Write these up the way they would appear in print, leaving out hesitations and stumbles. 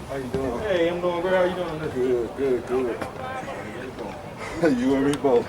How you doing? Hey, I'm doing great. How you doing? Good, good, good. You and me both.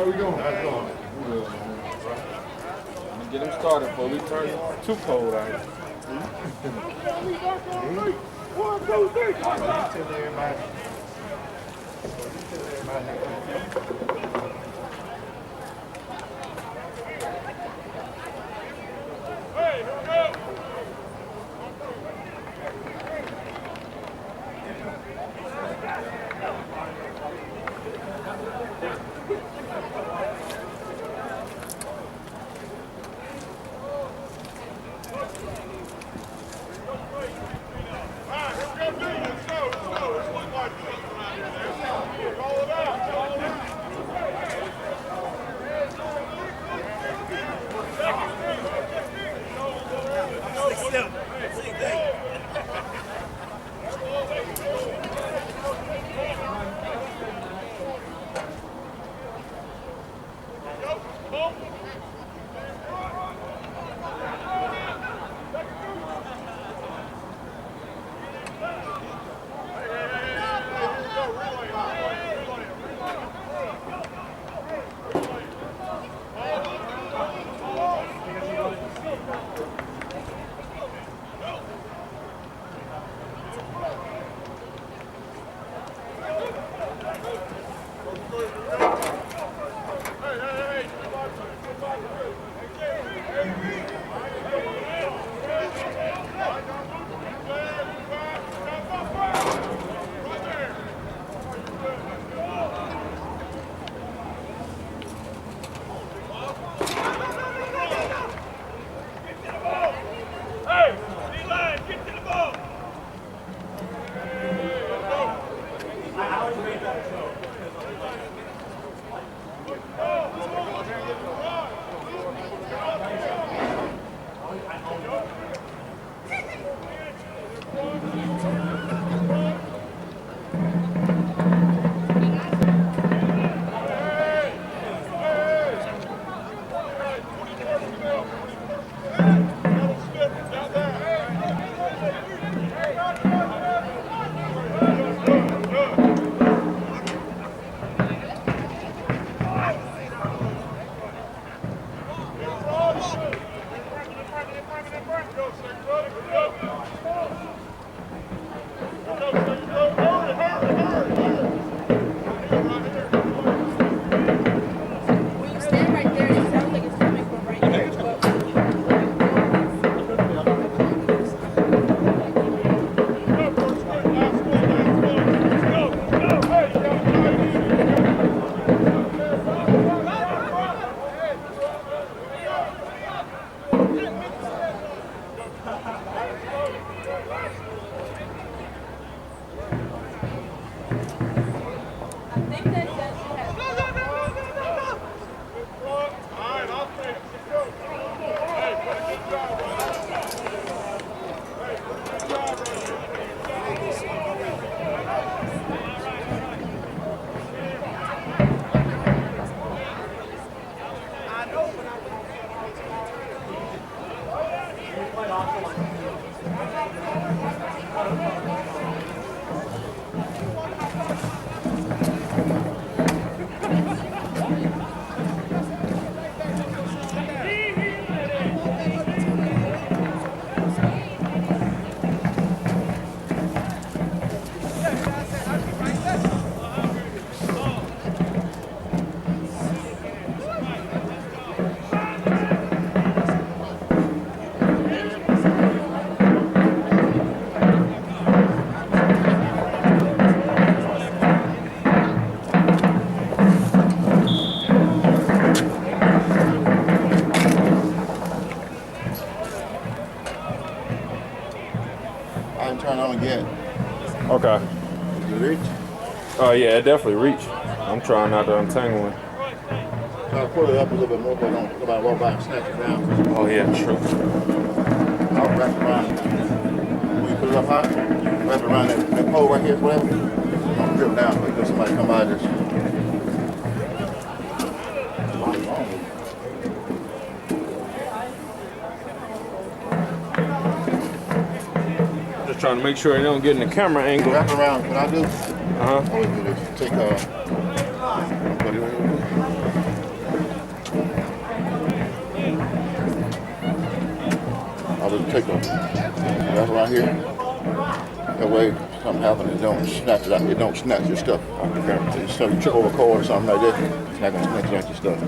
How we doing? How's it going? Get him started before we turn too cold out here. One, two, three. Tell everybody. Hey, here we go. turn on again. Okay. You reach? Oh yeah, it definitely reach. I'm trying not to untangle it. Try to pull it up a little bit more, but don't nobody walk by and snatch it down. Oh yeah, true. I'll wrap it around. When you put it up high, wrap it around that pole right here, whatever. Don't drip down, because somebody come by this. Just trying to make sure it don't get in the camera angle. Wrap it around. What I do? Uh-huh. Always do this. Take put it right here. I would take a wrap around here. That way, if something happens, it don't snatch it out. It don't snatch your stuff. Okay. So you trip over a cord or something like that, it's not gonna snatch out your stuff.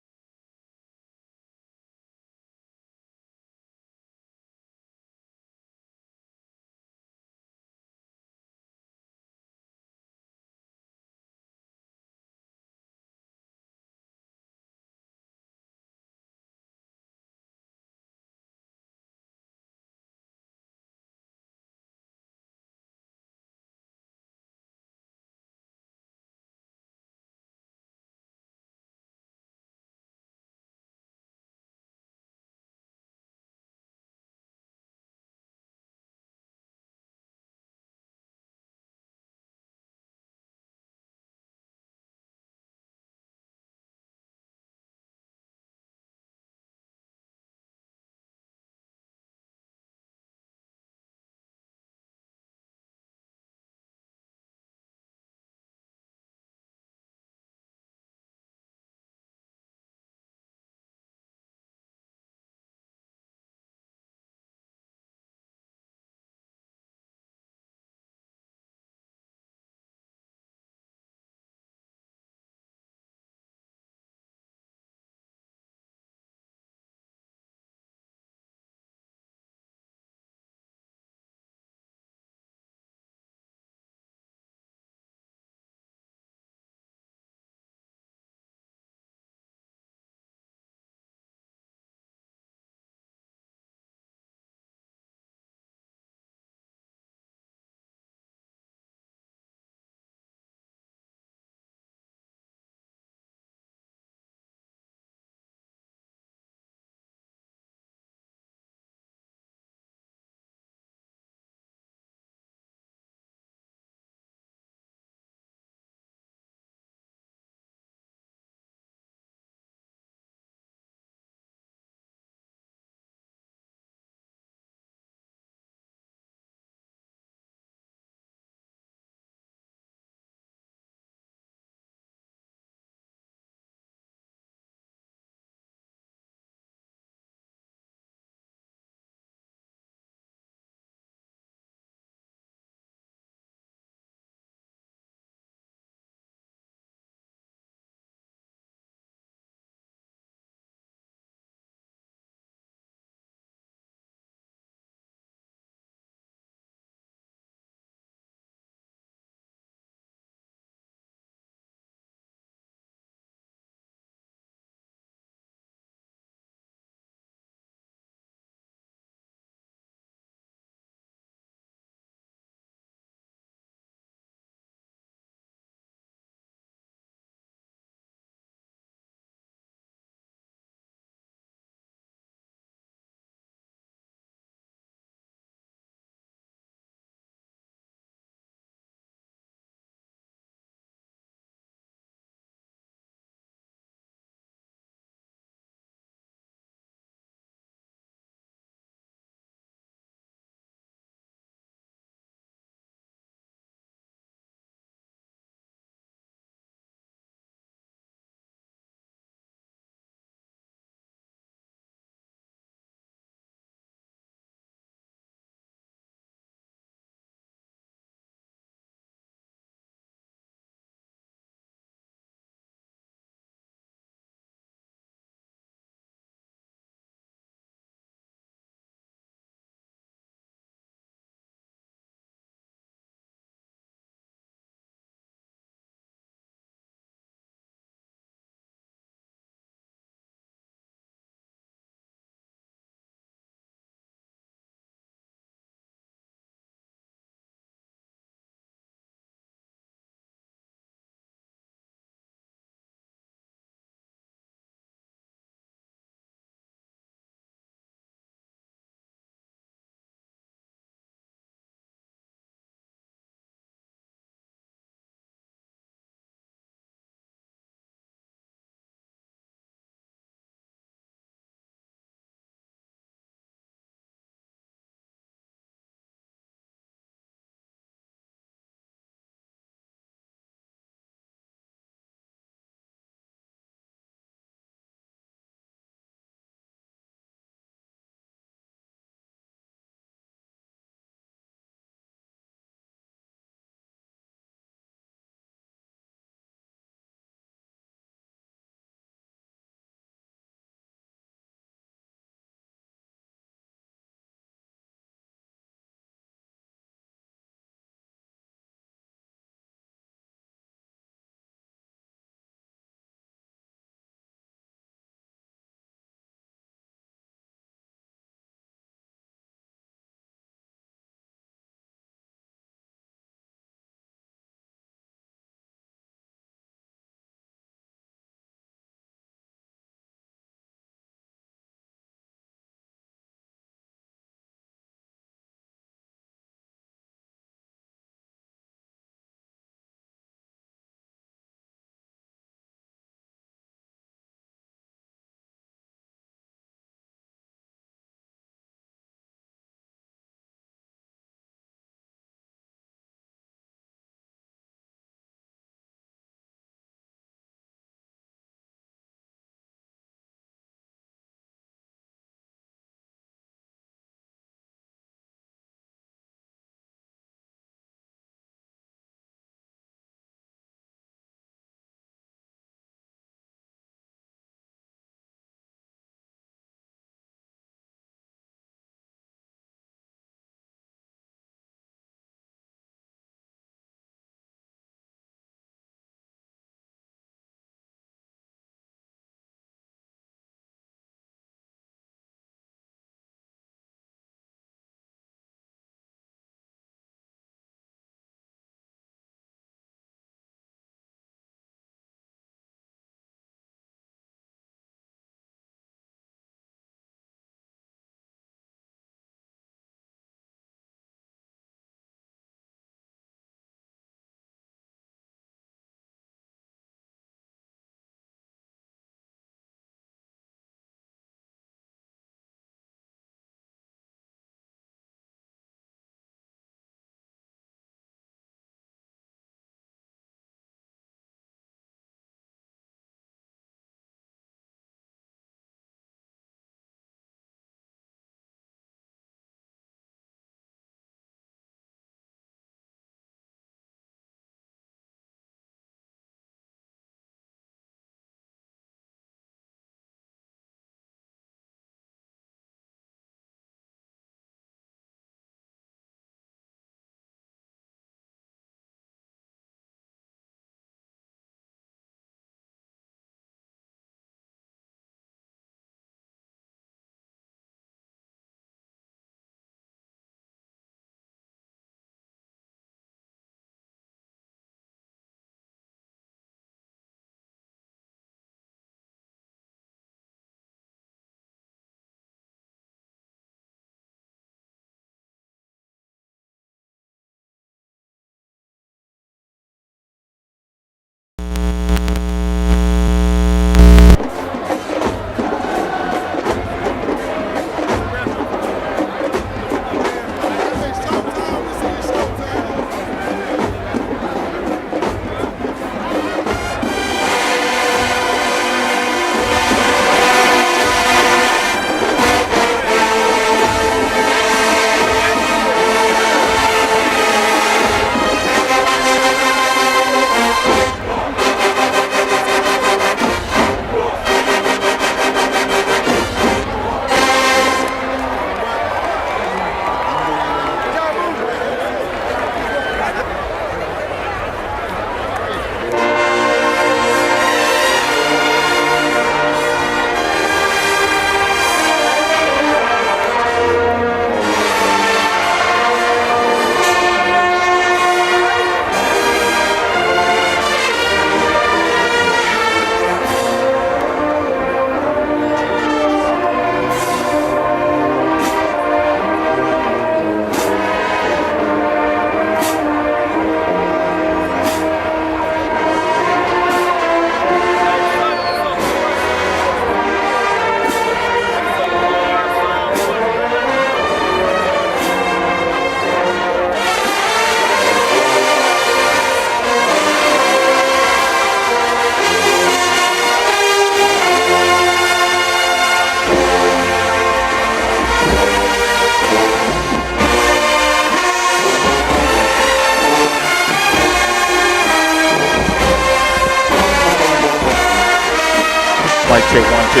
check 1, 2.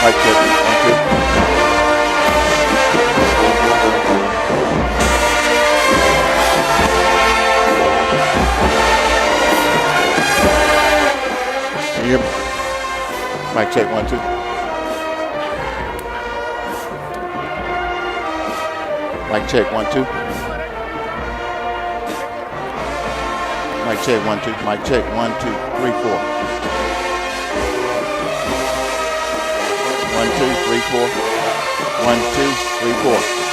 Mic check 1, 2. Can you hear me? Mic check 1, 2. Mic check 1, 2. Mic check 1, 2. Mic check 1, 2, 3, 4. 1, 2, 3, 4. 1, 2, 3, 4.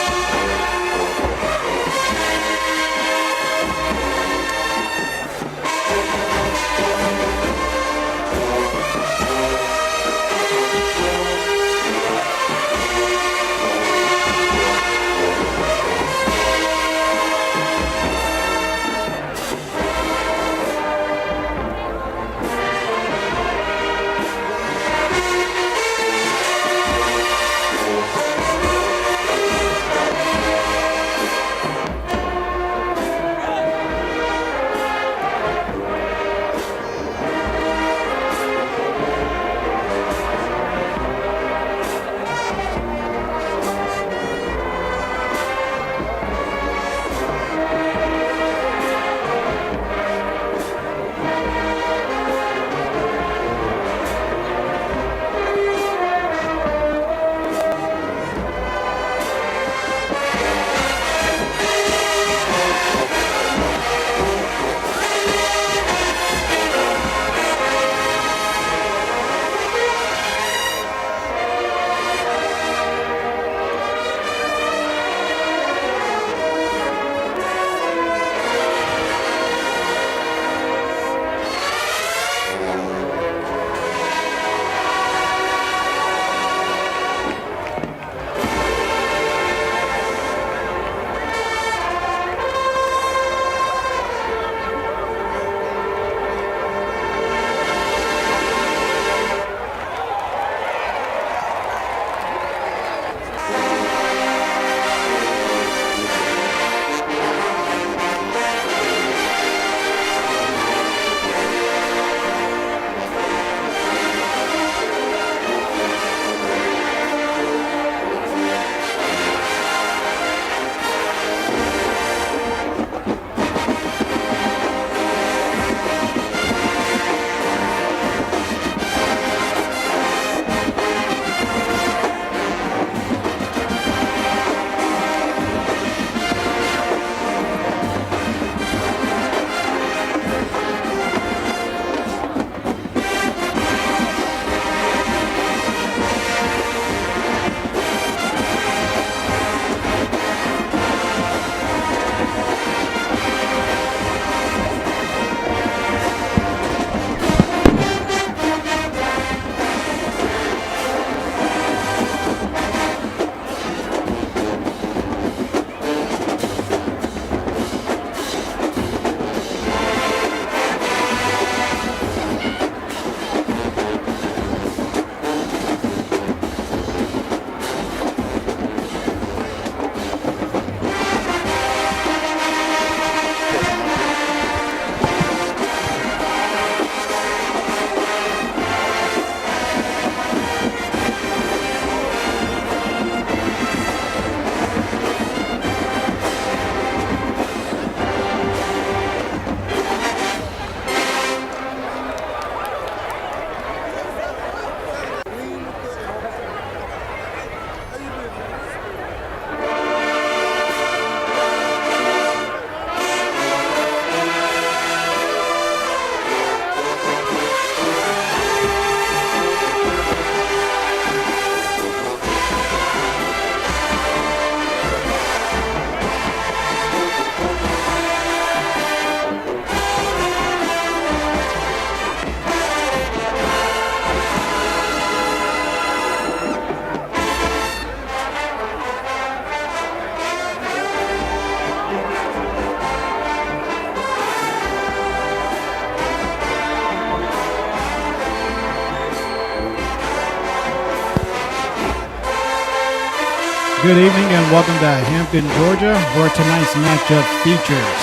Good evening and welcome to Hampton, Georgia, where tonight's matchup features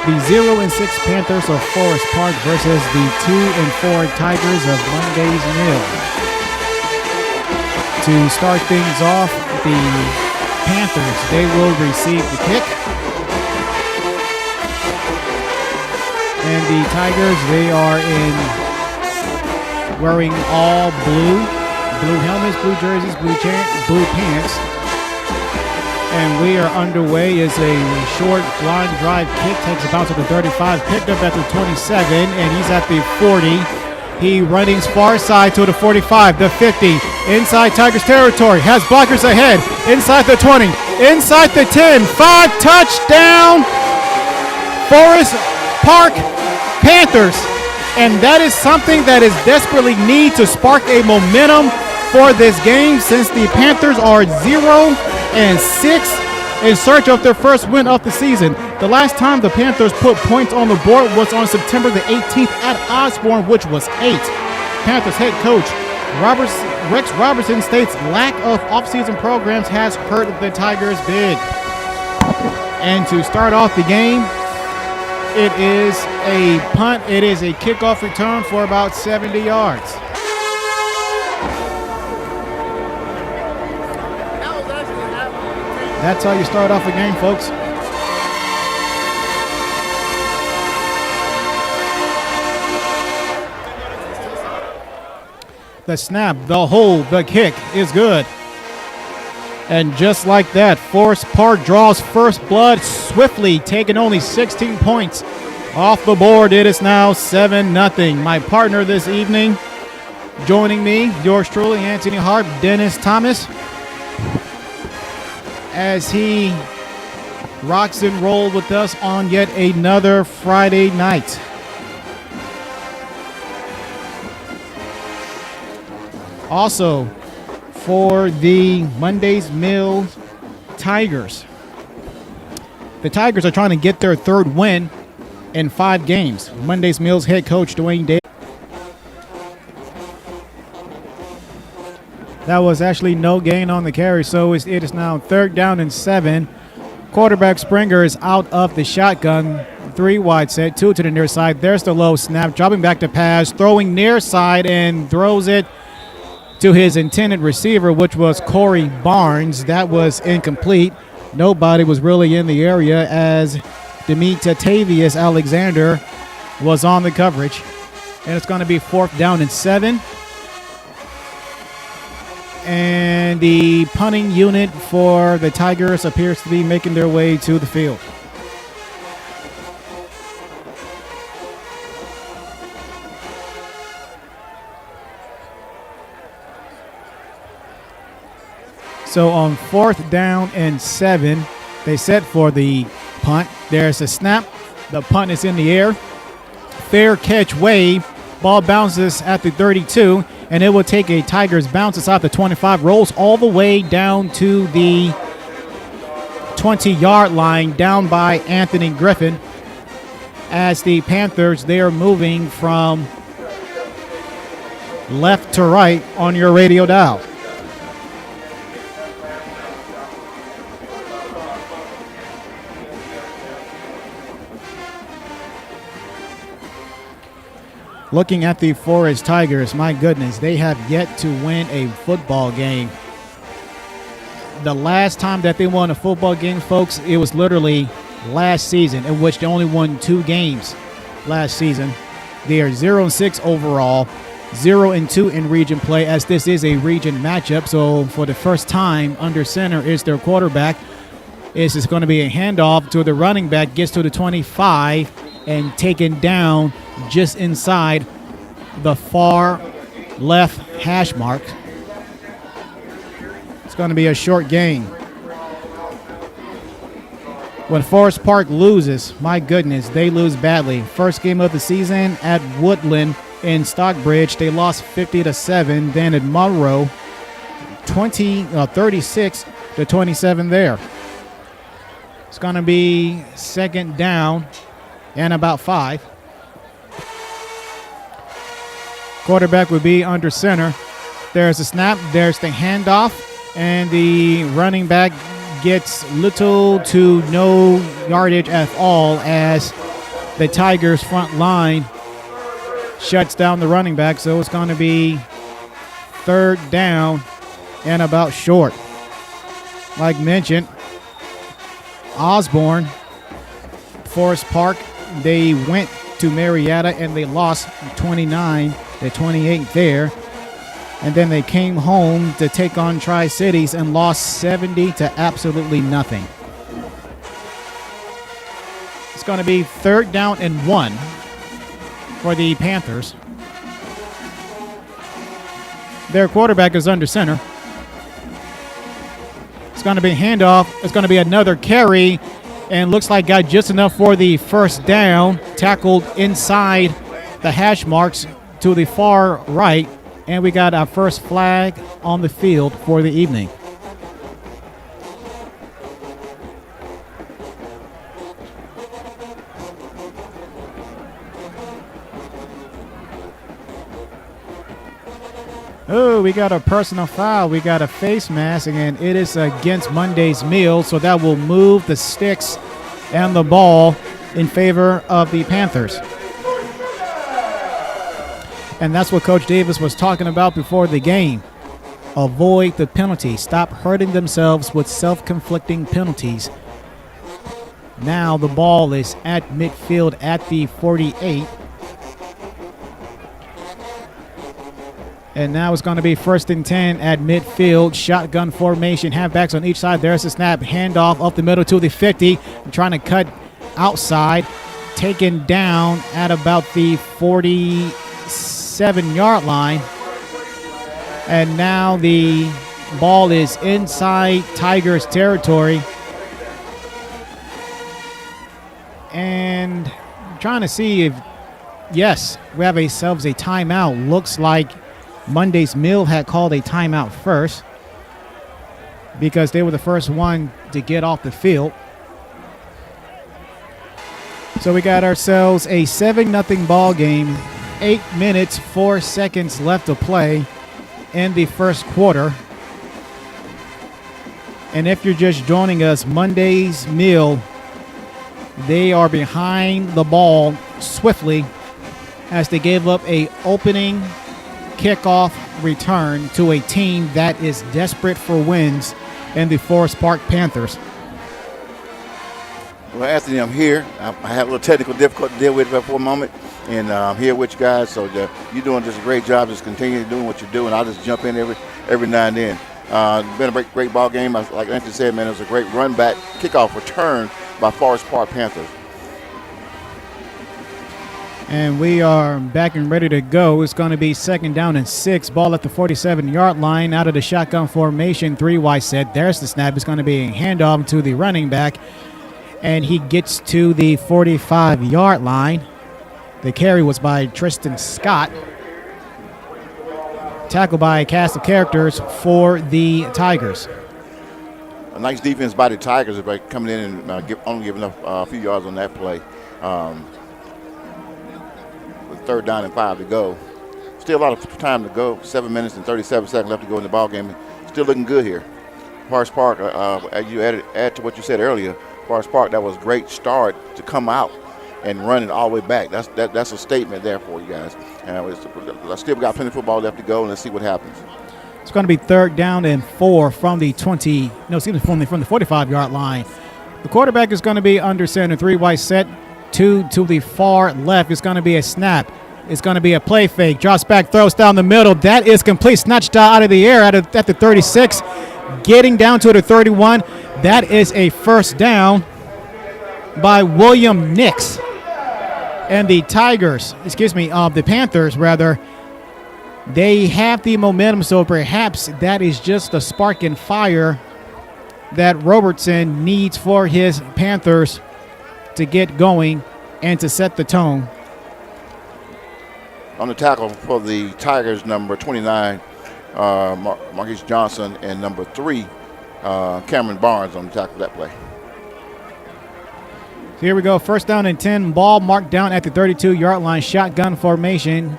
The 0-6 Panthers of Forest Park versus the 2-4 Tigers of Monday's Mill. To start things off, the Panthers, they will receive the kick. And the Tigers, they are wearing all blue helmets, blue jerseys, blue pants. And we are underway as a short line drive kick takes a bounce at the 35, picked up at the 27, and he's at the 40. He running far side to the 45, the 50, inside Tigers territory, has blockers ahead, inside the 20, inside the 10, 5 touchdown, Forest Park Panthers. And that is something that is desperately need to spark a momentum for this game, since the Panthers are 0-6 in search of their first win of the season. The last time the Panthers put points on the board was on September the 18th at Osborne, which was 8. Panthers head coach Rex Robertson states lack of offseason programs has hurt the Tigers big. And to start off the game, it is a punt. It is a kickoff return for about 70 yards. That's how you start off a game, folks. The snap, the hold, the kick is good. And just like that, Forest Park draws first blood swiftly, taking only 16 points off the board. It is now 7-0. My partner this evening, joining me, yours truly, Anthony Harp, Dennis Thomas, as he rocks and rolls with us on yet another Friday night. Also, for the Monday's Mill Tigers, the Tigers are trying to get their third win in 5 games. Monday's Mill's head coach, Dwayne Davis. That was actually no gain on the carry, so it is now 3rd down and 7. Quarterback Springer is out of the shotgun. 3 wide set, 2 to the near side. There's the low snap, dropping back to pass, throwing near side, and throws it to his intended receiver, which was Corey Barnes. That was incomplete. Nobody was really in the area as Demitavius Alexander was on the coverage. And it's going to be 4th down and 7. And the punting unit for the Tigers appears to be making their way to the field. So on 4th down and 7, they set for the punt. There's a snap. The punt is in the air. Fair catch wave. Ball bounces at the 32, and it will take a Tigers bounce inside the 25, rolls all the way down to the 20-yard line, down by Anthony Griffin. As the Panthers, they are moving from left to right on your radio dial. Looking at the Forest Tigers, my goodness, they have yet to win a football game. The last time that they won a football game, folks, it was literally last season, in which they only won 2 games last season. They are 0-6 overall, 0-2 in region play, as this is a region matchup. So for the first time, under center is their quarterback. This is going to be a handoff to the running back, gets to the 25, and taken down just inside the far left hash mark. It's going to be a short gain. When Forest Park loses, my goodness, they lose badly. First game of the season at Woodland in Stockbridge, they lost 50-7. Then at Monroe, 36-27 there. It's going to be 2nd down and about 5. Quarterback would be under center. There's a snap. There's the handoff. And the running back gets little to no yardage at all as the Tigers front line shuts down the running back, so it's going to be third down and about short. Like mentioned, Osborne, Forest Park, they went to Marietta and they lost 29-28 there. And then they came home to take on Tri-Cities and lost 70 to absolutely nothing. It's going to be third down and 1 for the Panthers. Their quarterback is under center. It's going to be a handoff. It's going to be another carry, and looks like got just enough for the first down. Tackled inside the hash marks to the far right, and we got our first flag on the field for the evening. Oh, we got a personal foul. We got a face mask, and it is against Monday's meal, so that will move the sticks and the ball in favor of the Panthers. And that's what Coach Davis was talking about before the game. Avoid the penalty. Stop hurting themselves with self-conflicting penalties. Now the ball is at midfield at the 48. And now it's going to be first and 10 at midfield. Shotgun formation. Halfbacks on each side. There's the snap. Handoff up the middle to the 50. I'm trying to cut outside. Taken down at about the 47-yard line. And now the ball is inside Tigers territory. And I'm trying to see if, yes, we have ourselves a timeout. Looks like Monday's Mill had called a timeout first because they were the first one to get off the field. So we got ourselves a 7-0 ball game. 8 minutes, 4 seconds left to play in the first quarter. And if you're just joining us, Monday's Mill, they are behind the ball swiftly as they gave up a opening kickoff return to a team that is desperate for wins in the Forest Park Panthers. Well, Anthony, I'm here. I had a little technical difficulty to deal with for a moment, and I'm here with you guys. So you're doing just a great job. Just continue doing what you're doing. I'll just jump in every now and then. Been a great ball game. Like Anthony said, man, it was a great run back kickoff return by Forest Park Panthers. And we are back and ready to go. It's going to be second down and 6. Ball at the 47-yard line out of the shotgun formation. 3 wide set. There's the snap. It's going to be a handoff to the running back. And he gets to the 45-yard line. The carry was by Tristan Scott. Tackled by a cast of characters for the Tigers. A nice defense by the Tigers by coming in and only giving up a few yards on that play. With third down and 5 to go. Still a lot of time to go. 7 minutes and 37 seconds left to go in the ball game. Still looking good here. Forest Park, as you add to what you said earlier, Forest Park, that was a great start to come out and run it all the way back. That's a statement there for you guys. I still got plenty of football left to go, and let's see what happens. It's going to be third down and 4 from the 45-yard line. The quarterback is going to be under center. 3 wide set. 2 to the far left. It's going to be a snap. It's going to be a play fake. Drops back, throws down the middle. That is complete. Snatched out of the air at the 36. Getting down to the 31. That is a first down by William Nix. And the the Panthers, rather, they have the momentum, so perhaps that is just the spark and fire that Robertson needs for his Panthers to get going and to set the tone. On the tackle for the Tigers, number 29, Marquise Johnson, and number 3, Cameron Barnes on the tackle of that play. So here we go. First down and 10. Ball marked down at the 32-yard line. Shotgun formation.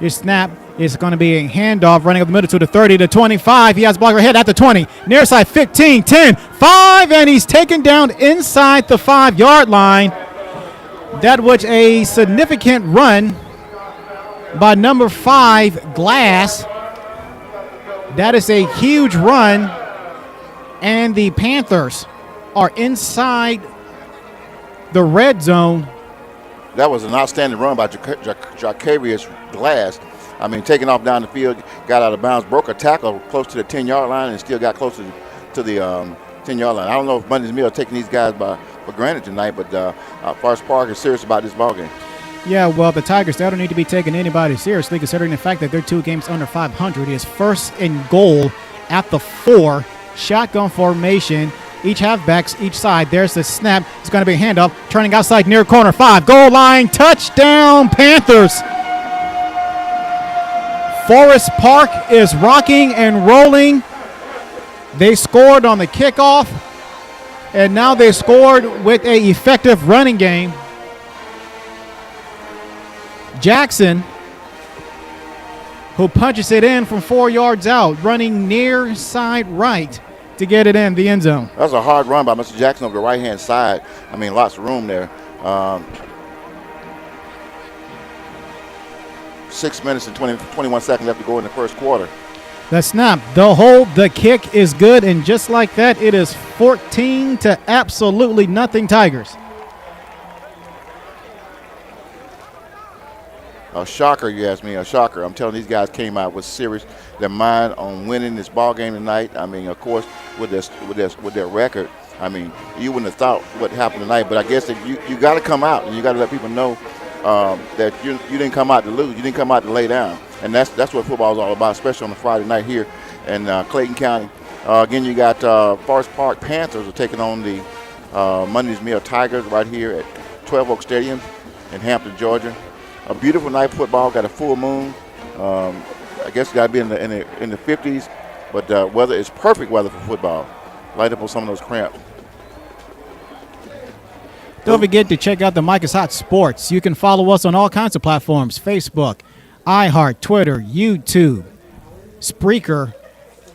Your snap is going to be a handoff running up the middle to the 30 to 25. He has blocker ahead at the 20. Near side 15, 10, 5, and he's taken down inside the 5-yard line. That was a significant run by number 5, Glass. That is a huge run, and the Panthers are inside the red zone. That was an outstanding run by Jacarius Glass. I mean, taking off down the field, got out of bounds, broke a tackle close to the 10-yard line, and still got close to the 10-yard line. I don't know if Mundy's Mill are taking these guys for granted tonight, but Forest Park is serious about this ballgame. Yeah, well, the Tigers, they don't need to be taking anybody seriously, considering the fact that they're 2 games under 500. It is first and goal at the 4. Shotgun formation. Each halfbacks, each side. There's the snap. It's going to be a handoff. Turning outside near corner 5. Goal line. Touchdown, Panthers. Forest Park is rocking and rolling. They scored on the kickoff, and now they scored with an effective running game. Jackson, who punches it in from 4 yards out, running near side right to get it in the end zone. That was a hard run by Mr. Jackson over the right-hand side. I mean, lots of room there. 6 minutes and 21 seconds left to go in the first quarter. The snap, the hold, the kick is good, and just like that, it is 14 to absolutely nothing Tigers. A shocker, you ask me, a shocker. I'm telling you, these guys came out with serious, their mind on winning this ball game tonight. I mean, of course, with their record, I mean, you wouldn't have thought what happened tonight, but I guess that you got to come out and you got to let people know that you didn't come out to lose, you didn't come out to lay down, and that's what football is all about, especially on a Friday night here in Clayton County. Again, you got Forest Park Panthers are taking on the Mundy's Mill Tigers right here at 12 Oak Stadium in Hampton, Georgia. A beautiful night of football. Got a full moon. I guess it's got to be in the 50s, but weather is perfect weather for football. Light up on some of those cramps. Don't forget to check out the Mike is Hot Sports. You can follow us on all kinds of platforms: Facebook, iHeart, Twitter, YouTube, Spreaker,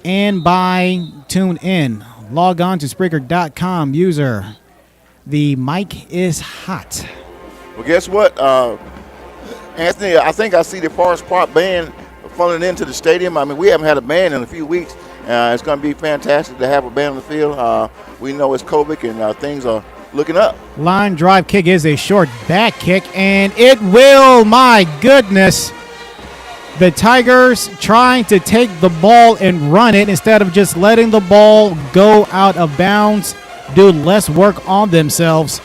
and by TuneIn. Log on to Spreaker.com. User the Mike is Hot. Well, guess what? Anthony, I think I see the Forest Park band funneling into the stadium. I mean, we haven't had a band in a few weeks. It's going to be fantastic to have a band on the field. We know it's COVID and things are looking up. Line drive kick is a short back kick, and it will, my goodness. The Tigers trying to take the ball and run it instead of just letting the ball go out of bounds, do less work on themselves.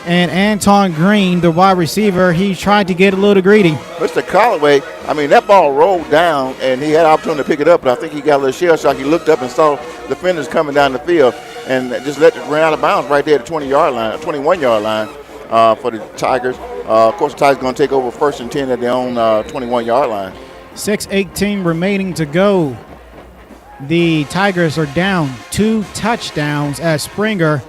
And Anton Green, the wide receiver, he tried to get a little greedy. Mr. Callaway, I mean, that ball rolled down, and he had an opportunity to pick it up, but I think he got a little shell shock. He looked up and saw defenders coming down the field and just let it run out of bounds right there at the 20-yard line, 21-yard line for the Tigers. Of course, the Tigers going to take over 1st and 10 at their own 21-yard line. 6:18 remaining to go. The Tigers are down 2 touchdowns as Springer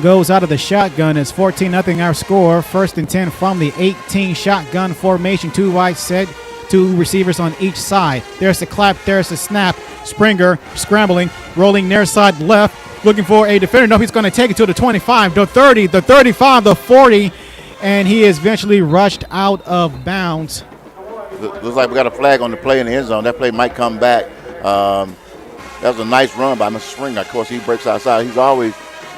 goes out of the shotgun. It's 14-0 our score. 1st and 10 from the 18 shotgun formation. 2 wide set, 2 receivers on each side. There's the clap, there's the snap. Springer scrambling, rolling near side left, looking for a defender. No, he's going to take it to the 25, the 30, the 35, the 40, and he is eventually rushed out of bounds. Looks like we got a flag on the play in the end zone. That play might come back. That was a nice run by Mr. Springer. Of course, he breaks outside. He's always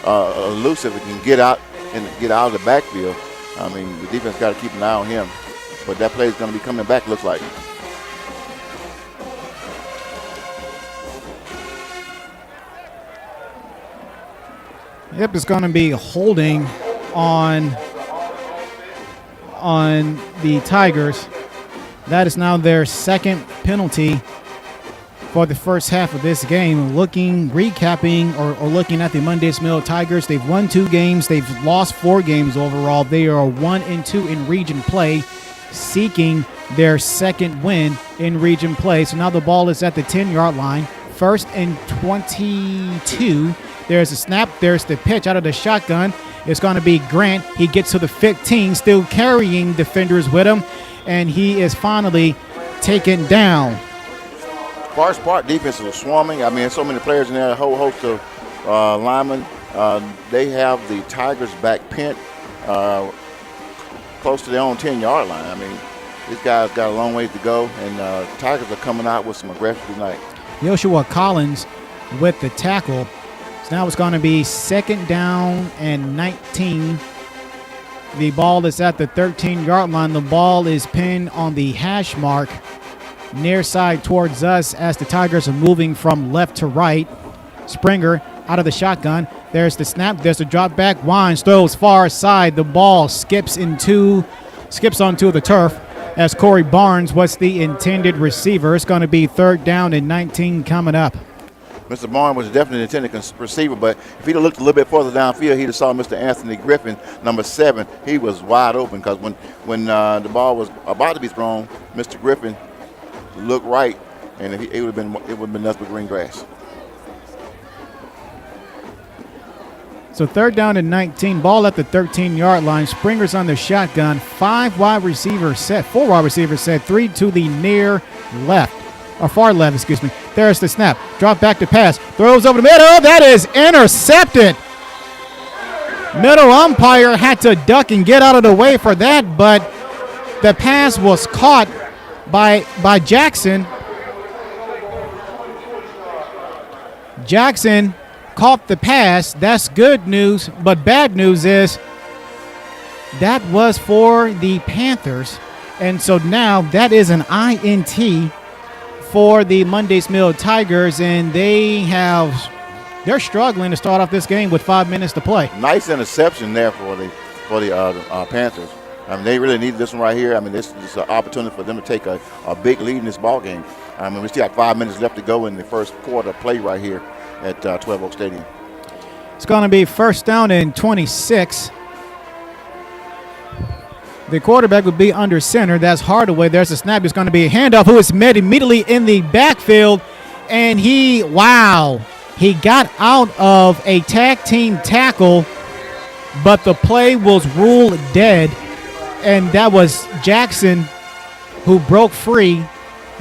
elusive and can get out of the backfield. I mean, the defense got to keep an eye on him. But that play is going to be coming back, looks like. Yep, it's going to be holding on the Tigers. That is now their second penalty for the first half of this game. Recapping or looking at the Mundy's Mill Tigers, they've won 2 games. They've lost 4 games overall. They are 1-2 in region play, seeking their second win in region play. So now the ball is at the 10-yard line. 1st and 22. There's a snap. There's the pitch out of the shotgun. It's going to be Grant. He gets to the 15, still carrying defenders with him, and he is finally taken down. Forest Park defense is swarming. I mean, there's so many players in there, a whole host of linemen. They have the Tigers back pent. close to their own 10-yard line. I mean, these guys got a long ways to go, and Tigers are coming out with some aggression tonight. Joshua Collins with the tackle. So now it's going to be 2nd down and 19. The ball is at the 13-yard line. The ball is pinned on the hash mark near side towards us as the Tigers are moving from left to right. Springer out of the shotgun. There's the snap. There's the drop back. Wines throws far side. The ball skips onto the turf as Corey Barnes was the intended receiver. It's going to be 3rd down and 19 coming up. Mr. Barnes was definitely the intended receiver, but if he'd have looked a little bit further downfield, he'd have saw Mr. Anthony Griffin, number 7. He was wide open because when the ball was about to be thrown, Mr. Griffin looked right, and it would have been nothing but green grass. So 3rd down and 19, ball at the 13-yard line. Springer's on the shotgun. 4 wide receivers set, 3 to the near left, or far left, excuse me. There's the snap. Drop back to pass. Throws over the middle. That is intercepted. Middle umpire had to duck and get out of the way for that, but the pass was caught by Jackson. Jackson caught the pass. That's good news, but bad news is that was for the Panthers, and so now that is an INT for the Monday's Mill Tigers, and they're struggling to start off this game with 5 minutes to play. Nice interception there for the Panthers. I mean, they really needed this one right here. I mean, this is an opportunity for them to take a big lead in this ball game. I mean, we still have 5 minutes left to go in the first quarter play right here at 12 Oak Stadium. It's going to be 1st down and 26. The quarterback would be under center. That's Hardaway. There's a snap. It's going to be a handoff. Who is met immediately in the backfield, and he got out of a tag team tackle, but the play was ruled dead, and that was Jackson who broke free,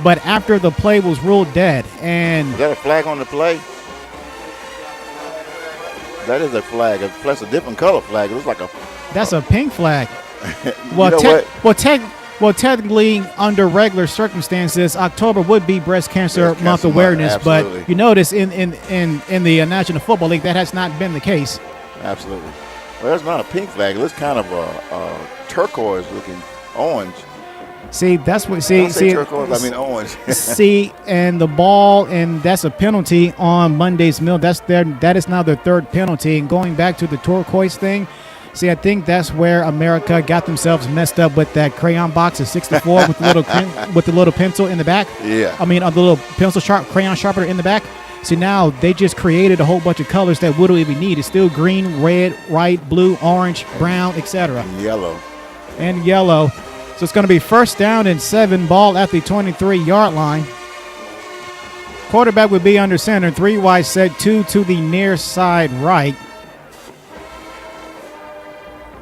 but after the play was ruled dead. And is that a flag on the play? That is a flag. That's a different color flag. It looks like that's a pink flag. Well, technically, under regular circumstances, October would be Breast Cancer Month awareness. But you notice in the National Football League that has not been the case. Absolutely. Well, that's not a pink flag. It looks kind of a turquoise-looking orange. See, that's what. Turquoise. I mean orange. See, and the ball, and that's a penalty on Monday's Mill. That is now their 3rd penalty. And going back to the turquoise thing. See, I think that's where America got themselves messed up with that crayon box of 64 with the little pencil in the back. Yeah. I mean, a little crayon sharpener in the back. See, now they just created a whole bunch of colors that we don't even need. It's still green, red, white, blue, orange, brown, etc. And yellow. So it's going to be 1st down and 7, ball at the 23-yard line. Quarterback would be under center. 3 wide set, 2 to the near side right.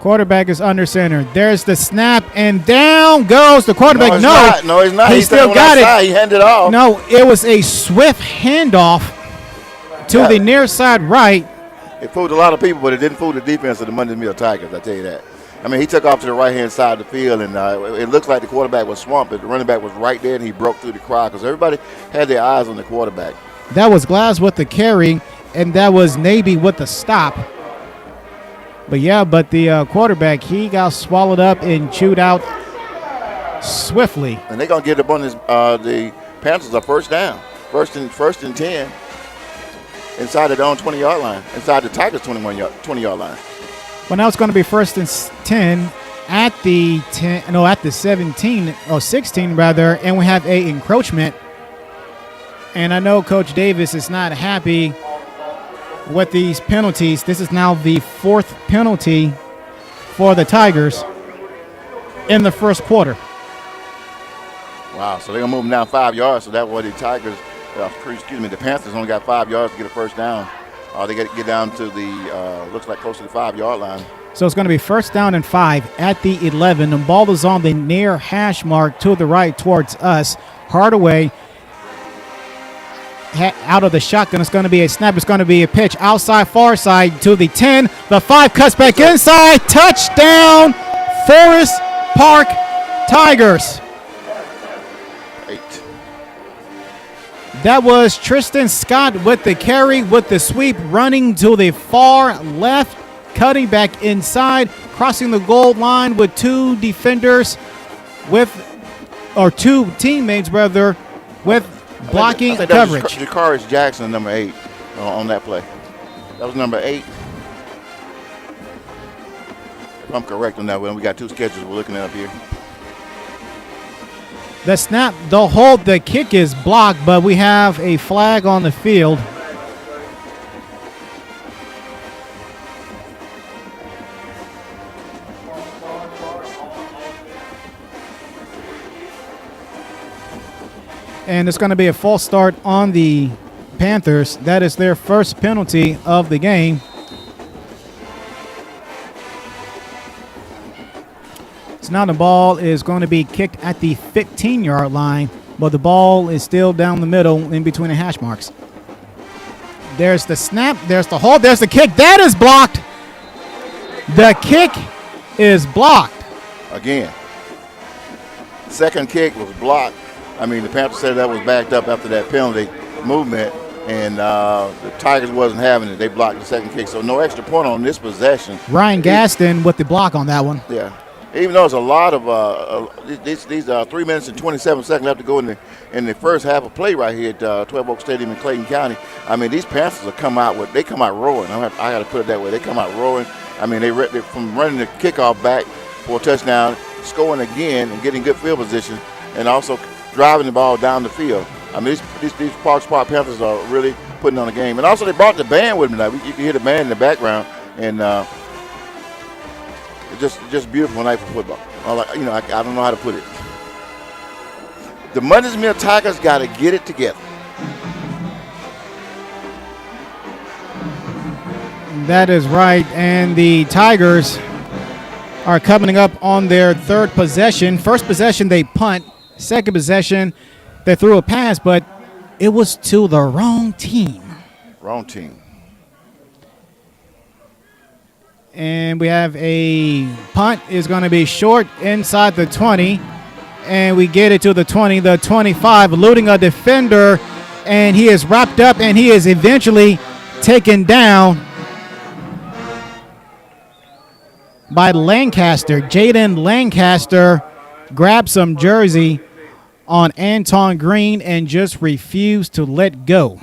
Quarterback is under center. There's the snap, and down goes the quarterback. No, he's not. He still got it. He handed it off. No, it was a swift handoff to the near side right. It fooled a lot of people, but it didn't fool the defense of the Monday Mill Tigers, I tell you that. I mean, he took off to the right-hand side of the field, and it looked like the quarterback was swamped, but the running back was right there, and he broke through the crowd because everybody had their eyes on the quarterback. That was Glass with the carry, and that was Navy with the stop. But the quarterback, he got swallowed up and chewed out swiftly. And they're going to get up on the Panthers a 1st down, first and 10 inside their own 20-yard line, inside the Tigers' 20-yard line. Well, now it's going to be 1st and 10 at the 17 or 16 rather, and we have a encroachment. And I know Coach Davis is not happy with these penalties. This is now the 4th penalty for the Tigers in the 1st quarter. Wow, so they're going to move them down 5 yards, so that way the the Panthers only got 5 yards to get a 1st down. They got to get down to the, looks like close to the 5-yard line. So it's going to be 1st down and 5 at the 11. The ball is on the near hash mark to the right towards us. Hardaway out of the shotgun. It's going to be a snap. It's going to be a pitch outside, far side to the 10. The 5 cuts back inside. Touchdown, Forrest Park Tigers. 8. That was Tristan Scott with the carry, with the sweep, running to the far left, cutting back inside, crossing the goal line with 2 defenders or 2 teammates rather, with blocking I think coverage. That was Jakaris Jackson, number 8, on that play. That was number 8. If I'm correct on that one, we got 2 schedules we're looking at up here. The snap, the hold, the kick is blocked, but we have a flag on the field. And it's going to be a false start on the Panthers. That is their first penalty of the game. So now the ball is going to be kicked at the 15-yard line, but the ball is still down the middle in between the hash marks. There's the snap, there's the hold, there's the kick. That is blocked. The kick is blocked. Again, second kick was blocked. I mean, the Panthers said that was backed up after that penalty movement, and the Tigers wasn't having it. They blocked the second kick, so no extra point on this possession. Ryan Gaston with the block on that one. Yeah. Even though there's a lot of these 3 minutes and 27 seconds left to go in the first half of play right here at 12 Oak Stadium in Clayton County. I mean, these Panthers have come out roaring. I got to put it that way. They come out roaring. I mean, they from running the kickoff back for a touchdown, scoring again, and getting good field position, and also driving the ball down the field. I mean, these Parks Park Panthers are really putting on a game. And also, they brought the band with them tonight. You can hear the band in the background, and just beautiful night for football. I don't know how to put it. The Mundy's Mill Tigers got to get it together. That is right, and the Tigers are coming up on their third possession. First possession, they punt. Second possession, they threw a pass, but it was to the wrong team. Wrong team. And we have a punt is going to be short inside the 20. And we get it to the 20, the 25, eluding a defender. And he is wrapped up, and he is eventually taken down by Lancaster. Jaden Lancaster grabbed some jersey on Anton Green and just refused to let go.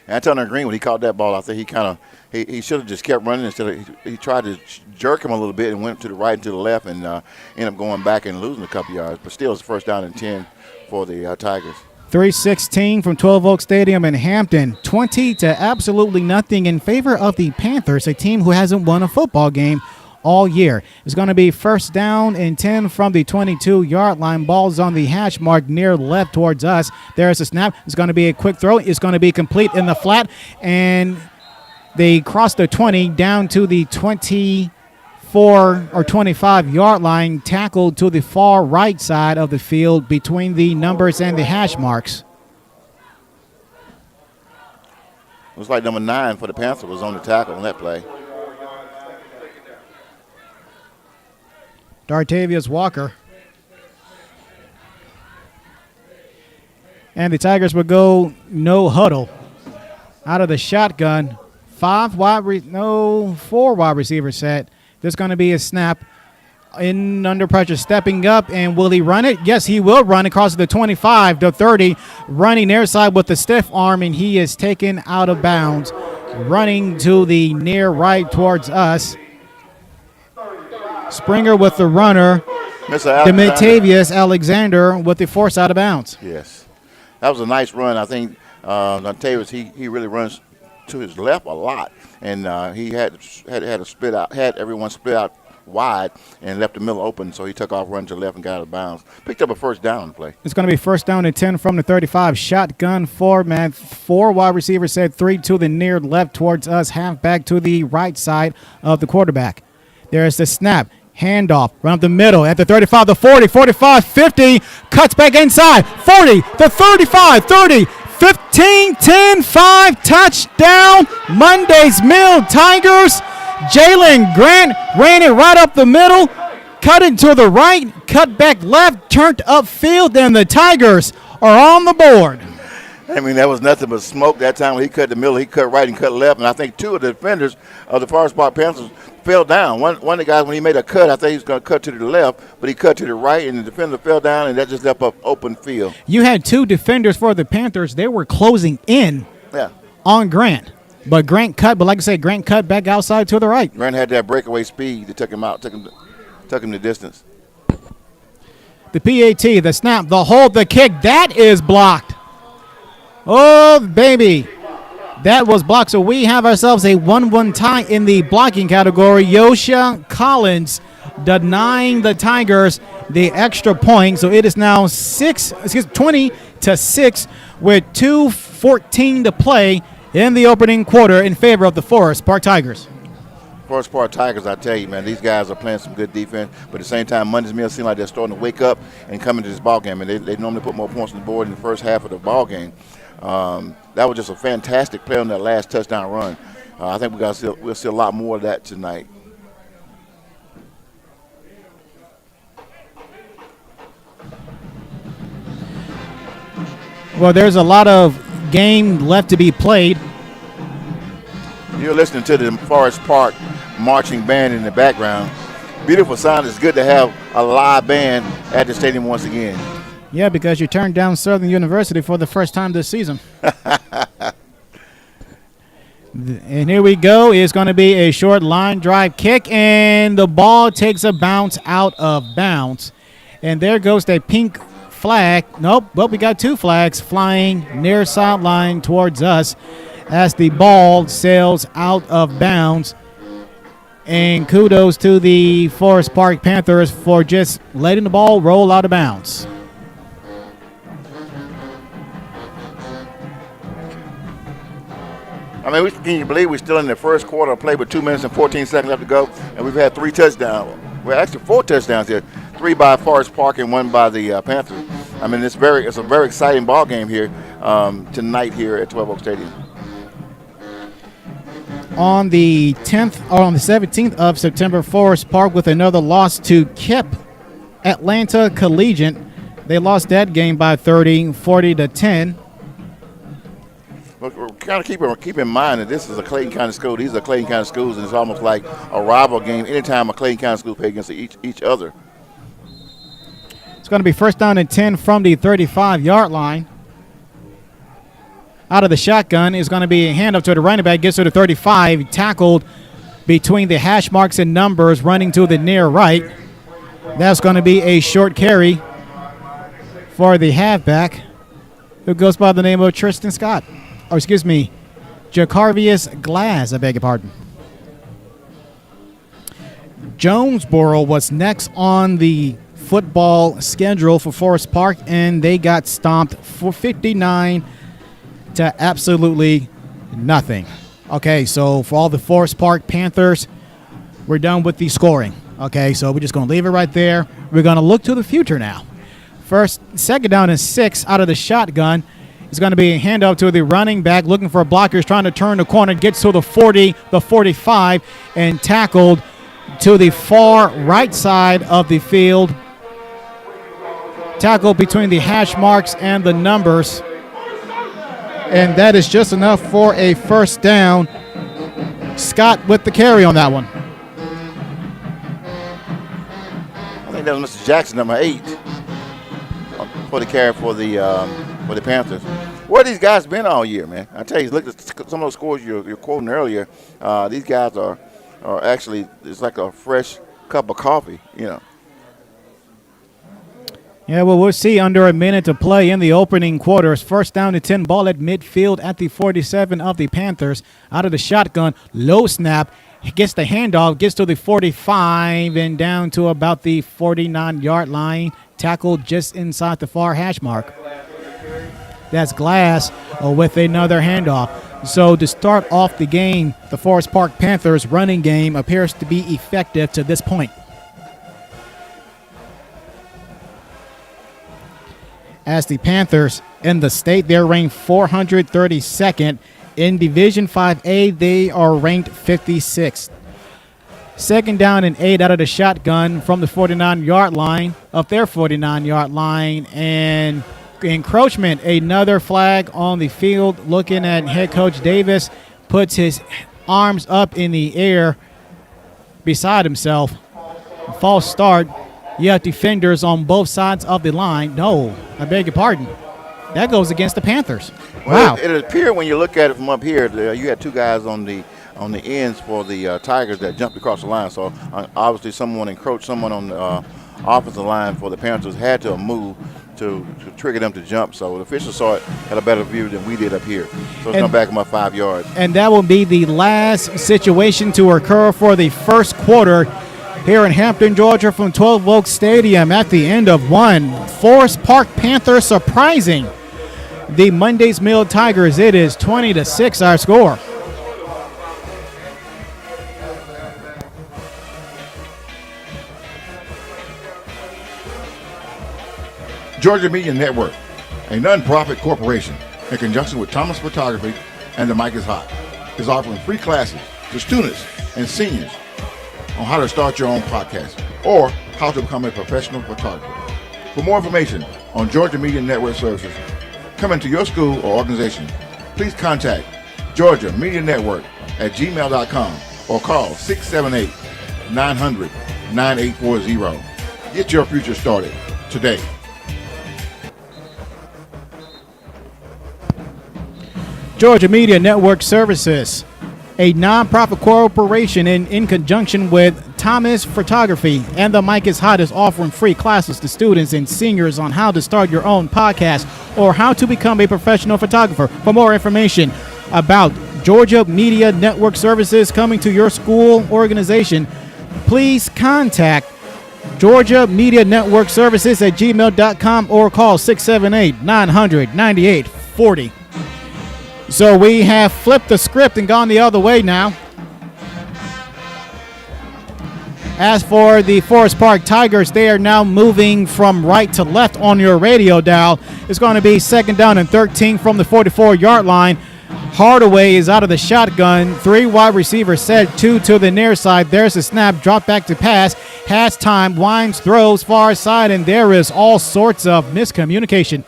Anton Green, when he caught that ball, I think he should have just kept running instead of he tried to jerk him a little bit and went to the right and to the left and ended up going back and losing a couple yards. But still, it's first down and 10 for the Tigers. 3:16 from 12 Oak Stadium in Hampton. 20 to absolutely nothing in favor of the Panthers, a team who hasn't won a football game all year. It's going to be first down and 10 from the 22-yard line. Ball's on the hash mark near left towards us. There's a snap. It's going to be a quick throw. It's going to be complete in the flat, and they cross the 20 down to the 24 or 25-yard line, tackled to the far right side of the field between the numbers and the hash marks. Looks like number 9 for the Panthers was on the tackle on that play. Dartavius Walker. And the Tigers will go no huddle. Out of the shotgun, 4 wide receiver set. There's going to be a snap in under pressure, stepping up, and will he run it? Yes, he will run across the 25, the 30, running near side with the stiff arm, and he is taken out of bounds, running to the near right towards us. Springer with the runner. Demitavius Alexander with the force out of bounds. Yes. That was a nice run. I think Demitavius, he really runs to his left a lot. And he had a split out, had everyone split out wide and left the middle open, so he took off, run to the left, and got out of bounds. Picked up a first down play. It's going to be first down and 10 from the 35. Shotgun format. 4 wide receivers set, 3 to the near left towards us, halfback to the right side of the quarterback. There's the snap. Handoff, run up the middle at the 35, the 40, 45, 50, cuts back inside, 40, the 35, 30, 15, 10, 5, touchdown, Mundy's Mill Tigers. Jalen Grant ran it right up the middle cutting to the right, cut back left, turned upfield, and the Tigers are on the board. I mean, that was nothing but smoke that time when he cut the middle. He cut right and cut left. And I think two of the defenders of the Forest Park Panthers fell down. One of the guys, when he made a cut, I think he was going to cut to the left, but he cut to the right, and the defender fell down, and that just left up open field. You had two defenders for the Panthers. They were closing in on Grant. But Grant cut, but like I said, Grant cut back outside to the right. Grant had that breakaway speed that took him out, took him the distance. The PAT, the snap, the hold, the kick, that is blocked. Oh, baby. That was blocked. So we have ourselves a 1-1 tie in the blocking category. Yosha Collins denying the Tigers the extra point. So it is now 20-6 with 2:14 to play in the opening quarter in favor of the Forest Park Tigers. Forest Park Tigers, I tell you, man, these guys are playing some good defense. But at the same time, Mundy's Mill seem like they're starting to wake up and come into this ball game. And they normally put more points on the board in the first half of the ball game. That was just a fantastic play on that last touchdown run. I think we'll see a lot more of that tonight. Well, there's a lot of game left to be played. You're listening to the Forest Park marching band in the background. Beautiful sound. It's good to have a live band at the stadium once again. Yeah, because you turned down Southern University for the first time this season. And here we go. It's going to be a short line drive kick, and the ball takes a bounce out of bounds. And there goes the pink flag. Nope, well, we got two flags flying near sideline towards us as the ball sails out of bounds. And kudos to the Forest Park Panthers for just letting the ball roll out of bounds. I mean, can you believe we're still in the first quarter of play with 2 minutes and 14 seconds left to go, and we've had 3 touchdowns. Well, actually 4 touchdowns here, 3 by Forest Park and 1 by the Panthers. I mean, it's a very exciting ball game here tonight here at 12 Oak Stadium. On the 17th of September, Forest Park with another loss to KIPP Atlanta Collegiate. They lost that game by 40-10. We're kind of keep in mind that this is a Clayton County school. These are Clayton County schools, and it's almost like a rival game anytime a Clayton County school play against each other. It's going to be first down and 10 from the 35-yard line. Out of the shotgun is going to be a handoff to the running back, gets to the 35, tackled between the hash marks and numbers, running to the near right. That's going to be a short carry for the halfback, who goes by the name of Tristan Scott. Or excuse me, Jacarvius Glass, I beg your pardon. Jonesboro was next on the football schedule for Forest Park, and they got stomped for 59 to absolutely nothing. Okay, so for all the Forest Park Panthers, we're done with the scoring. Okay, so we're just going to leave it right there. We're going to look to the future now. Second down and 6 out of the shotgun. It's going to be a handoff to the running back, looking for a blocker. He's trying to turn the corner, gets to the 40, the 45, and tackled to the far right side of the field. Tackled between the hash marks and the numbers. And that is just enough for a first down. Scott with the carry on that one. I think that was Mr. Jackson, number 8, for the carry for the Panthers. Where these guys been all year, man? I tell you, look at some of those scores you're quoting earlier. These guys are actually, it's like a fresh cup of coffee, you know. Yeah, well, we'll see under a minute to play in the opening quarters. First down and 10, ball at midfield at the 47 of the Panthers. Out of the shotgun, low snap, gets the handoff, gets to the 45 and down to about the 49-yard line. Tackled just inside the far hash mark. That's Glass with another handoff. So to start off the game, the Forest Park Panthers running game appears to be effective to this point. As the Panthers in the state, they're ranked 432nd. In Division 5A, they are ranked 56th. Second down and 8 out of the shotgun from the 49-yard line, up their 49-yard line, and encroachment. Another flag on the field. Looking at head coach Davis, puts his arms up in the air beside himself. False start. You have defenders on both sides of the line. No, I beg your pardon. That goes against the Panthers. Well, Wow. it appeared when you look at it from up here, you had two guys on the ends for the Tigers that jumped across the line. So obviously someone encroached, someone on the offensive line for the Panthers had to move to trigger them to jump. So the officials saw it, had a better view than we did up here. So it's going to back them up 5 yards. And that will be the last situation to occur for the first quarter here in Hampton, Georgia from 12 Oaks Stadium at the end of one. Forest Park Panthers surprising the Monday's Mill Tigers. It is 20-6 our score. Georgia Media Network, a nonprofit corporation in conjunction with Thomas Photography and the Mic is Hot, is offering free classes to students and seniors on how to start your own podcast or how to become a professional photographer. For more information on Georgia Media Network services coming to your school or organization, please contact Georgia Media Network at gmail.com or call 678-900-9840. Get your future started today. Georgia Media Network Services, a nonprofit corporation in conjunction with Thomas Photography and the Mic is Hot, is offering free classes to students and seniors on how to start your own podcast or how to become a professional photographer. For more information about Georgia Media Network Services coming to your school organization, please contact Georgia Media Network Services at gmail.com or call 678-900-9840. So we have flipped the script and gone the other way now. As for the Forest Park Tigers, they are now moving from right to left on your radio dial. It's going to be second down and 13 from the 44-yard line. Hardaway is out of the shotgun. 3 wide receivers set, 2 to the near side. There's a snap, drop back to pass. Has time, winds, throws far side, and there is all sorts of miscommunication.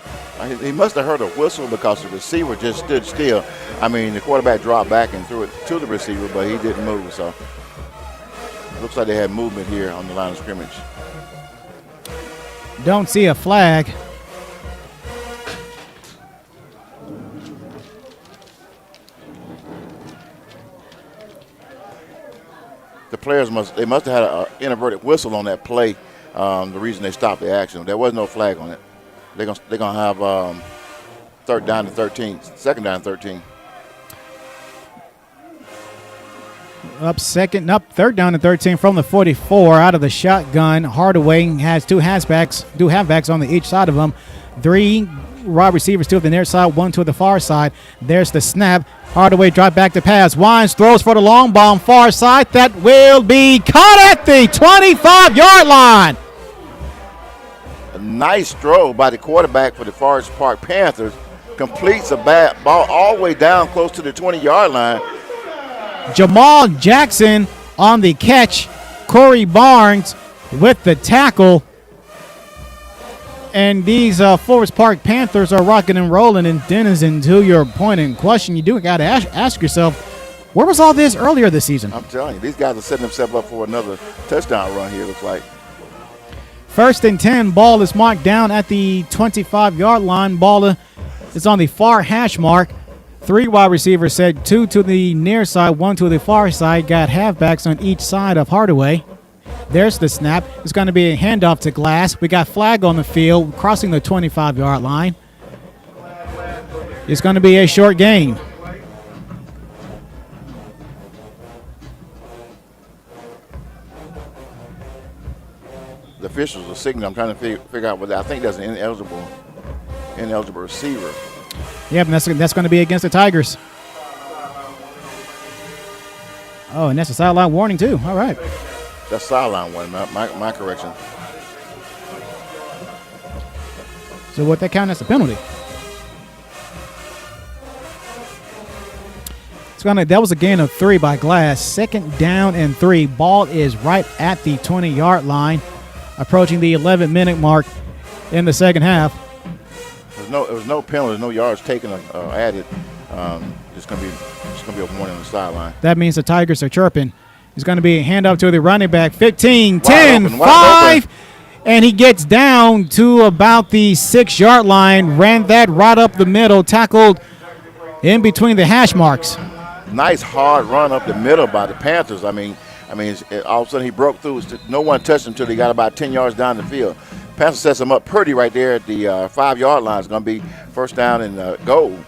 He must have heard a whistle because the receiver just stood still. I mean, the quarterback dropped back and threw it to the receiver, but he didn't move. So it looks like they had movement here on the line of scrimmage. Don't see a flag. The players must have had an inverted whistle on that play. The reason they stopped the action, there was no flag on it. They're gonna have third down and 13, second down and 13. Third down and 13 from the 44 out of the shotgun. Hardaway has two halfbacks on each side of him. 3 wide receivers, 2 to the near side, 1 to the far side. There's the snap. Hardaway drop back to pass. Wines throws for the long bomb far side. That will be caught at the 25-yard line. A nice throw by the quarterback for the Forest Park Panthers. Completes a bad ball all the way down close to the 20-yard line. Jamal Jackson on the catch. Corey Barnes with the tackle. And these Forest Park Panthers are rocking and rolling. And Denizen, to your point in question, you do got to ask yourself, where was all this earlier this season? I'm telling you, these guys are setting themselves up for another touchdown run here, looks like. First and 10, ball is marked down at the 25-yard line. Ball is on the far hash mark. 3 wide receivers set, 2 to the near side, 1 to the far side. Got halfbacks on each side of Hardaway. There's the snap. It's going to be a handoff to Glass. We got flag on the field, crossing the 25-yard line. It's going to be a short gain. The officials are signaling. I'm trying to figure out whether I think that's an ineligible receiver. Yeah, but that's going to be against the Tigers. Oh, and that's a sideline warning too. All right. That's sideline one. My correction. So what that count as a penalty? That was a gain of 3 by Glass. 2nd down and 3. Ball is right at the 20-yard line, approaching the 11-minute mark in the second half. There was no penalties, no yards taken added. It's gonna be a warning on the sideline. That means the Tigers are chirping. It's going to be a handoff to the running back. 15, Wide 10, open, 5. And he gets down to about the 6-yard line. Ran that right up the middle. Tackled in between the hash marks. Nice hard run up the middle by the Panthers. I mean, all of a sudden he broke through. No one touched him until he got about 10 yards down the field. Panthers sets him up pretty right there at the 5-yard line. It's going to be first down and goal.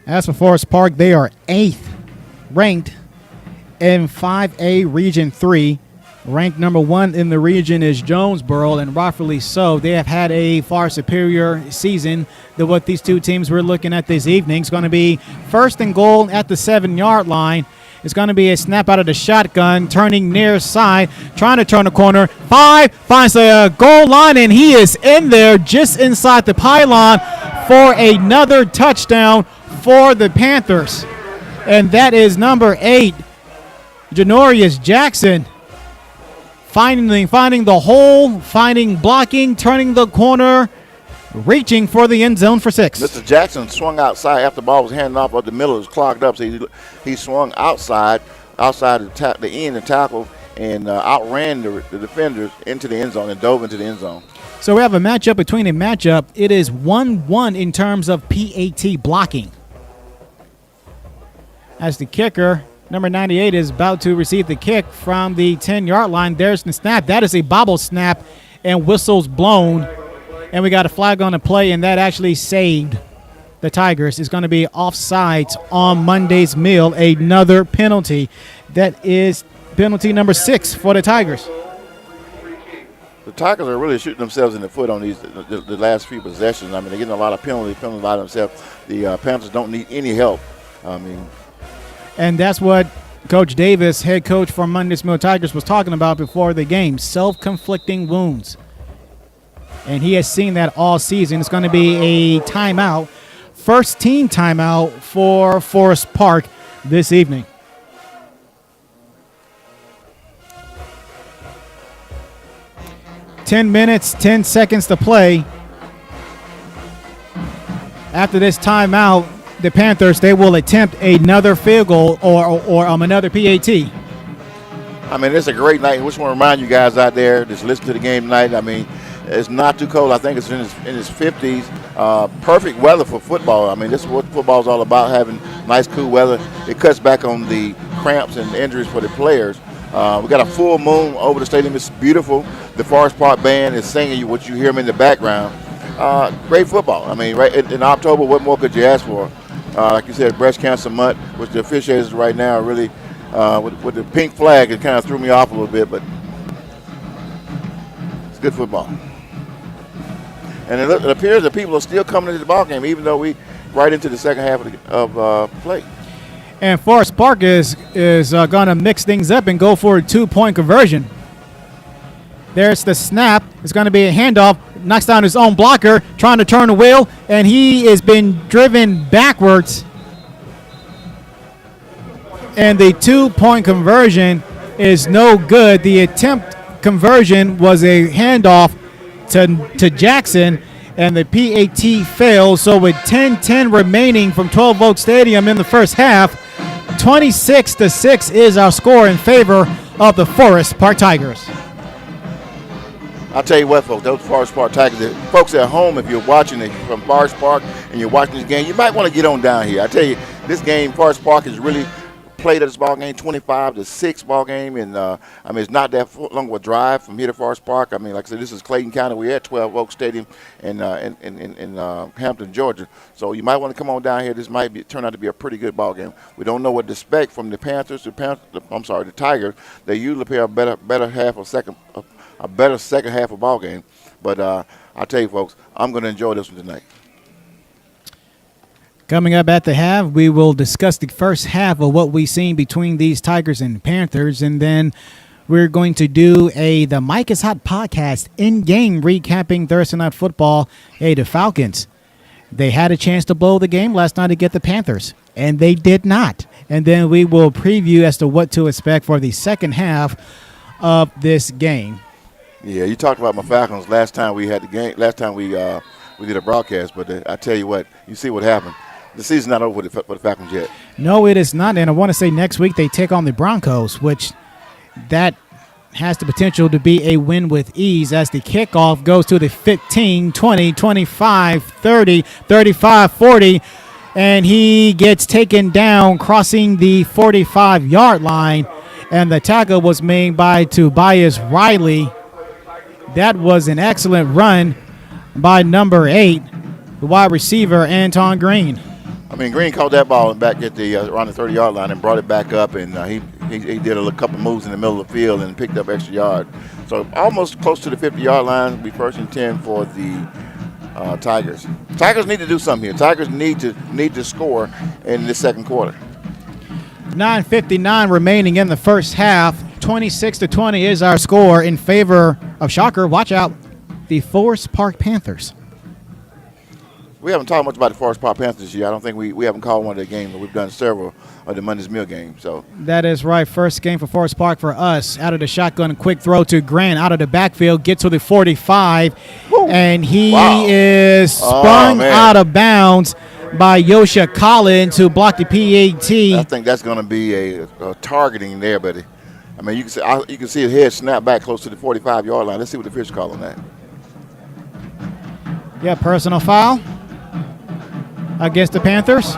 As for Forest Park, they are 8th ranked in 5A Region 3. Ranked number 1 in the region is Jonesboro, and rightfully so. They have had a far superior season than what these two teams we're looking at this evening. It's going to be first and goal at the 7-yard line. It's going to be a snap out of the shotgun, turning near side, trying to turn the corner. 5 finds the goal line, and he is in there just inside the pylon for another touchdown for the Panthers. And that is number 8, Janorius Jackson, finding the hole, finding blocking, turning the corner, reaching for the end zone for 6. Mr. Jackson swung outside after the ball was handed off, but the middle was clogged up, so he swung outside the end and tackle, and outran the defenders into the end zone and dove into the end zone. So we have a matchup between a matchup. It is 1-1 in terms of PAT blocking. As the kicker, number 98, is about to receive the kick from the 10-yard line. There's the snap. That is a bobble snap, and whistles blown. And we got a flag on the play, and that actually saved the Tigers. It's going to be offsides on Monday's meal, another penalty. That is penalty number 6 for the Tigers. The Tigers are really shooting themselves in the foot on the last few possessions. I mean, they're getting a lot of penalties by themselves. The Panthers don't need any help. And that's what Coach Davis, head coach for Monday's Mill Tigers, was talking about before the game, self-conflicting wounds. And he has seen that all season. It's going to be a timeout, first team timeout for Forest Park this evening. $10 minutes, 10 seconds to play. After this timeout, the Panthers, they will attempt another field goal or another PAT. I mean, it's a great night. I just want to remind you guys out there just listen to the game tonight. I mean, it's not too cold. I think it's in its 50s. Perfect weather for football. I mean, this is what football is all about, having nice, cool weather. It cuts back on the cramps and injuries for the players. We got a full moon over the stadium. It's beautiful. The Forest Park Band is singing what you hear them in the background. Great football. I mean, right in October, what more could you ask for? Like you said, breast cancer month, which the officiators right now really, with the pink flag, it kind of threw me off a little bit, but it's good football. And it appears that people are still coming into the ball game, even though we right into the second half of play. And Forest Park is going to mix things up and go for a 2-point conversion. There's the snap. It's going to be a handoff. Knocks down his own blocker, trying to turn the wheel, and he has been driven backwards. And the 2-point conversion is no good. The attempt conversion was a handoff to Jackson, and the PAT fails. So with 10-10 remaining from 12 Oak Stadium in the first half, 26-6 is our score in favor of the Forest Park Tigers. I'll tell you what, folks, those Forest Park Tigers, folks at home, if you're watching it from Forest Park and you're watching this game, you might want to get on down here. I tell you, this game, Forest Park is really played at this ball game, 25-6 ball game, and I mean, it's not that long of a drive from here to Forest Park. I mean, like I said, this is Clayton County. We're at 12 Oak Stadium in Hampton, Georgia. So you might want to come on down here. This might turn out to be a pretty good ball game. We don't know what to expect from the Panthers. The Tigers. They usually play a better second half of ball game. But I'll tell you, folks, I'm going to enjoy this one tonight. Coming up at the half, we will discuss the first half of what we've seen between these Tigers and Panthers, and then we're going to do the Mike is Hot podcast in-game recapping Thursday Night Football. The Falcons, they had a chance to blow the game last night to get the Panthers. and they did not. And then we will preview as to what to expect for the second half of this game. Yeah, you talked about my Falcons last time we had the game. Last time we did a broadcast, but I tell you what, you see what happened. The season's not over for the Falcons yet. No, it is not. And I want to say next week they take on the Broncos, which that has the potential to be a win with ease as the kickoff goes to the 15, 20, 25, 30, 35, 40, and he gets taken down crossing the 45-yard line, and the tackle was made by Tobias Riley. That was an excellent run by number 8, the wide receiver, Anton Green. I mean, Green caught that ball back at the around the 30-yard line and brought it back up, and he did a couple moves in the middle of the field and picked up extra yard. So almost close to the 50-yard line. It'll be 1st and 10 for the Tigers. Tigers need to do something here. Tigers need to score in the second quarter. 9:59 remaining in the first half. 26-20 is our score in favor of, shocker, watch out, the Forest Park Panthers. We haven't talked much about the Forest Park Panthers this year. I don't think we haven't called one of their games, but we've done several of the Monday's Meal games. So that is right. First game for Forest Park for us. Out of the shotgun, quick throw to Grant out of the backfield, gets to the 45, and he is sprung out of bounds by Yosha Collins, who blocked the PAT. I think that's going to be a targeting there, buddy. I mean, you can see his head snap back close to the 45-yard line. Let's see what the officials call on that. Yeah, personal foul against the Panthers.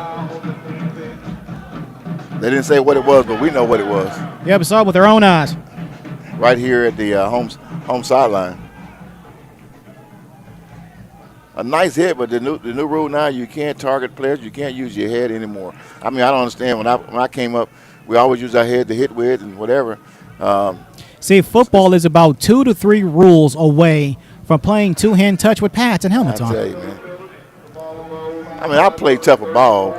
They didn't say what it was, but we know what it was. Yeah, we saw it with our own eyes. Right here at the home sideline. A nice hit, but the new rule now, you can't target players. You can't use your head anymore. I mean, I don't understand. When I came up, we always use our head to hit with and whatever. See, football is about 2 to 3 rules away from playing two-hand touch with pads and helmets on. I tell you, man. I mean, I play tougher ball.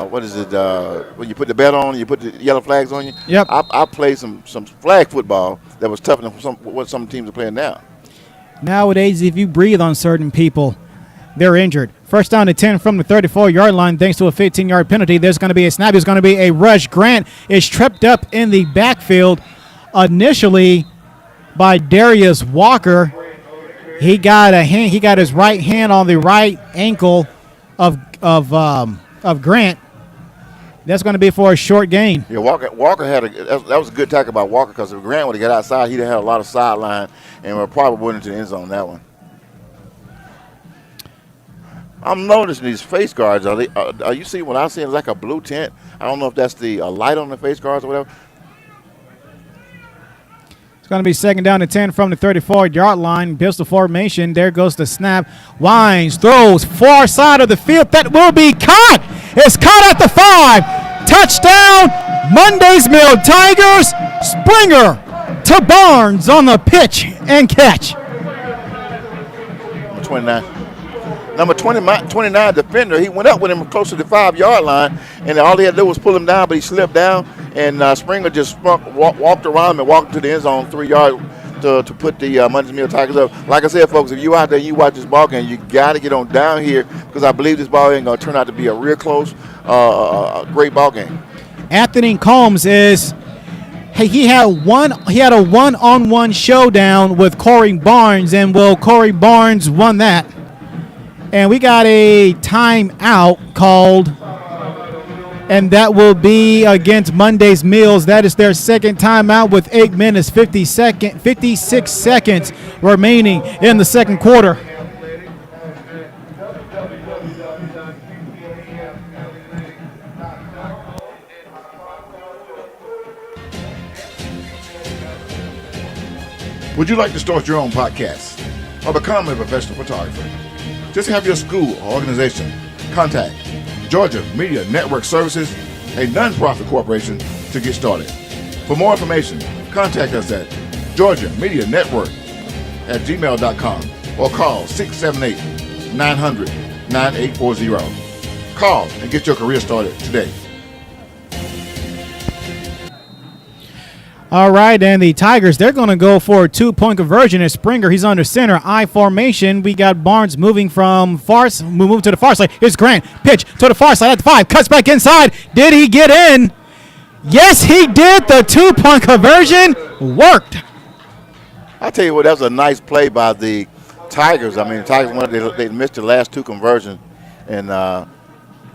What is it? When you put the bet on, you put the yellow flags on you. Yep. I played some flag football that was tougher than what some teams are playing now. Nowadays, if you breathe on certain people, they're injured. First down to 10 from the 34-yard line thanks to a 15-yard penalty. There's going to be a snap. There's going to be a rush. Grant is tripped up in the backfield initially by Darius Walker. He got his right hand on the right ankle of Grant. That's going to be for a short gain. Yeah, Walker had that was a good tackle by Walker, because if Grant would have got outside, he'd have had a lot of sideline and would probably went into the end zone on that one. I'm noticing these face guards. Are you see what I'm seeing like a blue tint? I don't know if that's the light on the face guards or whatever. It's going to be second down to 10 from the 34-yard line. Pistol formation. There goes the snap. Wines throws far side of the field. That will be caught. It's caught at the 5. Touchdown, Monday's Mill Tigers. Springer to Barnes on the pitch and catch. Number 29. Number 29 defender, he went up with him close to the 5-yard line, and all he had to do was pull him down, but he slipped down, and Springer just walked around him and walked to the end zone 3 yards to put the Monday's Meal Tigers up. Like I said, folks, if you out there and you watch this ball game, you got to get on down here, because I believe this ball ain't going to turn out to be a real close, great ball game. Anthony Combs is he had a one-on-one showdown with Corey Barnes, and Corey Barnes won that. And we got a timeout called, and that will be against Monday's Mills. That is their second timeout with 8 minutes, 56 seconds remaining in the second quarter. Would you like to start your own podcast or become a professional photographer? Just have your school or organization contact Georgia Media Network Services, a nonprofit corporation, to get started. For more information, contact us at georgiamedianetwork@gmail.com or call 678-900-9840. Call and get your career started today. All right, and the Tigers, they're going to go for a 2-point conversion as Springer. He's under center, I formation. We got Barnes moving to the far side. Here's Grant. Pitch to the far side at the 5. Cuts back inside. Did he get in? Yes, he did. The 2-point conversion worked. I tell you what, that was a nice play by the Tigers. I mean, the Tigers, they missed the last 2 conversions and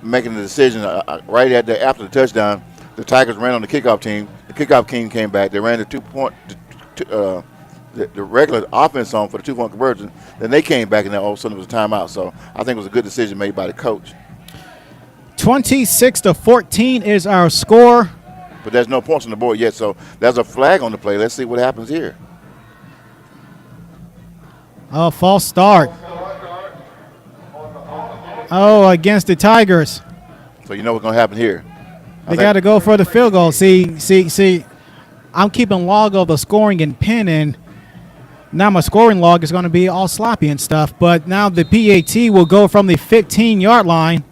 making the decision right after the touchdown. The Tigers ran on the kickoff team. The kickoff team came back. They ran the 2-point, the regular offense on for the 2-point conversion. Then they came back, and then all of a sudden it was a timeout. So I think it was a good decision made by the coach. 26-14 is our score. But there's no points on the board yet, so there's a flag on the play. Let's see what happens here. Oh, false start. Oh, against the Tigers. So you know what's going to happen here. They got to go for the field goal. See, I'm keeping log of the scoring and pin, and now my scoring log is going to be all sloppy and stuff. But now the PAT will go from the 15-yard line.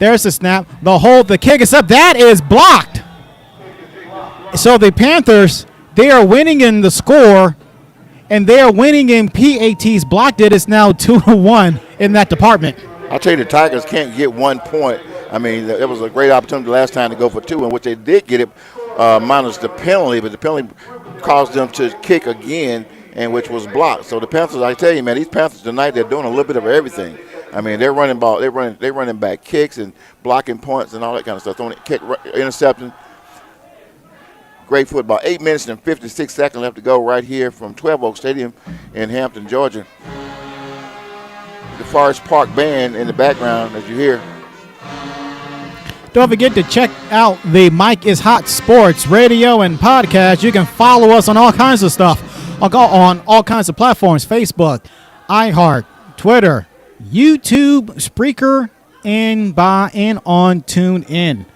There's the snap. The kick is up. That is blocked. So the Panthers, they are winning in the score, and they are winning in PAT's blocked it. It's now 2-1 in that department. I'll tell you, the Tigers can't get 1 point. I mean, it was a great opportunity last time to go for 2, in which they did get it minus the penalty, but the penalty caused them to kick again, and which was blocked. So the Panthers, I tell you, man, these Panthers tonight, they're doing a little bit of everything. I mean, they're running ball, they're running back kicks and blocking points and all that kind of stuff. Throwing kick, interception. Great football. 8 minutes and 56 seconds left to go right here from 12 Oak Stadium in Hampton, Georgia. The Forest Park Band in the background, as you hear. Don't forget to check out the Mike is Hot Sports radio and podcast. You can follow us on all kinds of stuff, on all kinds of platforms, Facebook, iHeart, Twitter, YouTube, Spreaker, and on TuneIn.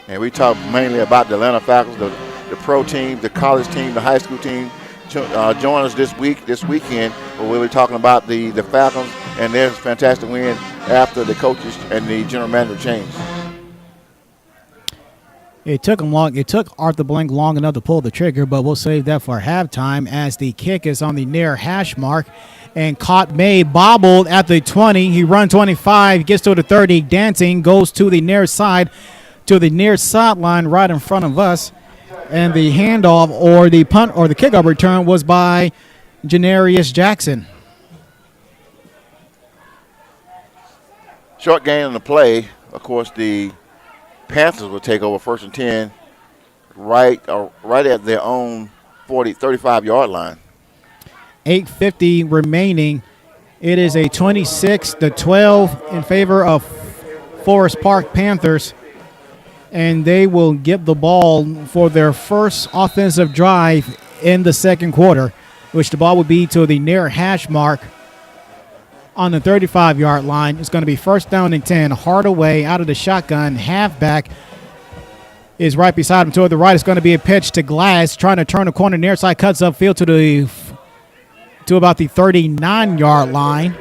And we talk mainly about the Atlanta Falcons, the pro team, the college team, the high school team. Join us this weekend, where we'll be talking about the Falcons and their fantastic win after the coaches and the general manager changed. It took Arthur Blank long enough to pull the trigger, but we'll save that for halftime as the kick is on the near hash mark. And caught May bobbled at the 20. He runs 25, gets to the 30, dancing, goes to the near side, to the near sideline right in front of us. And the handoff or the punt or the kickoff return was by Janarius Jackson. Short gain on the play. Of course, the Panthers will take over 1st and 10 right at their own 35-yard line. 8:50 remaining. It is a 26-12 in favor of Forest Park Panthers. And they will get the ball for their first offensive drive in the second quarter, which the ball would be to the near hash mark on the 35-yard line. It's going to be 1st down and 10. Hardaway out of the shotgun. Halfback is right beside him. Toward the right, it's going to be a pitch to Glass, trying to turn the corner near side, cuts upfield to about the 39-yard line.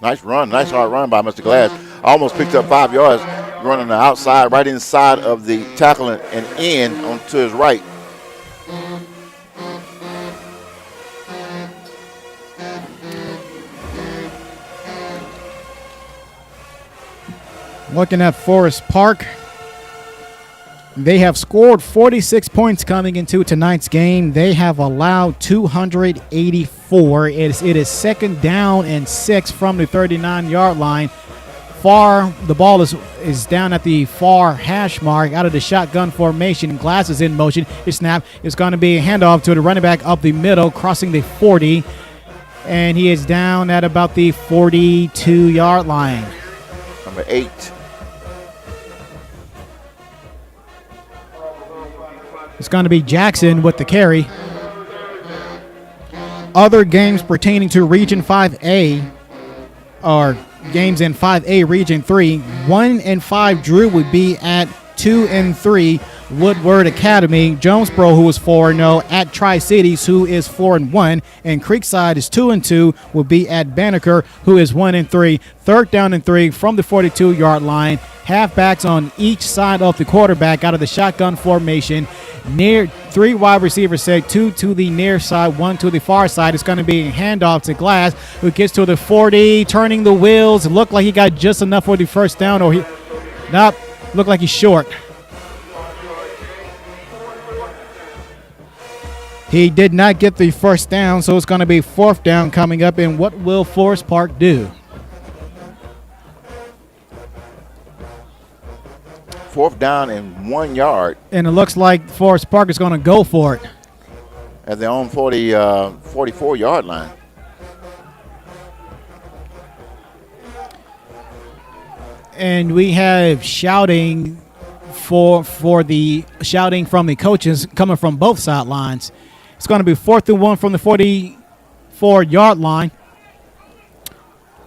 Nice run, nice hard run by Mr. Glass. Almost picked up 5 yards, running the outside, right inside of the tackle and in onto his right. Looking at Forest Park, they have scored 46 points coming into tonight's game. They have allowed 284. It is 2nd down and 6 from the 39-yard line. The ball is down at the far hash mark out of the shotgun formation. Glass is in motion. His snap is going to be a handoff to the running back up the middle, crossing the 40. And he is down at about the 42-yard line. Number 8. It's going to be Jackson with the carry. Other games pertaining to Region 5A are games in 5A Region 3. 1 and 5 Drew would be at 2 and 3. Woodward Academy, Jonesboro, who is 4-0, at Tri-Cities, who is 4-1, and Creekside is 2-2, will be at Banneker, who is 1-3. Third down and 3 from the 42-yard line. Halfbacks on each side of the quarterback out of the shotgun formation. Near 3 wide receivers set, 2 to the near side, 1 to the far side. It's going to be a handoff to Glass, who gets to the 40, turning the wheels. Looked like he got just enough for the first down, or looked like he's short. He did not get the first down, so it's going to be fourth down coming up. And what will Forest Park do? Fourth down and 1 yard And it looks like Forest Park is going to go for it. at their own 44-yard line. And we have shouting from the coaches coming from both sidelines. It's going to be 4th and 1 from the 44-yard line.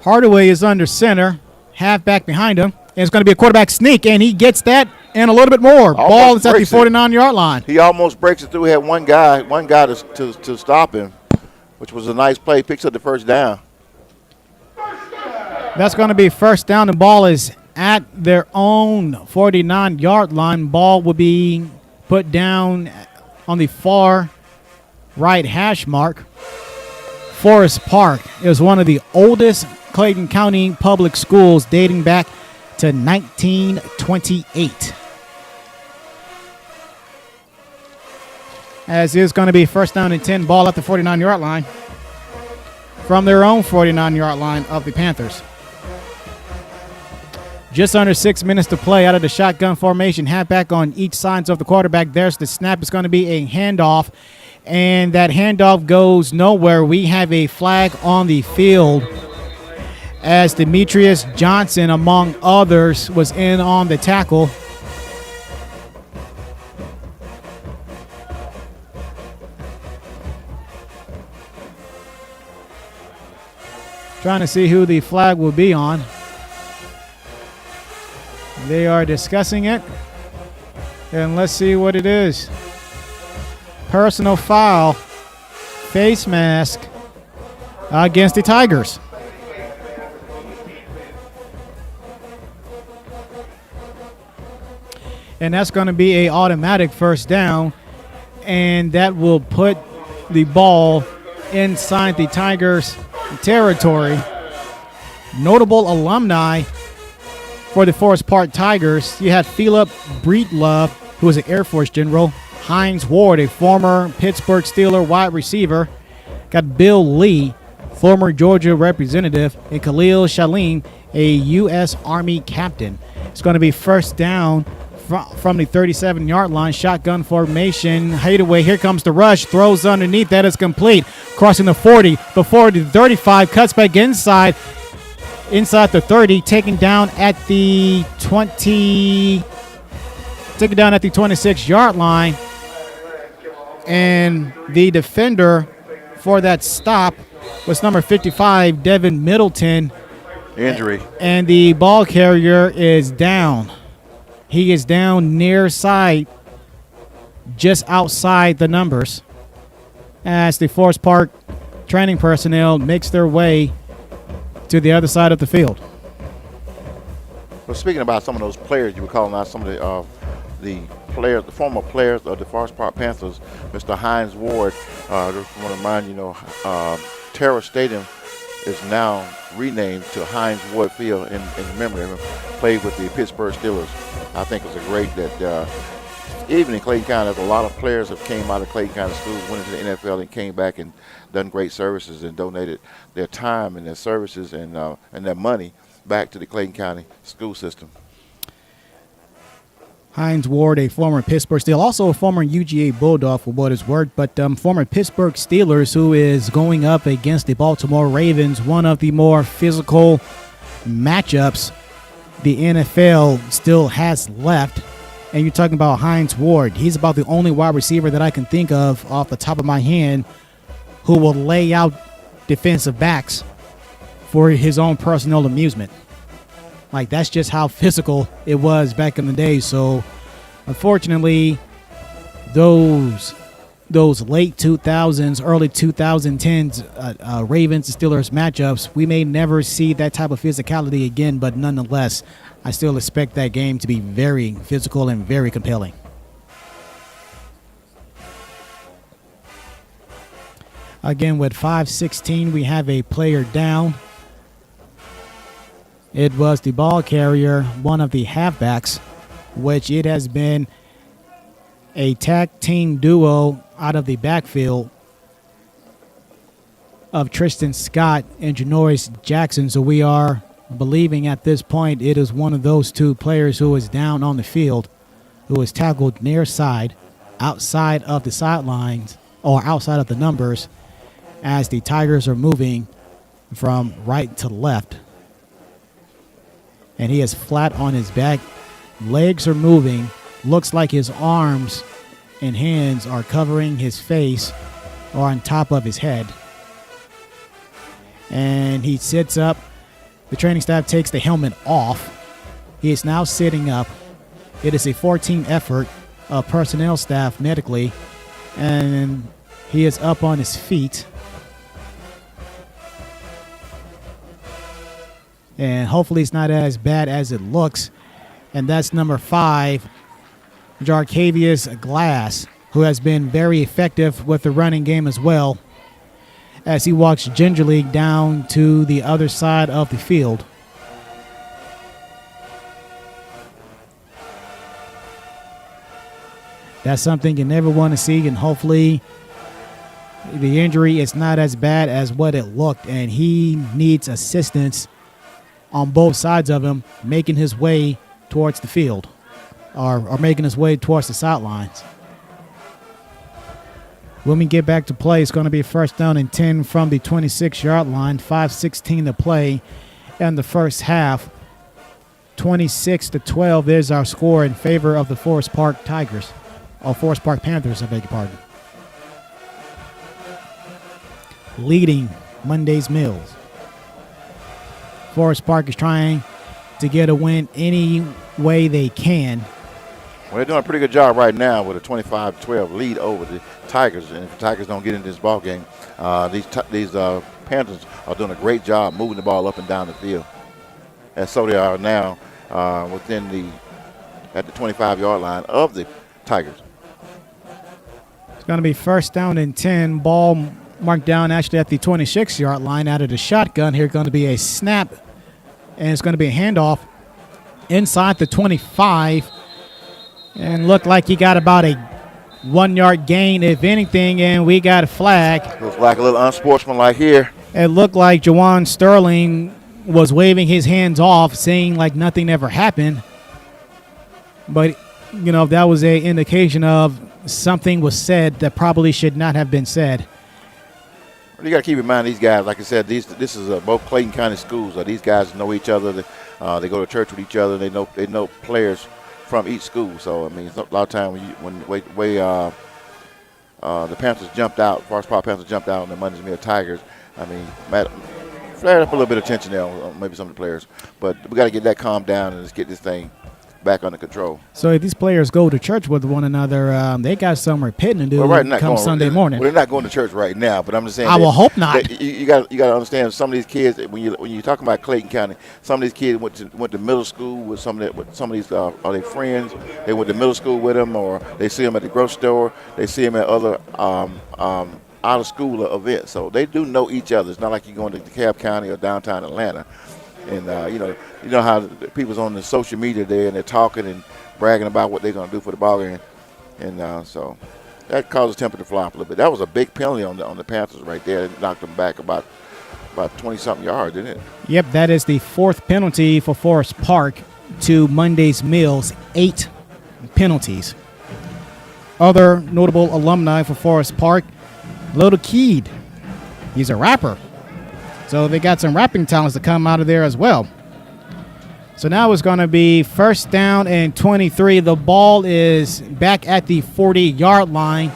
Hardaway is under center, halfback behind him. And it's going to be a quarterback sneak, and he gets that and a little bit more. Ball is at the 49-yard line. He almost breaks it through. He had one guy to stop him, which was a nice play. Picks up the first down. That's going to be first down. The ball is at their own 49-yard line. Ball will be put down on the far right hash mark. Forest Park is one of the oldest Clayton County public schools, dating back to 1928. As is going to be first down and 10, ball at the 49-yard line from their own 49-yard line of the Panthers. Just under 6 minutes to play out of the shotgun formation. Halfback on each sides of the quarterback. There's the snap. It's going to be a handoff, and that handoff goes nowhere. We have a flag on the field as Demetrius Johnson, among others, was in on the tackle. Trying to see who the flag will be on. They are discussing it, and let's see what it is. Personal foul, face mask against the Tigers. And that's going to be an automatic first down, and that will put the ball inside the Tigers' territory. Notable alumni for the Forest Park Tigers, you had Philip Breedlove, who was an Air Force general. Hines Ward, a former Pittsburgh Steeler wide receiver. Got Bill Lee, former Georgia representative. And Khalil Shalim, a U.S. Army captain. It's going to be first down from the 37-yard line. Shotgun formation. Hateaway, here comes the rush. Throws underneath. That is complete. Crossing the 40, the 40, the 35. Cuts back inside the 30, taken down at the 26-yard line. And the defender for that stop was number 55, Devin Middleton. Injury. And the ball carrier is down. He is down near side, just outside the numbers, as the Forest Park training personnel makes their way to the other side of the field. Well, speaking about some of those players, you were calling out some of the former players of the Forest Park Panthers. Mr. Hines Ward, I just want to remind you, Terra Stadium is now renamed to Hines Ward Field in memory of him. Played with the Pittsburgh Steelers. I think it's a great that even in Clayton County, there's a lot of players that came out of Clayton County schools, went into the NFL, and came back and done great services and donated their time and their services and their money back to the Clayton County school system. Hines Ward, a former Pittsburgh Steeler, also a former UGA Bulldog for what it's worth, but former Pittsburgh Steelers, who is going up against the Baltimore Ravens, one of the more physical matchups the NFL still has left. And you're talking about Hines Ward. He's about the only wide receiver that I can think of off the top of my hand who will lay out defensive backs for his own personal amusement. Like, that's just how physical it was back in the day. So Unfortunately, those late 2000s, early 2010s Ravens and Steelers matchups, we may never see that type of physicality again, but nonetheless, I still expect that game to be very physical and very compelling. Again, with 5:16, we have a player down. It was the ball carrier, one of the halfbacks, which it has been a tag team duo out of the backfield of Tristan Scott and Janoris Jackson. So we are believing at this point it is one of those two players who is down on the field, who is tackled near side, outside of the sidelines or outside of the numbers, as the Tigers are moving from right to left. And he is flat on his back. Legs are moving. Looks like his arms and hands are covering his face or on top of his head. And he sits up. The training staff takes the helmet off. He is now sitting up. It is a 14 effort of personnel staff medically. And he is up on his feet. And hopefully it's not as bad as it looks. And that's number 5, Jarcavius Glass, who has been very effective with the running game as well, as he walks gingerly down to the other side of the field. That's something you never want to see, and hopefully the injury is not as bad as what it looked, and he needs assistance on both sides of him, making his way towards the field or making his way towards the sidelines. When we get back to play, it's going to be first down and 10 from the 26-yard line, 5:16 to play in the first half. 26-12 is our score in favor of the Forest Park Tigers, or Forest Park Panthers, I beg your pardon. Leading Monday's Mills. Forest Park is trying to get a win any way they can. Well, they're doing a pretty good job right now with a 25-12 lead over the Tigers. And if the Tigers don't get into this ball game, these Panthers are doing a great job moving the ball up and down the field. And so they are now at the 25-yard line of the Tigers. It's going to be first down and 10. Ball marked down actually at the 26-yard line out of the shotgun. Here going to be a snap, and it's going to be a handoff inside the 25. And looked like he got about a 1-yard gain, if anything, and we got a flag. Looks like a little unsportsmanlike here. It looked like Jawan Sterling was waving his hands off, saying like nothing ever happened. But, you know, that was an indication of something was said that probably should not have been said. You got to keep in mind these guys, like I said, this is both Clayton County schools. These guys know each other. They go to church with each other. They know players from each school. So I mean, a lot of time when the Panthers jumped out, Forest Park Panthers jumped out on the Monday's Mill Tigers. I mean, flared up a little bit of tension there on maybe some of the players. But we got to get that calmed down and let's get this thing back under control. So if these players go to church with one another, they got some repenting to do come Sunday morning. Well, they're not going to church right now, but I'm just saying. I will hope not. You got to understand some of these kids when you're talking about Clayton County, some of these kids went to middle school with some of these are their friends. They went to middle school with them, or they see them at the grocery store. They see them at other out of school events. So they do know each other. It's not like you're going to DeKalb County or downtown Atlanta. And, you know how people's on the social media there and they're talking and bragging about what they're going to do for the ball game. And so that causes temper to fly up a little bit. That was a big penalty on the Panthers right there. It knocked them back about 20-something yards, didn't it? Yep, that is the 4th penalty for Forest Park to Monday's Mills. 8 penalties. Other notable alumni for Forest Park, Little Keed. He's a rapper. So they got some rapping talents to come out of there as well. So now it's going to be first down and 23. The ball is back at the 40-yard line.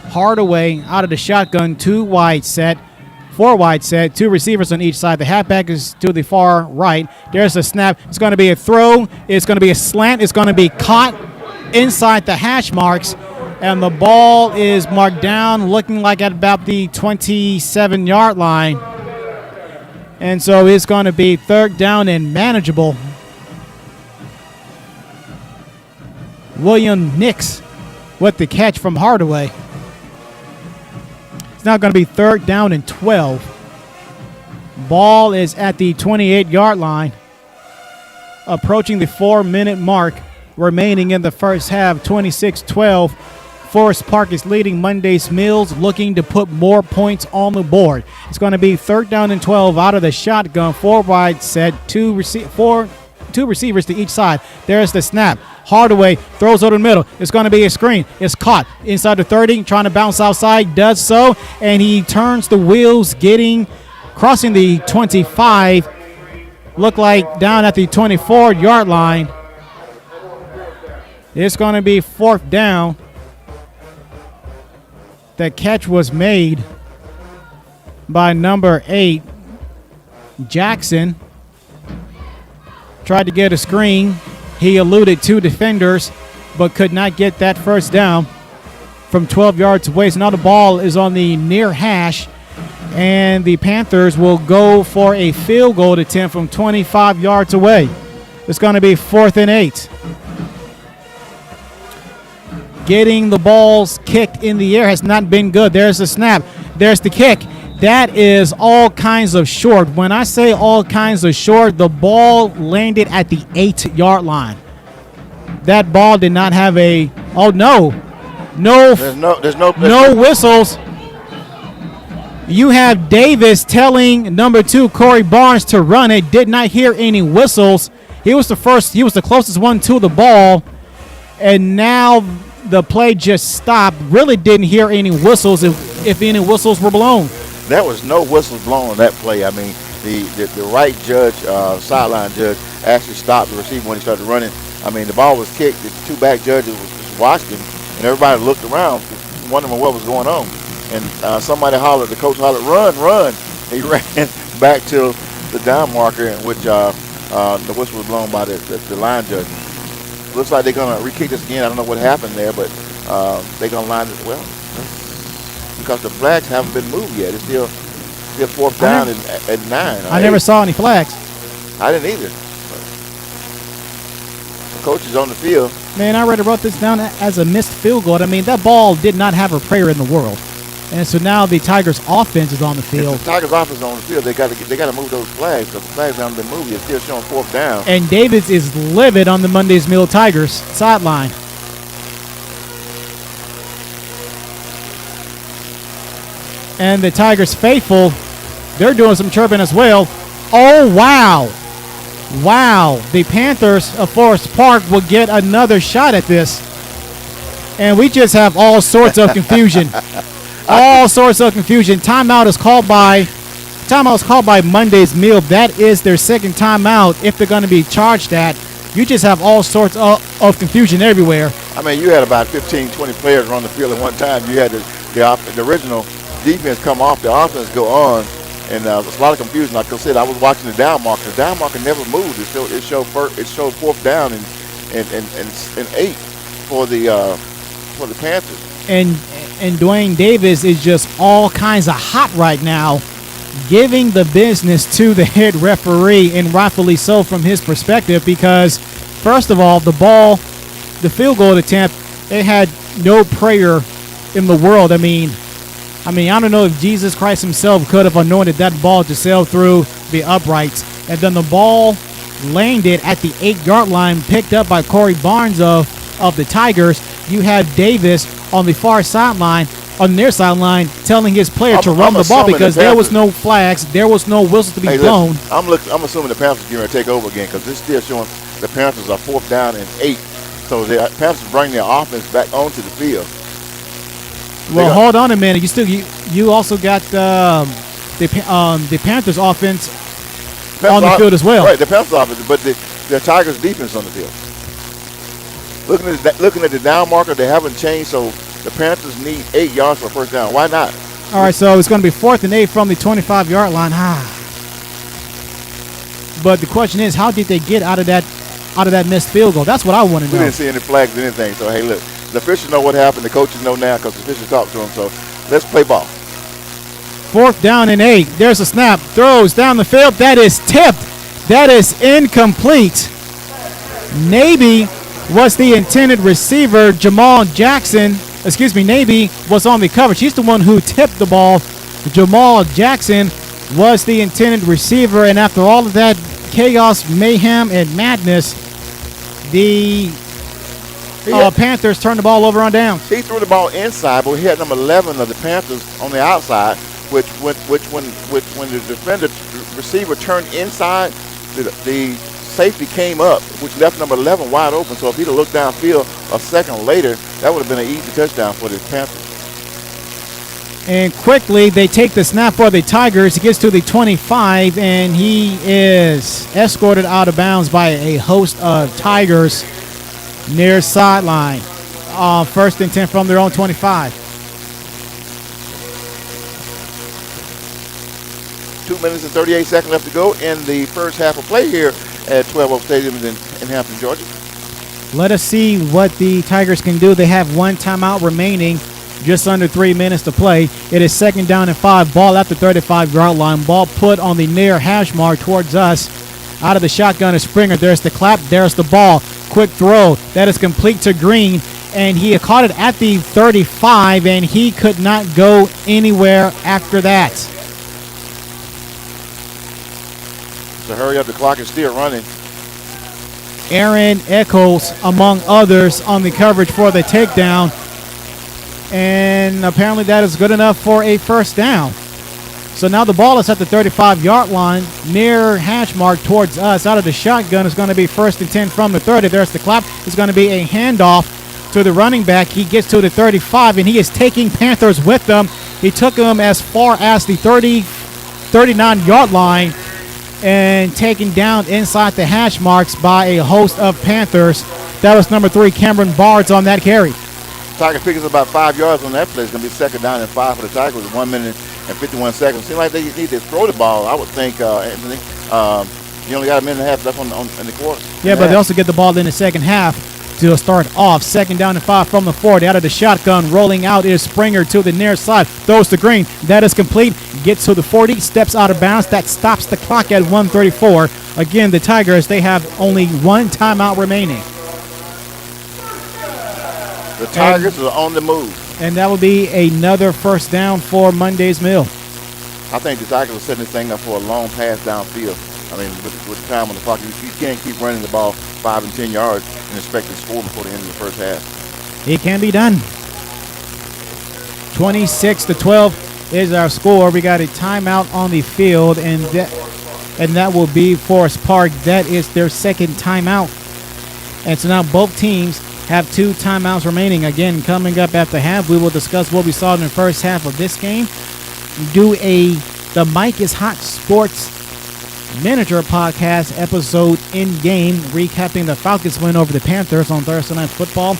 Hardaway out of the shotgun, 4 wide set, 2 receivers on each side. The halfback is to the far right. There's a snap. It's going to be a throw. It's going to be a slant. It's going to be caught inside the hash marks, and the ball is marked down, looking like at about the 27-yard line. And so it's going to be 3rd down and manageable. William Nix with the catch from Hardaway. It's now going to be 3rd down and 12. Ball is at the 28-yard line, approaching the 4-minute mark remaining in the first half. 26-12. Forest Park is leading Monday's Mills, looking to put more points on the board. It's going to be 3rd down and 12 out of the shotgun. 4 wide set, two receivers to each side. There's the snap. Hardaway throws over the middle. It's going to be a screen. It's caught inside the 30, trying to bounce outside. Does so, and he turns the wheels, crossing the 25. Look like down at the 24-yard line. It's going to be 4th down. The catch was made by number 8, Jackson. Tried to get a screen. He eluded 2 defenders, but could not get that first down from 12 yards away. So now the ball is on the near hash, and the Panthers will go for a field goal attempt from 25 yards away. It's going to be 4th and 8. Getting the balls kicked in the air has not been good. There's the snap. There's the kick. That is all kinds of short. When I say all kinds of short, the ball landed at the 8-yard line. That ball did not have a. Oh no, no whistles. You have Davis telling number 2 Corey Barnes to run it. Did not hear any whistles. He was the first. He was the closest one to the ball, and now the play just stopped. Really didn't hear any whistles, if any whistles were blown. There was no whistles blown on that play. I mean, the right judge, sideline judge, actually stopped the receiver when he started running. I mean, the ball was kicked. The 2 back judges was watching, and everybody looked around, wondering what was going on. And somebody hollered, the coach hollered, "Run, run!" He ran back to the down marker, in which the whistle was blown by the line judge. Looks like they're going to re-kick this again. I don't know what happened there, but they're going to line it well. Because the flags haven't been moved yet. It's still 4th down at 9. I never saw any flags. I didn't either. The coach is on the field. Man, I already wrote this down as a missed field goal. I mean, that ball did not have a prayer in the world. And so now the Tigers' offense is on the field. If the Tigers' offense is on the field, they got to move those flags, because the flags haven't been moved. It's still showing 4th down. And Davis is livid on the Monday's Mill Tigers sideline. And the Tigers faithful, they're doing some chirping as well. Oh, wow. Wow. The Panthers of Forest Park will get another shot at this. And we just have all sorts of confusion. All sorts of confusion. Timeout is called by Monday's Mill. That is their 2nd timeout if they're going to be charged at. You just have all sorts of confusion everywhere. I mean, you had about 15, 20 players on the field at one time. You had the original defense come off, the offense go on, and there's a lot of confusion. Like I said, I was watching the down marker. The down marker never moved. It showed 4th down and 8 for the Panthers. And Dwayne Davis is just all kinds of hot right now, giving the business to the head referee, and rightfully so from his perspective, because first of all, the field goal attempt, it had no prayer in the world. I mean, I don't know if Jesus Christ himself could have anointed that ball to sail through the uprights. And then the ball landed at the 8-yard line, picked up by Corey Barnes of the Tigers. You have Davis on the far sideline, on their sideline, telling his player to run the ball because there was no flags, there was no whistle to be blown. Listen, I'm assuming the Panthers are going to take over again, because this is still showing the Panthers are 4th down and 8. So the Panthers bring their offense back onto the field. Well, hold on a minute. You also got the Panthers offense on the field as well. Right, the Panthers offense, but the Tigers defense on the field. Looking at the down marker, they haven't changed, so the Panthers need 8 yards for a first down. Why not? All right, so it's going to be 4th and 8 from the 25-yard line. But the question is, how did they get out of that out of that missed field goal? That's what I want to We know. didn't see any flags or anything. So, hey, look, the officials know what happened. The coaches know now because the officials talked to them. So, let's play ball. 4th down and 8. There's a snap. Throws down the field. That is tipped. That is incomplete. Naby was the intended receiver. Naby was on the coverage. He's the one who tipped the ball. Jamal Jackson was the intended receiver. And after all of that chaos, mayhem, and madness, the Panthers turned the ball over on downs. He threw the ball inside, but he had number 11 of the Panthers on the outside, which when the defender receiver turned inside, the safety came up, which left number 11 wide open. So if he'd have looked downfield a second later, that would have been an easy touchdown for the Panthers. And quickly, they take the snap for the Tigers. He gets to the 25, and he is escorted out of bounds by a host of Tigers near sideline. 1st and 10 from their own 25. 2 minutes and 38 seconds left to go in the first half of play here at 12 Oak Stadium in Hampton, Georgia. Let us see what the Tigers can do. They have 1 timeout remaining, just under 3 minutes to play. It is 2nd down and 5, ball at the 35-yard line. Ball put on the near hash mark towards us. Out of the shotgun is Springer. There's the clap. There's the ball. Quick throw. That is complete to Green, and he caught it at the 35, and he could not go anywhere after that. So hurry up. The clock is still running. Aaron Echols, among others, on the coverage for the takedown. And apparently that is good enough for a first down. So now the ball is at the 35-yard line, near hash mark towards us. Out of the shotgun is going to be 1st and 10 from the 30. There's the clap. It's going to be a handoff to the running back. He gets to the 35, and he is taking Panthers with them. He took them as far as the 39-yard line and taken down inside the hash marks by a host of Panthers. That was number 3, Cameron Bards, on that carry. Tigers pick us about 5 yards on that play. It's going to be 2nd down and 5 for the Tigers with 1 minute and 51 seconds. Seems like they need to throw the ball. I would think, Anthony, you only got a minute and a half left in the quarter. Yeah, but they also get the ball in the second half to start off. 2nd down and 5 from the 40. Out of the shotgun, rolling out is Springer to the near side. Throws to Green. That is complete. Gets to the 40. Steps out of bounds. That stops the clock at 1:34. Again, the Tigers, they have only 1 timeout remaining. The Tigers are on the move. And that will be another first down for Monday's Mill. I think the Tigers are setting this thing up for a long pass downfield. I mean, with the time on the clock, you can't keep running the ball 5 and 10 yards and expect to score before the end of the first half. It can be done. 26-12 is our score. We got a timeout on the field, and that will be Forest Park. That is their 2nd timeout. And so now both teams have 2 timeouts remaining. Again, coming up at the half, we will discuss what we saw in the first half of this game. Do the Mike is Hot Sports Manager podcast episode in game, recapping the Falcons win over the Panthers on Thursday Night Football,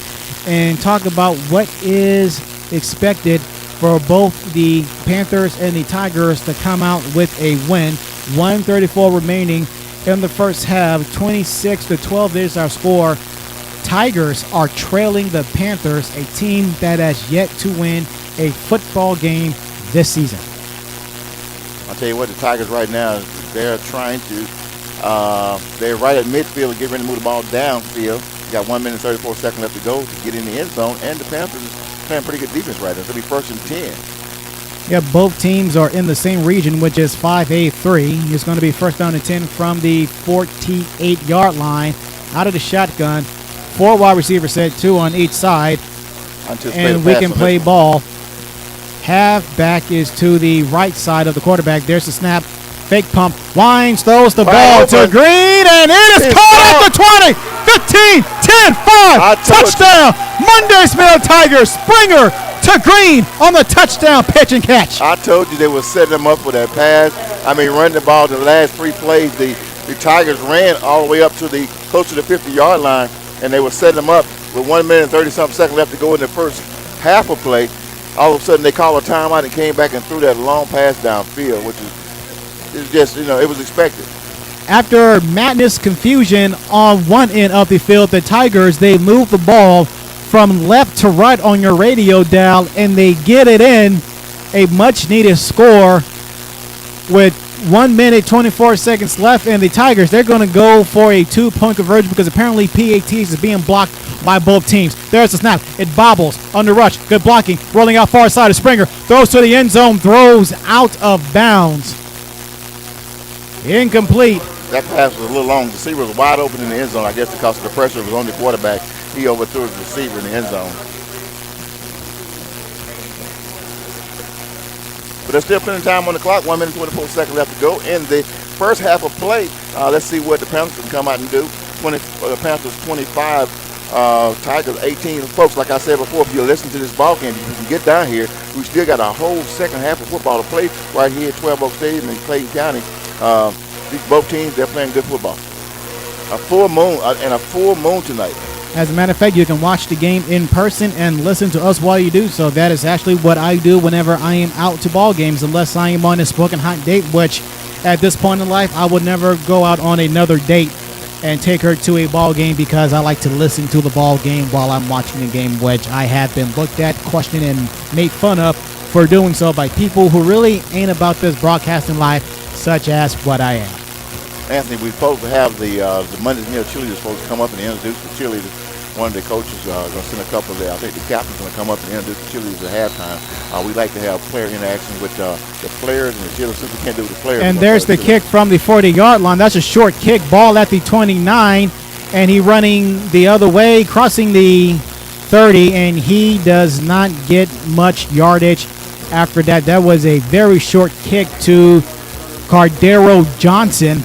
and talk about what is expected for both the Panthers and the Tigers to come out with a win. 1:34 remaining in the first half. 26-12 is our score. Tigers are trailing the Panthers, a team that has yet to win a football game this season. I'll tell you what, the Tigers right now, they're trying to, they're right at midfield, getting ready to move the ball downfield. You got 1 minute and 34 seconds left to go to get in the end zone, and the Panthers are playing pretty good defense right now. It'll be 1st and 10. Yeah, both teams are in the same region, which is 5A3. It's going to be 1st down and 10 from the 48-yard line. Out of the shotgun, 4 wide receivers set, 2 on each side, and we can play ball. Halfback is to the right side of the quarterback. There's the snap. Fake pump. Winds, throws the ball to Green, and it is caught at the 20, 15, 10, 5. Touchdown. Monday's Mill Tigers. Springer to Green on the touchdown pitch and catch. I told you they were setting them up for that pass. I mean, running the ball the last 3 plays. The Tigers ran all the way up to close to the 50-yard line, and they were setting them up with 1 minute and 30-something seconds left to go in the first half of play. All of a sudden, they called a timeout and came back and threw that long pass downfield, which is just, it was expected. After madness confusion on one end of the field, the Tigers, they move the ball from left to right on your radio dial, and they get it in. A much-needed score with 1 minute, 24 seconds left, and the Tigers, they're going to go for a 2-point conversion because apparently PATs is being blocked by both teams. There's the snap. It bobbles. Under rush. Good blocking. Rolling out far side of Springer. Throws to the end zone. Throws out of bounds. Incomplete. That pass was a little long. The receiver was wide open in the end zone. I guess because of the pressure was on the quarterback. He overthrew his receiver in the end zone. But there's still plenty of time on the clock. 1 minute, 24 seconds left to go in the first half of play. Let's see what the Panthers can come out and do. The Panthers 25, Tigers 18. Folks, like I said before, if you listen to this ball game, you can get down here. We still got a whole second half of football to play right here at 12 Oak Stadium in Clayton County. Both teams, they're playing good football. A full moon tonight. As a matter of fact, you can watch the game in person and listen to us while you do so. That is actually what I do whenever I am out to ball games, unless I am on a smoking hot date, which at this point in life, I would never go out on another date and take her to a ball game because I like to listen to the ball game while I'm watching the game, which I have been looked at, questioned, and made fun of for doing so by people who really ain't about this broadcasting life, such as what I am. Anthony, we're supposed to have the Monday meal cheerleaders supposed to come up and introduce the cheerleaders. One of the coaches going to send a couple there. I think the captain's going to come up and introduce the cheerleaders at halftime. We like to have player interaction with the players and the cheerleaders. Since we can't do it with the players. And there's the kick from the 40-yard line. That's a short kick. Ball at the 29, and he running the other way, crossing the 30, and he does not get much yardage after that. That was a very short kick to Cardero Johnson.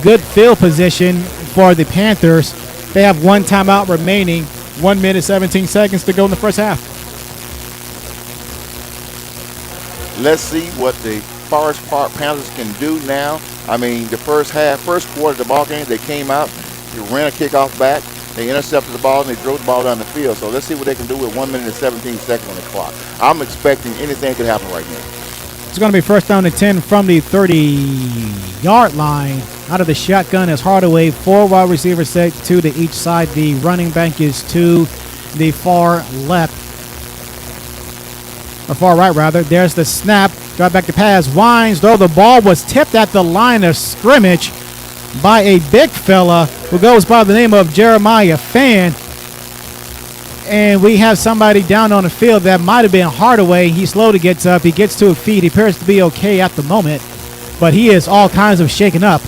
Good field position for the Panthers. They have one timeout remaining. 1 minute, 17 seconds to go in the first half. Let's see what the Forest Park Panthers can do now. I mean, the first quarter of the ball game, they came out, they ran a kickoff back, they intercepted the ball, and they drove the ball down the field. So let's see what they can do with 1 minute and 17 seconds on the clock. I'm expecting anything could happen right now. It's going to be first down and 10 from the 30-yard line. Out of the shotgun is Hardaway. 4 wide receivers set, 2 to each side. The running back is to the far left. Or far right, rather. There's the snap. Got back to pass. Wines, though the ball was tipped at the line of scrimmage by a big fella who goes by the name of Jeremiah Fan. And we have somebody down on the field that might have been Hardaway. He slowly gets up. He gets to his feet. He appears to be okay at the moment. But he is all kinds of shaken up.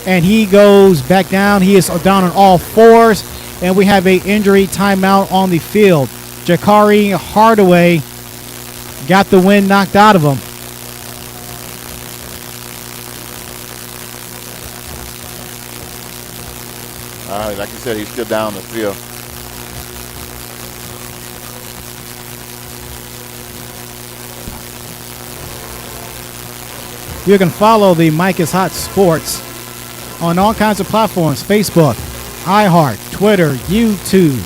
And he goes back down. He is down on all fours. And we have an injury timeout on the field. Jakari Hardaway got the wind knocked out of him. Like you said, he's still down the field. You can follow the Mike is Hot Sports on all kinds of platforms. Facebook, iHeart, Twitter, YouTube,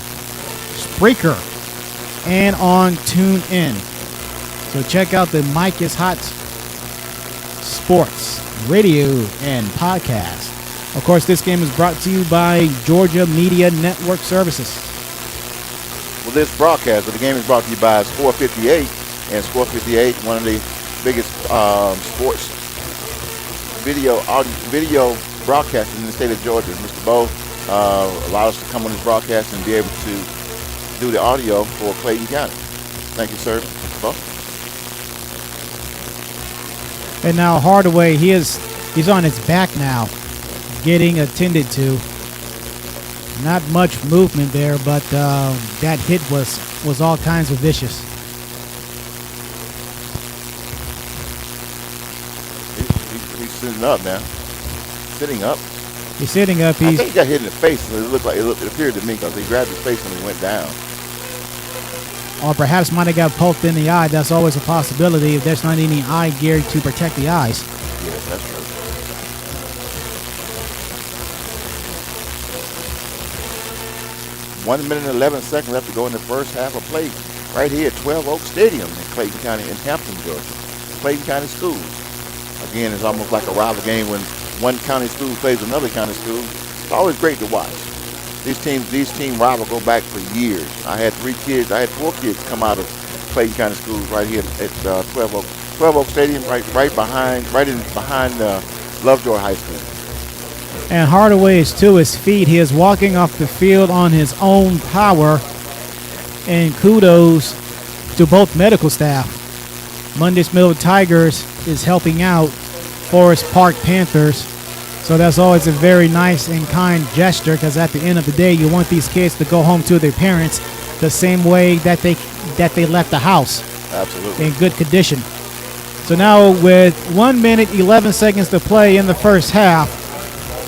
Spreaker, and on TuneIn. So check out the Mike is Hot Sports radio and podcast. Of course, this game is brought to you by Georgia Media Network Services. Well, this broadcast of the game is brought to you by Score 58. And Score 58, one of the biggest sports video broadcasters in the state of Georgia. Mr. Bo allowed us to come on this broadcast and be able to do the audio for Clayton County. Thank you, sir. Mr. Bo. And now Hardaway, he's on his back now, getting attended to. Not much movement there, but that hit was all kinds of vicious. He's sitting up now. Sitting up. He's sitting up. I think he got hit in the face. It appeared to me because he grabbed his face when he went down. Or perhaps might have got poked in the eye. That's always a possibility if there's not any eye gear to protect the eyes. Yes, that's true. One minute and 11 seconds left to go in the first half of play right here at 12 Oak Stadium in Clayton County in Hampton, Georgia. Clayton County Schools. again, it's almost like a rival game when one county school plays another county school. It's always great to watch. These team rivals go back for years. I had 4 kids come out of Clayton County Schools right here at 12 Oak Stadium, right behind Lovejoy High School. And Hardaway is to his feet. He is walking off the field on his own power. And kudos to both medical staff. Mundy's Mill Tigers is helping out Forest Park Panthers. So that's always a very nice and kind gesture, because at the end of the day, you want these kids to go home to their parents the same way that they left the house. Absolutely. In good condition. So now with 1 minute, 11 seconds to play in the first half,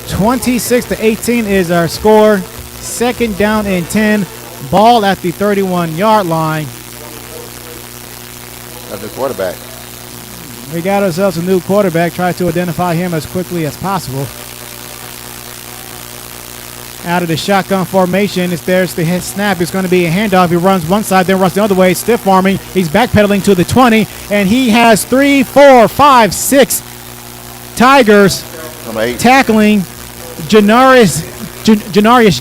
26-18 is our score. Second down and 10. Ball at the 31-yard line. That's the quarterback. We got ourselves a new quarterback. Try to identify him as quickly as possible. Out of the shotgun formation, there's the head snap. It's going to be a handoff. He runs one side, then runs the other way. Stiff arming. He's backpedaling to the 20, and he has 3, 4, 5, 6 Tigers tackling Janarius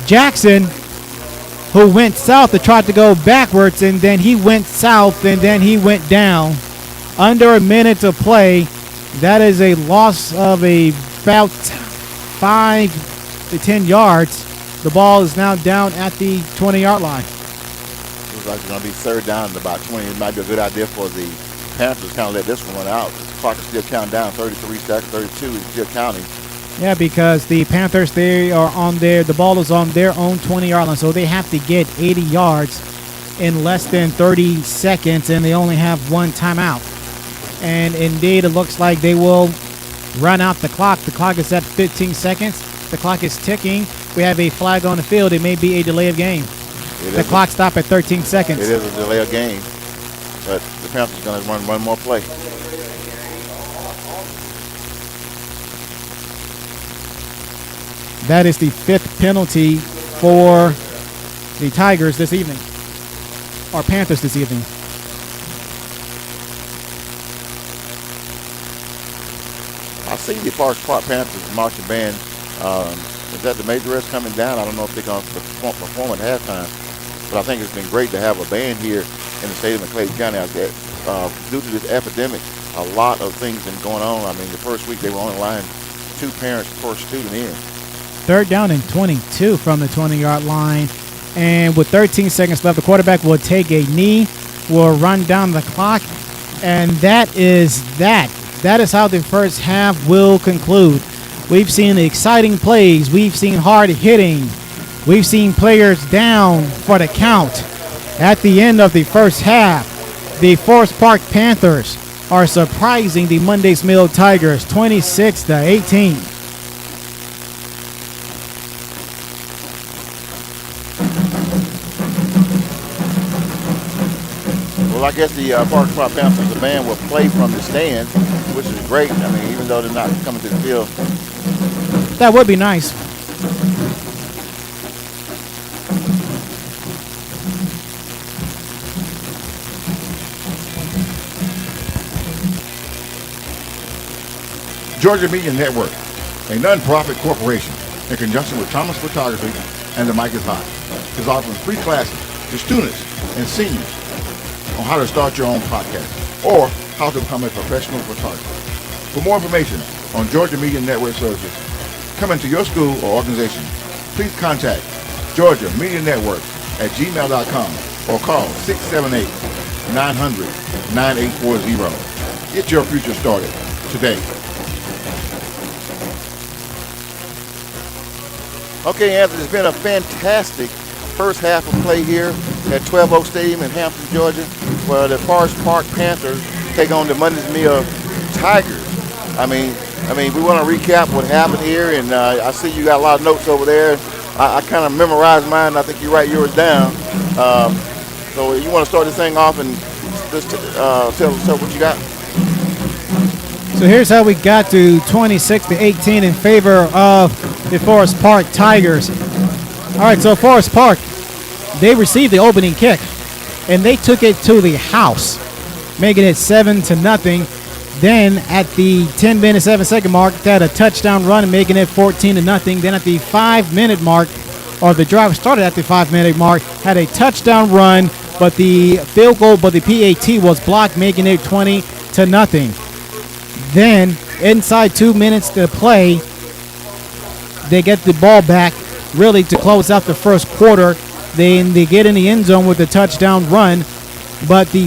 Jackson, who went south to try to go backwards, and then he went south, and then he went down. Under a minute to play. That is a loss of about 5 to 10 yards. The ball is now down at the 20-yard line. Looks like it's going to be third down at about 20. It might be a good idea for the Panthers to kind of let this one run out. The clock is still counting down. 33 seconds, 32 is still counting. Yeah, because the Panthers, the ball is on their own 20-yard line, so they have to get 80 yards in less than 30 seconds, and they only have one timeout. And indeed, it looks like they will run out the clock. The clock is at 15 seconds. The clock is ticking. We have a flag on the field. It may be a delay of game. The clock stopped at 13 seconds. It is a delay of game, but the Panthers are going to run one more play. That is the 5th penalty for the Tigers this evening, or Panthers this evening. I see the Forest Park Panthers marching band. Is that the majoress coming down? I don't know if they're going to perform at halftime, but I think it's been great to have a band here in the stadium of Clayton County out there. Due to this epidemic, a lot of things have been going on. I mean, the first week they were only allowing 2 parents per student in. Third down and 22 from the 20-yard line. And with 13 seconds left, the quarterback will take a knee, will run down the clock, and that is that. That is how the first half will conclude. We've seen exciting plays. We've seen hard hitting. We've seen players down for the count. At the end of the first half, the Forest Park Panthers are surprising the Mundy's Mill Tigers 26-18. Well, I guess the Forest Park Panthers, the band will play from the stands, which is great. I mean, even though they're not coming to the field. That would be nice. Georgia Media Network, a non-profit corporation in conjunction with Thomas Photography and the Mic is Hot, is offering free classes to students and seniors on how to start your own podcast or how to become a professional photographer. For more information on Georgia Media Network services coming to your school or organization, please contact Georgia Media Network at gmail.com or call 678-900-9840. Get your future started today. Okay, Anthony, it's been a fantastic first half of play here at 12 Oak Stadium in Hampton, Georgia, where the Forest Park Panthers take on the Mundy's Mill Tigers. I mean, we want to recap what happened here, and I see you got a lot of notes over there. I kind of memorized mine, and I think you write yours down. So you want to start this thing off and just tell what you got? So here's how we got to 26-18 in favor of the Forest Park Tigers. All right, so Forest Park, they received the opening kick, and they took it to the house, making it 7-0. Then at the 10-minute, 7-second mark, they had a touchdown run, making it 14-0. Then at the 5-minute mark, or the drive started at the 5-minute mark, had a touchdown run, but the field goal, but the PAT was blocked, making it 20-0. Then inside 2 minutes to play, they get the ball back, really to close out the first quarter. Then they get in the end zone with a touchdown run, but the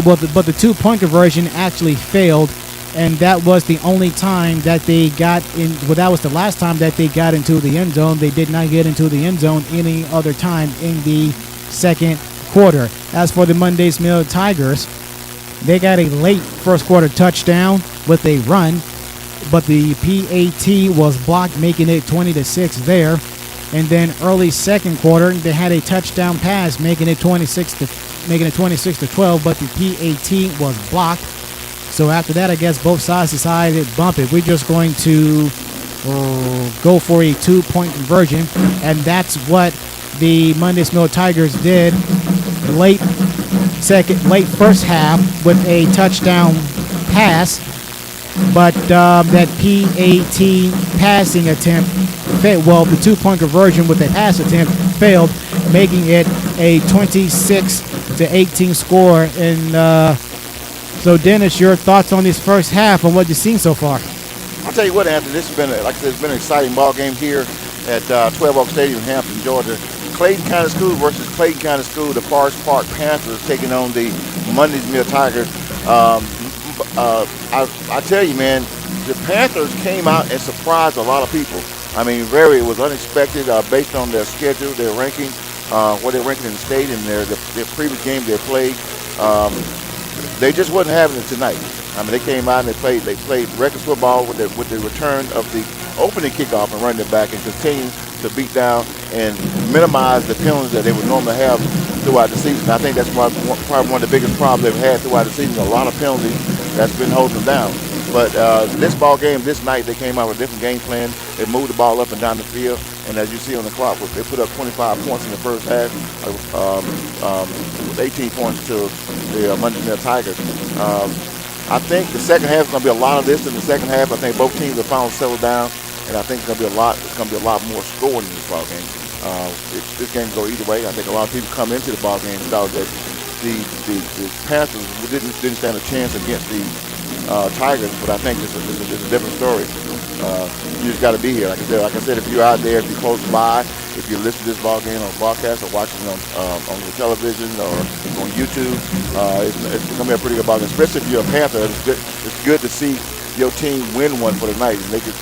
but the 2-point conversion actually failed, and that was the only time that they got in. Well, that was the last time that they got into the end zone. They did not get into the end zone any other time in the second quarter. As for the Monday's Mill Tigers, they got a late first quarter touchdown with a run, but the PAT was blocked, making it 20-6 there. And then early second quarter, they had a touchdown pass, making it 26-12, but the PAT was blocked. So after that, I guess both sides decided to bump it. We're just going to go for a 2-point conversion, and that's what the Monday's Mill Tigers did late first half with a touchdown pass, but that PAT passing attempt failed. Well, the 2-point conversion with a pass attempt failed, making it a 26-18 score. And so, Dennis, your thoughts on this first half and what you've seen so far? I'll tell you what, Anthony, this has been, like I said, it's been an exciting ball game here at 12 Oak Stadium in Hampton, Georgia. Clayton County School versus Clayton County School. The Forest Park Panthers taking on the Monday's Mill Tigers. I tell you, man, the Panthers came out and surprised a lot of people. I mean, it was unexpected based on their schedule, their ranking, where they're ranking in the state, and their previous game they played. They just wasn't having it tonight. I mean, they came out and they played record football with the return of the opening kickoff and running it back, and continue to beat down and minimize the penalties that they would normally have throughout the season. I think that's probably one of the biggest problems they've had throughout the season. A lot of penalties that's been holding them down. But this ball game, this night, they came out with a different game plan. They moved the ball up and down the field, and as you see on the clock, they put up 25 points in the first half, with 18 points to the Monday Mill Tigers. I think the second half is going to be a lot of this in the second half. I think both teams have finally settled down, and I think it's going to be a lot more scoring in this ball game. This game can go either way. I think a lot of people come into the ball game thought that the Panthers didn't stand a chance against the Tigers, but I think it's a different story. You just got to be here. Like I said, if you're out there, if you're close by, if you listen to this ball game on broadcast or watching it on the television or on YouTube, it's going to be a pretty good ball game. Especially if you're a Panther, it's good to see your team win one for the night, and they could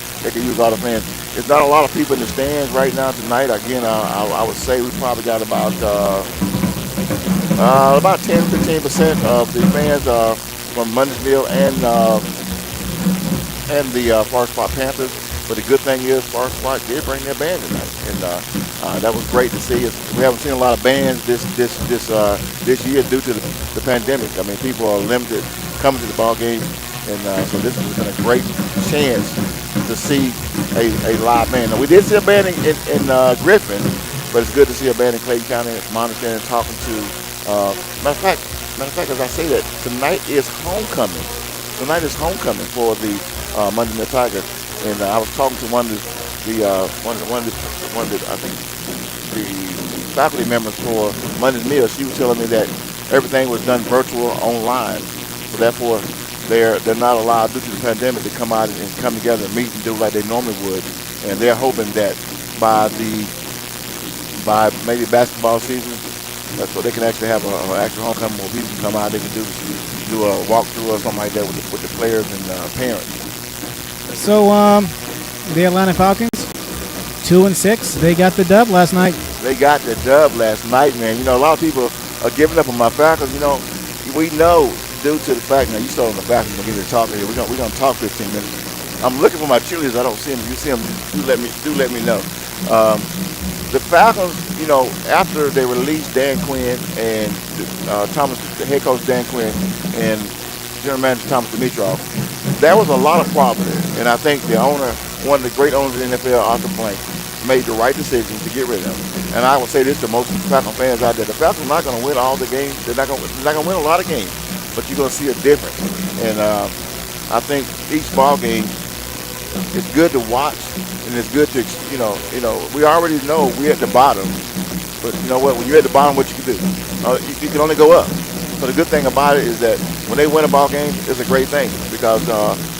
use a lot of fans. It's not a lot of people in the stands right now tonight. Again, I would say we probably got about 10-15% of the fans from Monday's Mill and the Forest Park Panthers. But the good thing is Forest Park did bring their band tonight, and that was great to see. We haven't seen a lot of bands this year due to the pandemic. I mean, people are limited coming to the ball game, and so this has been a great chance to see a live band. Now, we did see a band in Griffin, but it's good to see a band in Clayton County. My understanding, talking to matter of fact, as I say that, tonight is homecoming. Tonight is homecoming for the Monday Mill Tigers, and I was talking to one of the I think the faculty members for Monday's Mill. She was telling me that everything was done virtual online, so therefore they're not allowed due to the pandemic to come out and come together and meet and do like they normally would, and they're hoping that by maybe basketball season, that's what they can actually have an actual homecoming where people can come out. They can do a walkthrough or something like that with the players and parents. So the Atlanta Falcons, 2-6. They got the dub last night. They got the dub last night, man. You know, a lot of people are giving up on my Falcons. You know, we know due to the fact. Now you saw on the Falcons. We're going to talk here. We're going to talk 15 minutes. I'm looking for my cheerleaders. I don't see them. If you see them, do let me know. The Falcons, you know, after they released Dan Quinn and the head coach Dan Quinn and general manager Thomas Dimitroff, there was a lot of problems there. And I think the owner, one of the great owners in the NFL, Arthur Blank, made the right decision to get rid of him. And I will say this to most Falcon fans out there: the Falcons are not going to win all the games. They're not going to win a lot of games, but you're going to see a difference. And I think each ball game is good to watch, and it's good to we already know we're at the bottom, but you know what? When you're at the bottom, what you can do? You can only go up. So the good thing about it is that when they win a ball game, it's a great thing because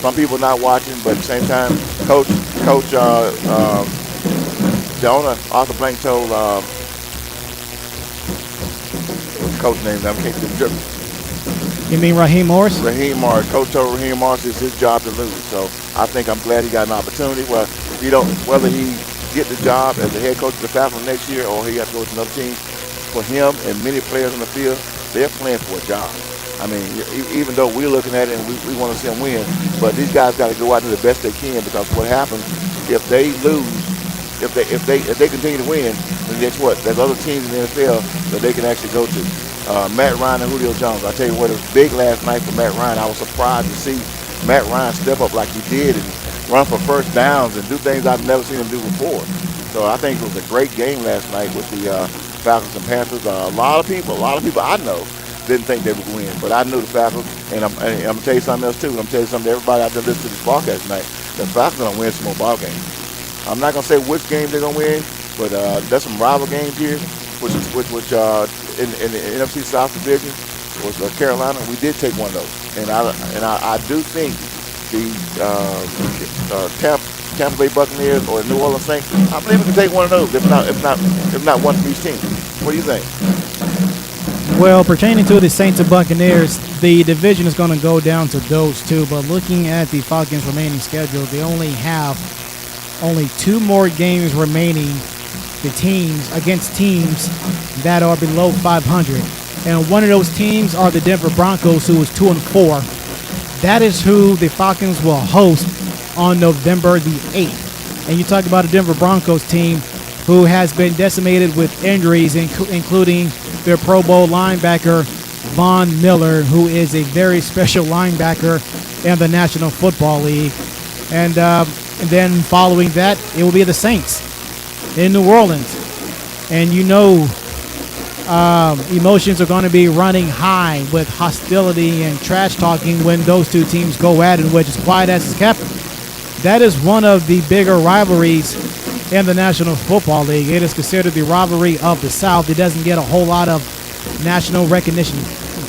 some people are not watching, but at the same time, Coach the owner, Arthur Blank, told what's the coach name? I can't get the drip. You mean Raheem Morris? Raheem Morris. Coach told Raheem Morris it's his job to lose. So I think I'm glad he got an opportunity. Well, if he don't, whether he get the job as the head coach of the Falcons next year or he has to go to another team, for him and many players on the field, they're playing for a job. I mean, even though we're looking at it and we want to see them win, but these guys got to go out and do the best they can because what happens if they lose, if they continue to win, then guess what? There's other teams in the NFL that they can actually go to. Matt Ryan and Julio Jones. I tell you what, it was big last night for Matt Ryan. I was surprised to see Matt Ryan step up like he did and run for first downs and do things I've never seen him do before. So I think it was a great game last night with the Falcons and Panthers. A lot of people I know didn't think they would win, but I knew the Falcons, and I'm going to tell you something else too. I'm going to tell you something to everybody out there listening to this podcast tonight. The Falcons are going to win some more ball games. I'm not going to say which game they're going to win, but there's some rival games here, which in the NFC South division was Carolina. We did take one of those, and I do think the Tampa Bay Buccaneers or New Orleans Saints, I believe we can take one of those, if not one from each team. What do you think? Well, pertaining to the Saints and Buccaneers, the division is going to go down to those two. But looking at the Falcons' remaining schedule, they only have 2 more games remaining. The teams against teams that are below 500, and one of those teams are the Denver Broncos, who is 2-4. That is who the Falcons will host on November the 8th. And you talk about a Denver Broncos team who has been decimated with injuries, including their Pro Bowl linebacker, Von Miller, who is a very special linebacker in the National Football League. And then following that, it will be the Saints in New Orleans. And emotions are going to be running high with hostility and trash talking when those two teams go at it, which is quiet as it's kept. That is one of the bigger rivalries in the National Football League. It is considered the rivalry of the South. It doesn't get a whole lot of national recognition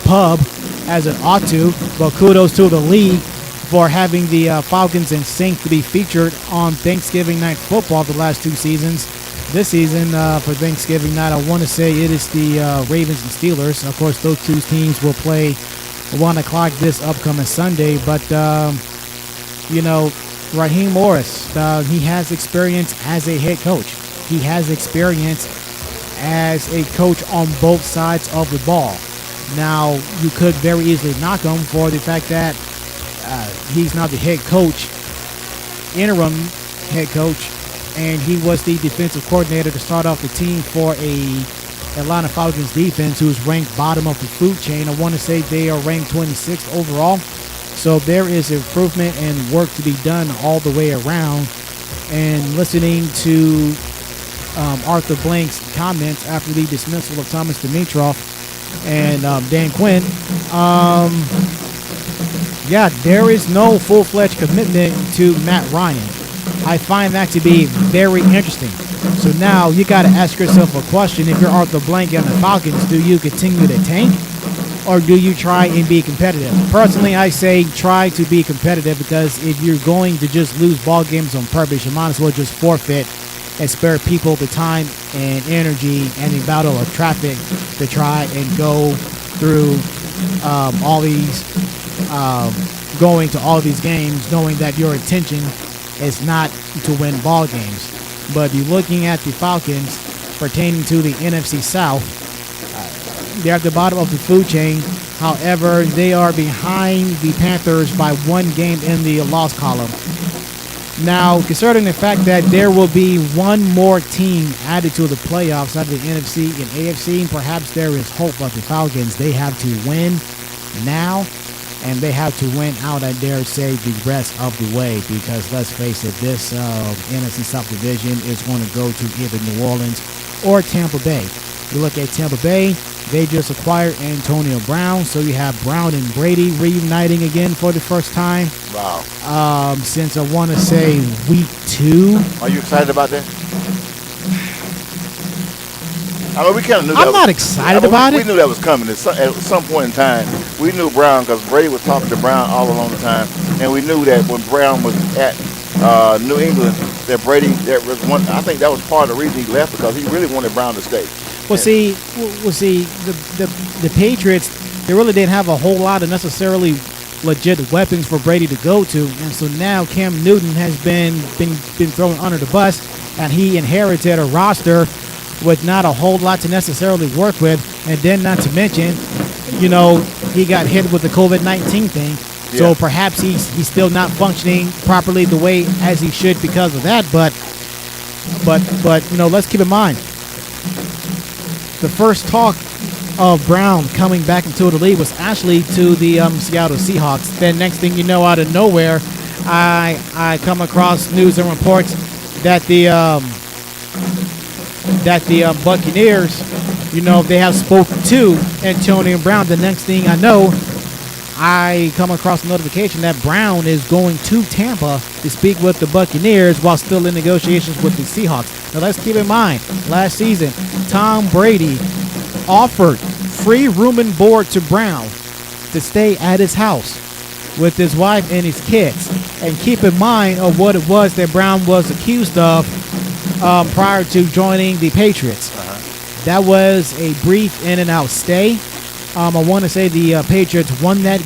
pub as it ought to, but kudos to the league for having the Falcons and Saints to be featured on Thanksgiving Night Football the last 2 seasons. This season, for Thanksgiving night, I want to say it is the Ravens and Steelers. Of course, those two teams will play 1 o'clock this upcoming Sunday. But, Raheem Morris, he has experience as a head coach. He has experience as a coach on both sides of the ball. Now, you could very easily knock him for the fact that he's not the head coach, interim head coach, and he was the defensive coordinator to start off the team for a Atlanta Falcons defense who's ranked bottom of the food chain. I want to say they are ranked 26th overall. So there is improvement and work to be done all the way around. And listening to Arthur Blank's comments after the dismissal of Thomas Dimitroff and Dan Quinn, there is no full-fledged commitment to Matt Ryan. I find that to be very interesting. So now you got to ask yourself a question. If you're Arthur Blank and the Falcons, do you continue to tank or do you try and be competitive? Personally, I say try to be competitive because if you're going to just lose ball games on purpose, you might as well just forfeit and spare people the time and energy and the battle of traffic to try and go through going to all these games knowing that your intention is not to win ball games. But you're looking at the Falcons pertaining to the NFC South. They're at the bottom of the food chain. However, they are behind the Panthers by 1 game in the loss column. Now, considering the fact that there will be 1 more team added to the playoffs out of the NFC and AFC, perhaps there is hope. But the Falcons, they have to win now. And they have to win out, I dare say, the rest of the way. Because let's face it, this NFC South division is going to go to either New Orleans or Tampa Bay. You look at Tampa Bay, they just acquired Antonio Brown, so you have Brown and Brady reuniting again for the first time. Wow. Since I want to say week 2. Are you excited about that? I mean, we kind of knew. I'm not excited about it. We knew that was coming at some point in time. We knew Brown because Brady was talking to Brown all along the time, and we knew that when Brown was at New England, that Brady, that was one. I think that was part of the reason he left because he really wanted Brown to stay. Well, see, the Patriots, they really didn't have a whole lot of necessarily legit weapons for Brady to go to, and so now Cam Newton has been thrown under the bus, and he inherited a roster with not a whole lot to necessarily work with, and then not to mention, he got hit with the COVID-19 thing, so perhaps he's still not functioning properly the way as he should because of that. But let's keep in mind, the first talk of Brown coming back into the league was actually to the Seattle Seahawks. Then next thing you know, out of nowhere, I come across news and reports that the Buccaneers, they have spoken to Antonio Brown. The next thing I know, I come across a notification that Brown is going to Tampa to speak with the Buccaneers while still in negotiations with the Seahawks. Now let's keep in mind, last season, Tom Brady offered free room and board to Brown to stay at his house with his wife and his kids. And keep in mind of what it was that Brown was accused of prior to joining the Patriots. That was a brief in and out stay. I want to say the Patriots won that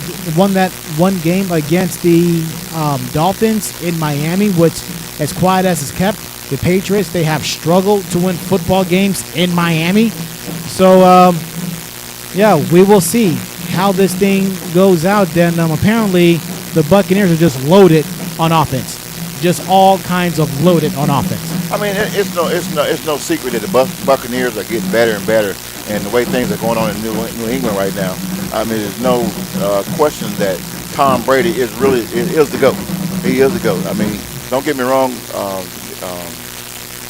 one game against the Dolphins in Miami, which, as quiet as it's kept, the Patriots, they have struggled to win football games in Miami. So, we will see how this thing goes out. Then apparently the Buccaneers are just loaded on offense. Just all kinds of loaded on offense. I mean, it's no secret that the Buccaneers are getting better and better, and the way things are going on in New England right now. I mean, there's no question that Tom Brady is the GOAT. He is the GOAT. I mean, don't get me wrong.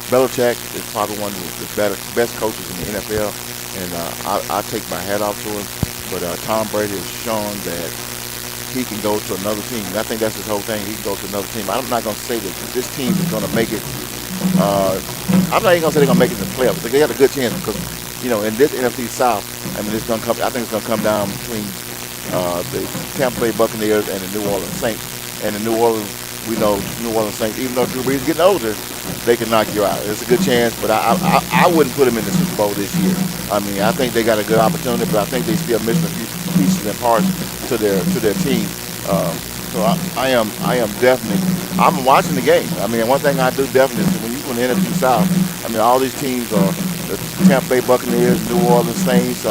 Belichick is probably one of the best coaches in the NFL, and I take my hat off to him. But Tom Brady has shown that he can go to another team. And I think that's his whole thing. He can go to another team. I'm not going to say that this team is going to make it. I'm not even going to say they're going to make it in the playoffs. They got a good chance because, in this NFC South, I mean, it's going to come. I think it's going to come down between the Tampa Bay Buccaneers and the New Orleans Saints. And the New Orleans, we know New Orleans Saints, even though Drew Brees is getting older, they can knock you out. It's a good chance, but I wouldn't put them in the Super Bowl this year. I mean, I think they got a good opportunity, but I think they still missing a few pieces and parts to their team. So I am definitely. I'm watching the game. I mean, one thing I do definitely is when you go in the NFC South, I mean, all these teams are the Tampa Bay Buccaneers, New Orleans Saints,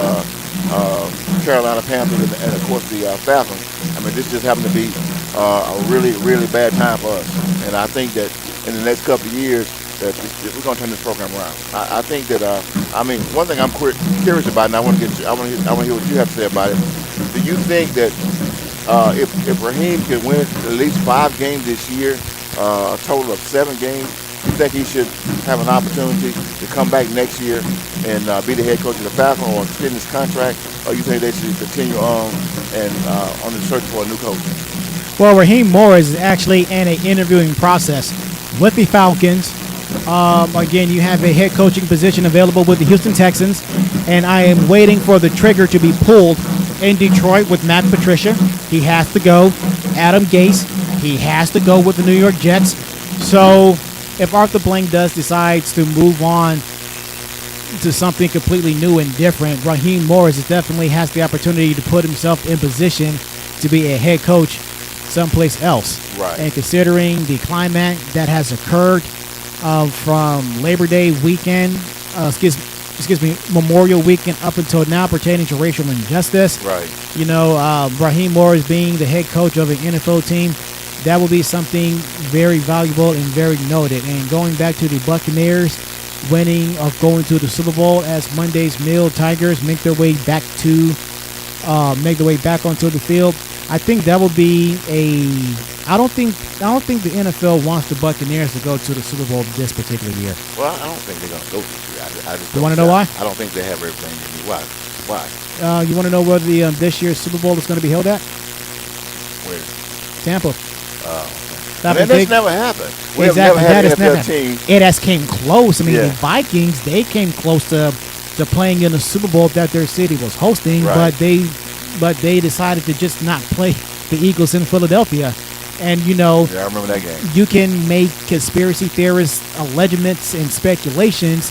Carolina Panthers, and of course the Falcons. I mean, this just happened to be a really, really bad time for us. And I think that in the next couple of years, that we're going to turn this program around. I think that, I mean, one thing I'm curious about, and I want to hear what you have to say about it. Do you think that if Raheem could win at least 5 games this year, a total of 7 games, you think he should have an opportunity to come back next year and be the head coach of the Falcons or extend his contract, or you think they should continue on and on the search for a new coach? Well, Raheem Morris is actually in an interviewing process with the Falcons. Again, you have a head coaching position available with the Houston Texans, and I am waiting for the trigger to be pulled in Detroit with Matt Patricia. He has to go. Adam Gase, he has to go with the New York Jets. So if Arthur Blank does decide to move on to something completely new and different, Raheem Morris definitely has the opportunity to put himself in position to be a head coach someplace else. Right. And considering the climate that has occurred from Labor Day weekend, Memorial Weekend up until now pertaining to racial injustice. Right. Raheem Morris being the head coach of an NFL team, that will be something very valuable and very noted. And going back to the Buccaneers winning or going to the Super Bowl as Monday's Mill Tigers make their way back onto the field, I think that would be I don't think the NFL wants the Buccaneers to go to the Super Bowl this particular year. Well, I don't think they're going to go this year. I just You don't wanna know see- why? I don't think they have everything they need. Why? Why? You want to know where the this year's Super Bowl is going to be held at? Where? Tampa. And that's never happened. We have Exactly. never had That an is never NFL team. It has came close. I mean, Yeah. the Vikings, they came close to playing in the Super Bowl that their city was hosting, Right. but they decided to just not play the Eagles in Philadelphia. And Yeah, I remember that game. you can make conspiracy theorists, allegements, and speculations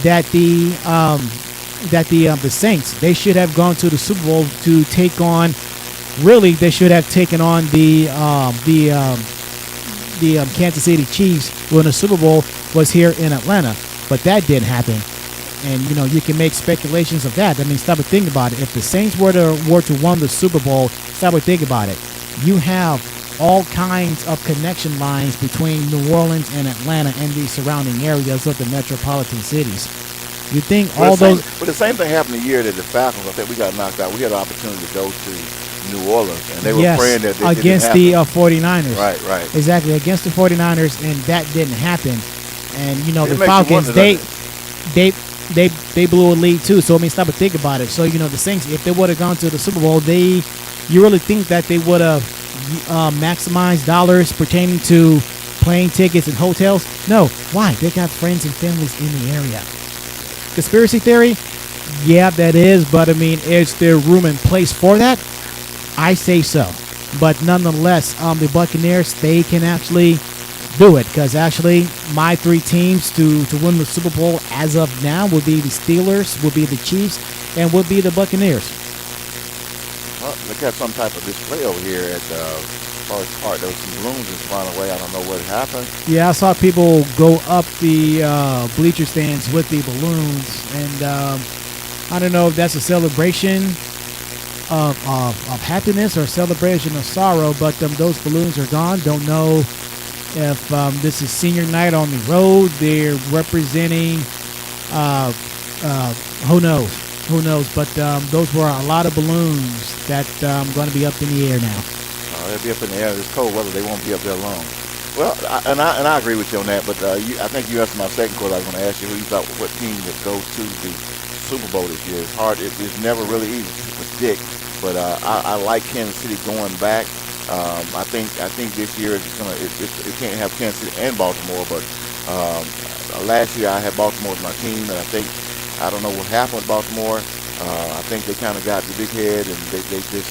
that the Saints, they should have gone to the Super Bowl to take on. Really, they should have taken on the Kansas City Chiefs when the Super Bowl was here in Atlanta, but that didn't happen. And you can make speculations of that. I mean, stop and think about it. If the Saints were to won the Super Bowl, stop and think about it. You have all kinds of connection lines between New Orleans and Atlanta and the surrounding areas of the metropolitan cities. You think all those? But the same thing happened the year that the Falcons, I think we got knocked out. We had an opportunity to go to New Orleans, and they were Yes, praying that it against didn't the happen. 49ers. Right. Exactly, against the 49ers, and that didn't happen. And It the makes you Falcons, wonder, they blew a lead too. So I mean, stop and think about it. So the Saints, if they would have gone to the Super Bowl, you really think that they would have maximized dollars pertaining to plane tickets and hotels? No. Why? They got friends and families in the area. Conspiracy theory? Yeah, that is. But I mean, is there room and place for that? I say so. But nonetheless, the Buccaneers, they can actually do it, because actually my three teams to win the Super Bowl as of now would be the Steelers, would be the Chiefs, and would be the Buccaneers. Well, they got some type of display over here at Forest Park. There was some balloons just flying away. I don't know what happened. Yeah, I saw people go up the bleacher stands with the balloons, and I don't know if that's a celebration of happiness or a celebration of sorrow, but those balloons are gone. Don't know if this is senior night on the road. They're representing, who knows, but those were a lot of balloons that going to be up in the air now. They'll be up in the air. It's cold weather. They won't be up there long. Well, I agree with you on that, but I think you answered my second question. I was going to ask you who you thought what team would go to the Super Bowl this year. It's hard. It's never really easy to predict, but I like Kansas City going back. I think this year it's gonna. It can't have Kansas City and Baltimore, but last year I had Baltimore as my team, and I don't know what happened with Baltimore. I think they kind of got the big head, and they just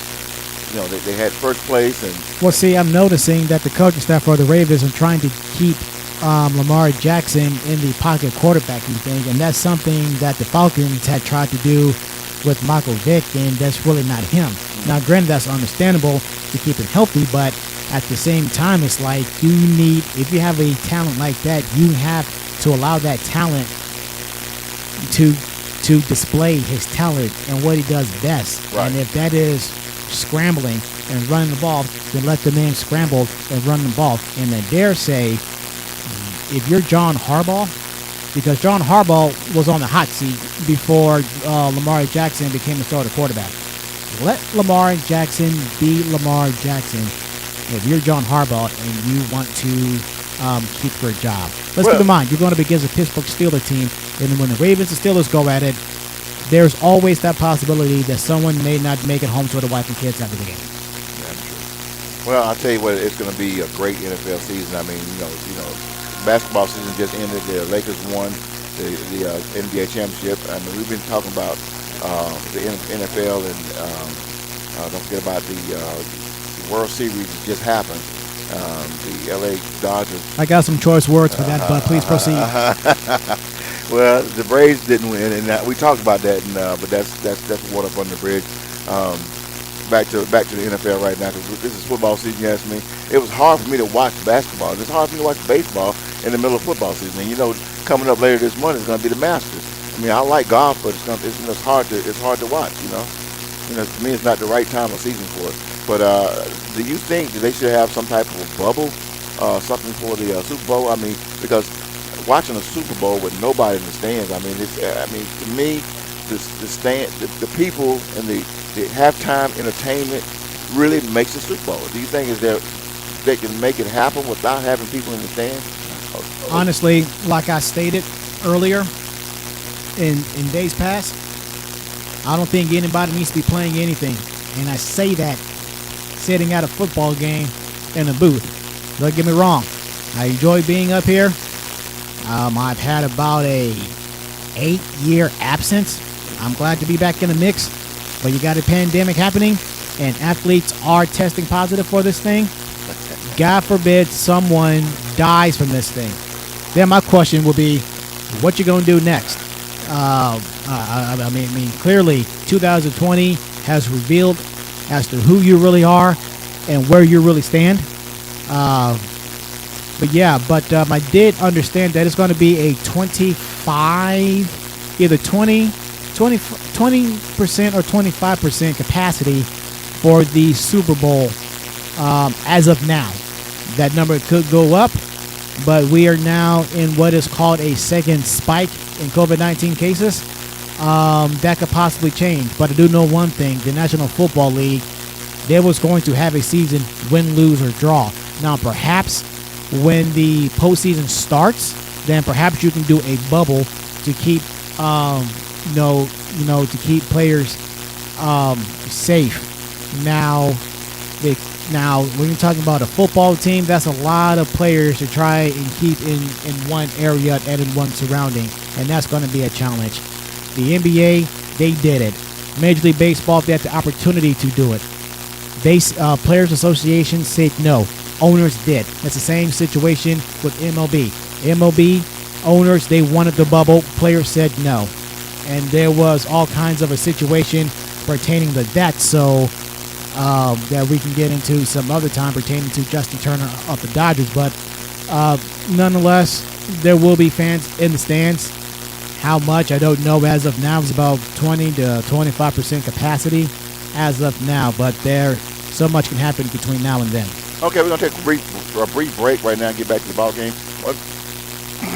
they had first place. And Well, see, I'm noticing that the coaching staff for the Ravens are trying to keep Lamar Jackson in the pocket quarterbacking thing, and that's something that the Falcons had tried to do with Michael Vick, and that's really not him. Now, granted, that's understandable to keep it healthy, but at the same time, it's like if you have a talent like that, you have to allow that talent to display his talent and what he does best. Right. And if that is scrambling and running the ball, then let the man scramble and run the ball. And I dare say, if you're John Harbaugh, because John Harbaugh was on the hot seat before Lamar Jackson became the starter quarterback. Let Lamar Jackson be Lamar Jackson if you're John Harbaugh and you want to keep your job. Let's keep in mind, you're going to be against a Pittsburgh Steelers team, and when the Ravens and Steelers go at it, there's always that possibility that someone may not make it home to the wife and kids after the game. That's true. Well, I'll tell you what, it's going to be a great NFL season. I mean, basketball season just ended. The Lakers won the NBA championship. I mean, we've been talking about the NFL, and don't forget about the World Series that just happened. The LA Dodgers. I got some choice words for that, but please proceed. Well, the Braves didn't win, and we talked about that, but that's water up under the bridge. Back to the NFL right now, because this is football season. You asked me. It was hard for me to watch basketball. It's hard for me to watch baseball in the middle of football season. And coming up later this month is going to be the Masters. I mean, I like golf, but it's hard to watch. To me, it's not the right time of season for it. But do you think that they should have some type of a bubble, something for the Super Bowl? I mean, because watching a Super Bowl with nobody in the stands, to me, the people and the halftime entertainment, really makes the Super Bowl? Do you think is there they can make it happen without having people in the stands? Honestly, like I stated earlier, in days past, I don't think anybody needs to be playing anything. And I say that sitting at a football game in a booth. Don't get me wrong. I enjoy being up here. I've had about a 8-year absence. I'm glad to be back in the mix. But you got a pandemic happening, and athletes are testing positive for this thing. God forbid someone dies from this thing. Then my question will be, what you gonna do next? I mean, clearly 2020 has revealed as to who you really are and where you really stand. I did understand that it's going to be a 20% or 25% capacity for the Super Bowl as of now. That number could go up, but we are now in what is called a second spike in COVID-19 cases. That could possibly change. But I do know one thing, the National Football League, they was going to have a season win, lose, or draw. Now, perhaps when the postseason starts, then perhaps you can do a bubble to keep, to keep players safe. Now, when you're talking about a football team, that's a lot of players to try and keep in one area and in one surrounding, and that's going to be a challenge. The NBA, they did it. Major League Baseball, they had the opportunity to do it. Players Association said no. Owners did. That's the same situation with MLB. MLB owners, they wanted the bubble. Players said no. And there was all kinds of a situation pertaining to that, so that we can get into some other time pertaining to Justin Turner of the Dodgers. But nonetheless, there will be fans in the stands. How much, I don't know. As of now, it's about 20 to 25% capacity as of now. But so much can happen between now and then. Okay, we're going to take a brief break right now and get back to the ball game.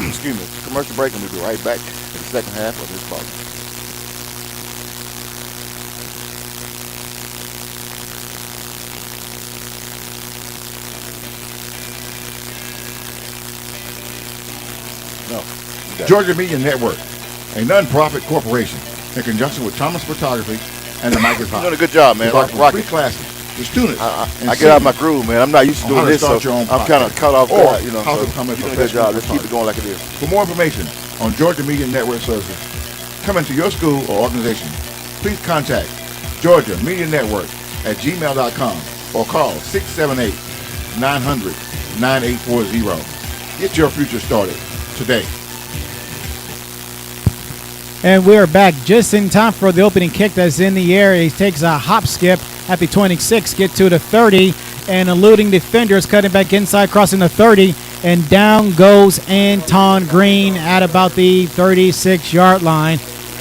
Excuse me, commercial break, and we'll be right back in the second half of this ball game. No. Georgia Media Network, a non-profit corporation, in conjunction with Thomas Photography and the Mike is Hot. You're doing a good job, man. Free classes to students. I get out of my groove, man. I'm not used to doing this, so I'm kind of cut off. Or you know, how so to become a you're doing a good professional job. Let's keep it going like it is. For more information on Georgia Media Network services coming to your school or organization, please contact Georgia Media Network at gmail.com or call 678-900-9840. Get your future started today. And we're back just in time for the opening kick that's in the air. He takes a hop skip at the 26, get to the 30, and eluding defenders, cutting back inside, crossing the 30, and down goes Anton Green at about the 36-yard line.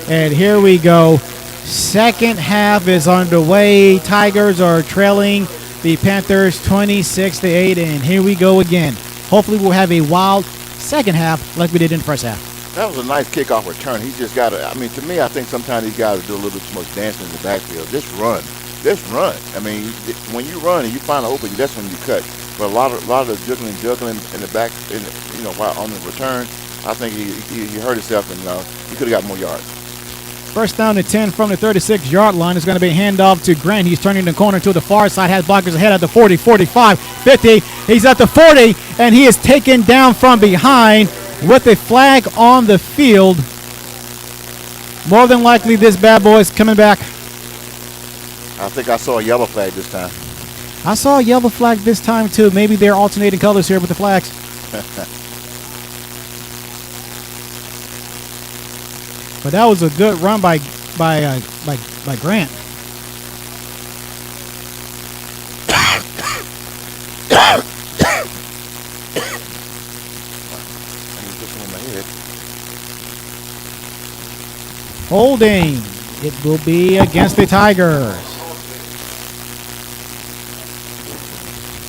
And here we go. Second half is underway. Tigers are trailing the Panthers 26-8, and here we go again. Hopefully we'll have a wild second half like we did in the first half. That was a nice kickoff return. He just got to, to me, I think sometimes these guys do a little bit too much dancing in the backfield. Just run. I mean, when you run and you find an opening, that's when you cut. But a lot of the juggling in the back, while on the return, I think he hurt himself and he could have got more yards. First down to 10 from the 36-yard line is going to be a handoff to Grant. He's turning the corner to the far side, has blockers ahead at the 40, 45, 50. He's at the 40, and he is taken down from behind with a flag on the field. More than likely, this bad boy is coming back. I think I saw a yellow flag this time. I saw a yellow flag this time, too. Maybe they're alternating colors here with the flags. But that was a good run by Grant. Holding. It will be against the Tigers.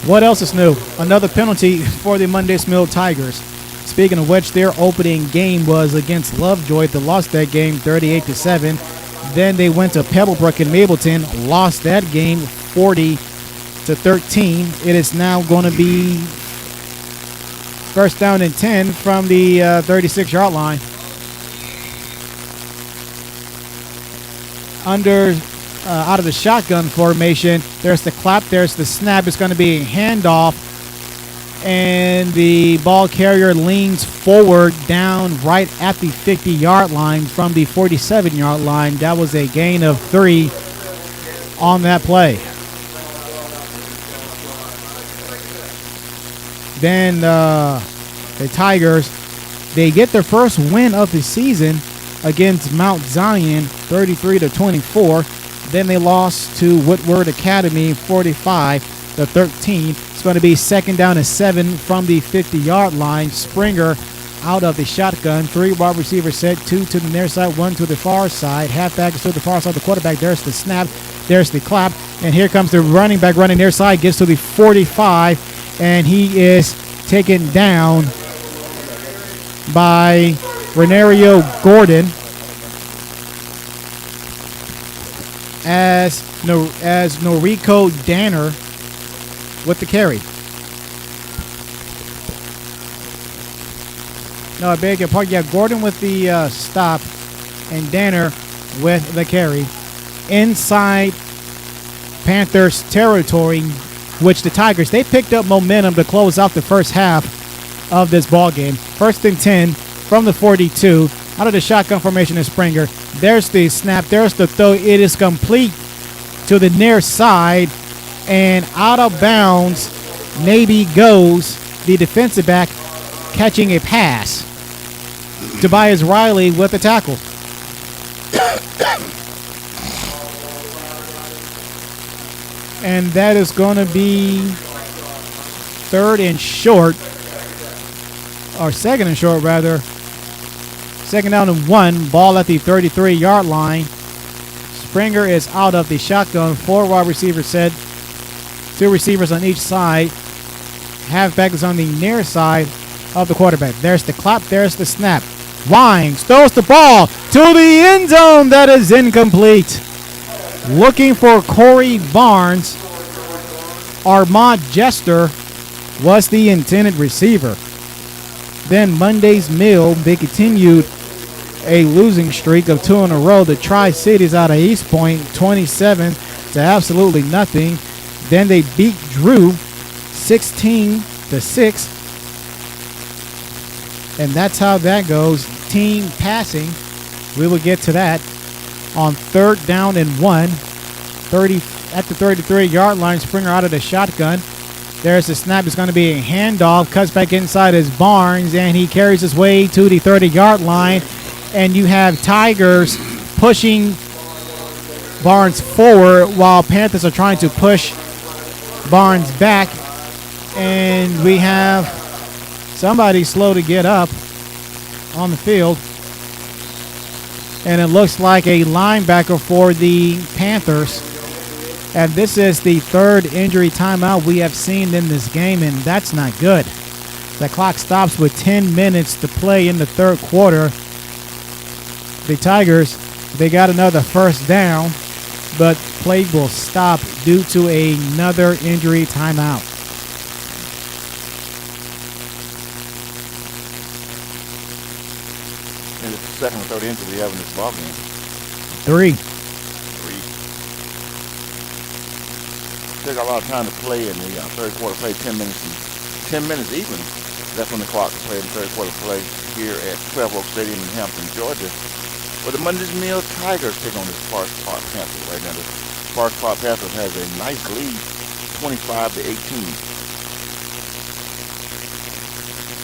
What else is new? Another penalty for the Mundy's Mill Tigers. Speaking of which, their opening game was against Lovejoy. They lost that game 38-7. Then they went to Pebblebrook in Mableton, lost that game 40 to 13. It is now going to be first down and 10 from the 36-yard line. Out of the shotgun formation, there's the clap, there's the snap. It's going to be a handoff, and the ball carrier leans forward down right at the 50-yard line from the 47-yard line. That was a gain of 3 on that play. Then the Tigers, they get their first win of the season against Mount Zion, 33-24. Then they lost to Woodward Academy, 45-13. It's going to be second down and 7 from the 50-yard line. Springer out of the shotgun. 3 wide receivers set, 2 to the near side, 1 to the far side. Halfback is to the far side of the quarterback. There's the snap. There's the clap. And here comes the running back running near side. Gets to the 45, and he is taken down by Renario Gordon as Noriko Danner with the carry. No, I beg your pardon. Yeah, Gordon with the stop and Danner with the carry. Inside Panthers territory, which the Tigers, they picked up momentum to close out the first half of this ball game. First and 10 from the 42. Out of the shotgun formation is Springer. There's the snap. There's the throw. It is complete to the near side. And out of bounds, maybe goes the defensive back catching a pass. Tobias Riley with the tackle. And that is going to be third and short, or second and short, rather. Second down and 1, ball at the 33-yard line. Springer is out of the shotgun. 4 wide receivers set, 2 receivers on each side. Halfback is on the near side of the quarterback. There's the clap, there's the snap. Wines throws the ball to the end zone. That is incomplete. Looking for Corey Barnes. Armand Jester was the intended receiver. Then Monday's Mill, they continued a losing streak of 2 in a row. The Tri-Cities out of East Point, 27 to absolutely nothing. Then they beat Drew 16-6. And that's how that goes. Team passing. We will get to that on third down and 1. 30 at the 33-yard line. Springer out of the shotgun. There's the snap. It's going to be a handoff. Cuts back inside as Barnes, and he carries his way to the 30-yard line. And you have Tigers pushing Barnes forward while Panthers are trying to push Barnes back. And we have somebody slow to get up on the field. And it looks like a linebacker for the Panthers. And this is the third injury timeout we have seen in this game, and that's not good. The clock stops with 10 minutes to play in the third quarter. The Tigers, they got another first down, but play will stop due to another injury timeout. And it's the second or third injury we have in this ball game. 3. Took a lot of time to play in the third quarter. Played 10 minutes even. That's when the clock was played in third quarter play here at 12 Oak Stadium in Hampton, Georgia. Where the Monday's Mill Tigers take on the Sparks Park Panthers right now. The Sparks Park Panthers has a nice lead, 25-18.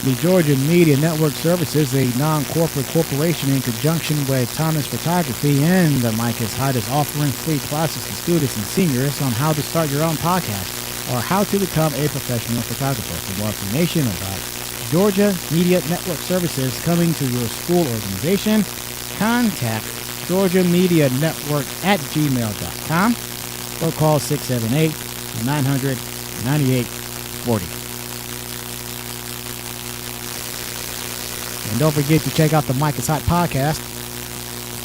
The Georgia Media Network Services, a non-corporate corporation in conjunction with Thomas Photography and the Mike is Hot, is offering free classes to students and seniors on how to start your own podcast or how to become a professional photographer. For more information about Georgia Media Network Services coming to your school organization, contact Georgia Media Network at gmail.com or call 678-900-9840. And don't forget to check out the Mike is Hot podcast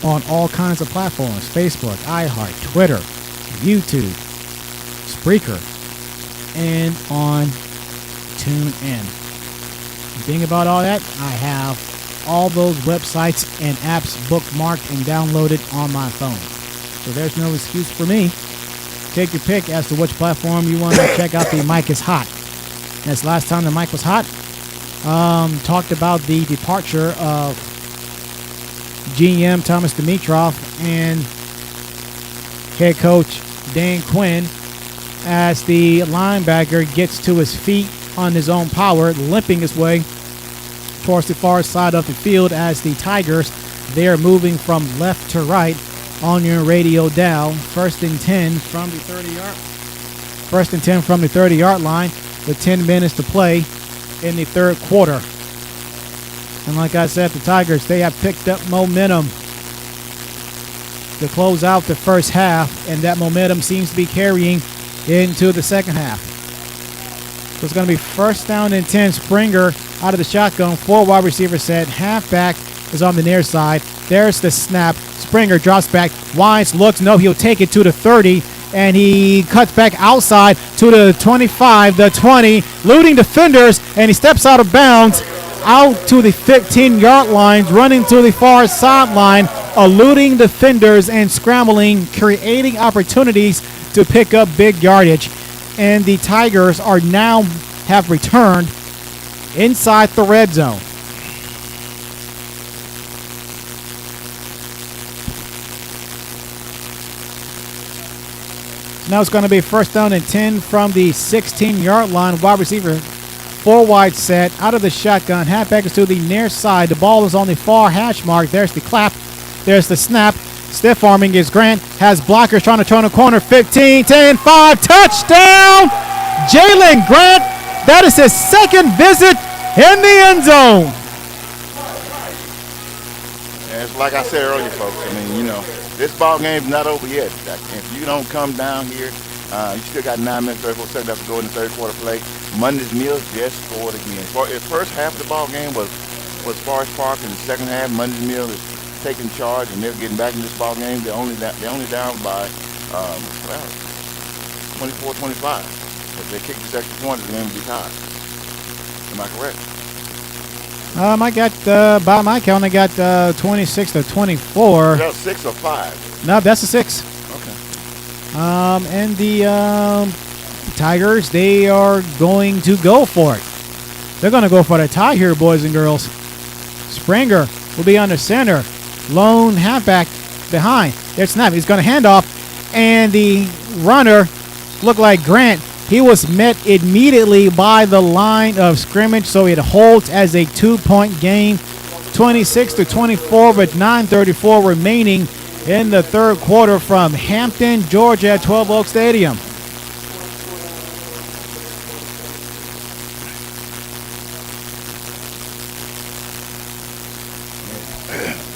on all kinds of platforms: Facebook, iHeart, Twitter, YouTube, Spreaker, and on TuneIn. The thing about all that, I have all those websites and apps bookmarked and downloaded on my phone. So there's no excuse for me. Take your pick as to which platform you want to check out the Mic is Hot. That's last time the mic was hot. Talked about the departure of GM Thomas Dimitrov and head coach Dan Quinn as the linebacker gets to his feet on his own power, limping his way towards the far side of the field as the Tigers, they are moving from left to right on your radio dial. First and 10 from the 30-yard line with 10 minutes to play in the third quarter. And like I said, the Tigers, they have picked up momentum to close out the first half, and that momentum seems to be carrying into the second half. So it's going to be first down and 10. Springer out of the shotgun, 4 wide receiver set. Halfback is on the near side. There's the snap. Springer drops back. Wines looks. No, he'll take it to the 30. And he cuts back outside to the 25, the 20, eluding defenders, and he steps out of bounds out to the 15-yard line, running to the far sideline, eluding defenders and scrambling, creating opportunities to pick up big yardage. And the Tigers are now have returned inside the red zone. Now it's going to be first down and 10 from the 16-yard line. Wide receiver, 4 wide set, out of the shotgun. Halfback is to the near side. The ball is on the far hash mark. There's the clap. There's the snap. Stiff arming is Grant. Has blockers trying to turn a corner. 15, 10, 5. Touchdown! Jalen Grant. That is his second visit in the end zone. And it's like I said earlier, folks. I mean, this ball game's not over yet. If you don't come down here, you still got 9 minutes, 34 seconds left to go in the third quarter play. Mundy's Mills just scored again. The first half of the ball game was Forest Park, and the second half, Mundy's Mills is taking charge, and they're getting back in this ball game. They're only down by 24-25. If they kick this extra point, the game will be tied. Am I correct? I got, by my count, I got 26-24. Is that 6 or 5? No, that's a 6. Okay. And the Tigers, they are going to go for it. They're going to go for the tie here, boys and girls. Springer will be under center. Lone halfback behind. There's snap. He's going to hand off. And the runner looked like Grant. He was met immediately by the line of scrimmage, so it holds as a 2-point game. 26-24 with 9:34 remaining in the third quarter from Hampton, Georgia at 12 Oak Stadium.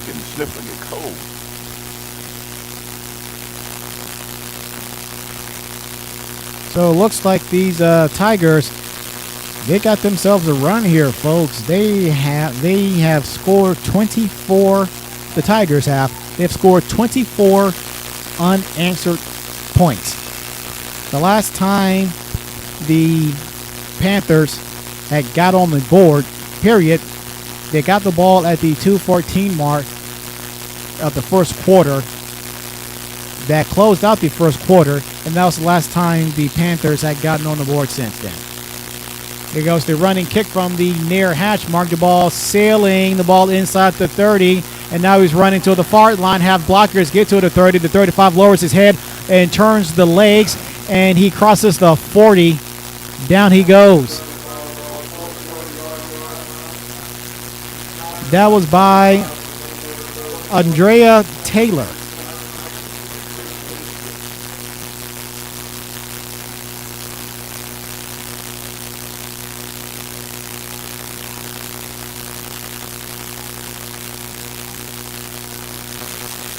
Getting sniffling, get cold. So it looks like these Tigers, they got themselves a run here, folks. They have scored 24. The Tigers have. They've scored 24 unanswered points. The last time the Panthers had got on the board, period, they got the ball at the 2:14 mark of the first quarter. That closed out the first quarter, and that was the last time the Panthers had gotten on the board since then. Here goes the running kick from the near hash mark. The ball sailing, the ball inside the 30, and now he's running to the far line. Half blockers get to the 30. The 35 lowers his head and turns the legs, and he crosses the 40. Down he goes. That was by Andrea Taylor.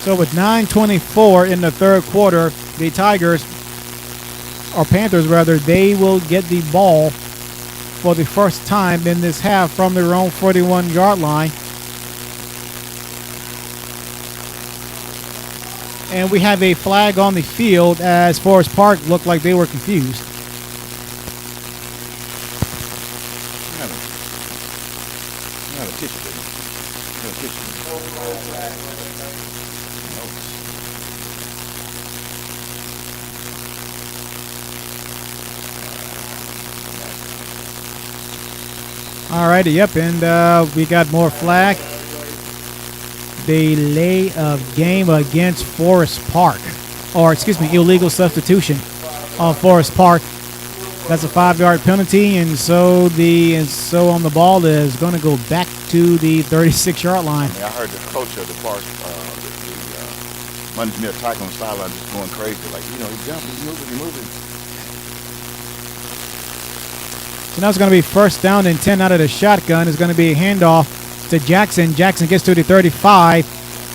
So with 9:24 in the third quarter, the Tigers, or Panthers rather, they will get the ball for the first time in this half from their own 41-yard line. And we have a flag on the field as Forest Park looked like they were confused. All righty, yep, and we got more flag. Delay of game against Forest Park, or excuse me, illegal substitution on Forest Park. That's a 5-yard penalty, and so on the ball is going to go back to the 36-yard line. I heard the coach of the park, the Mundy near Tyke on the sideline, just going crazy, like he's jumping, he's moving. So now it's going to be first down and 10 out of the shotgun. It's going to be a handoff to Jackson. Jackson gets to the 35,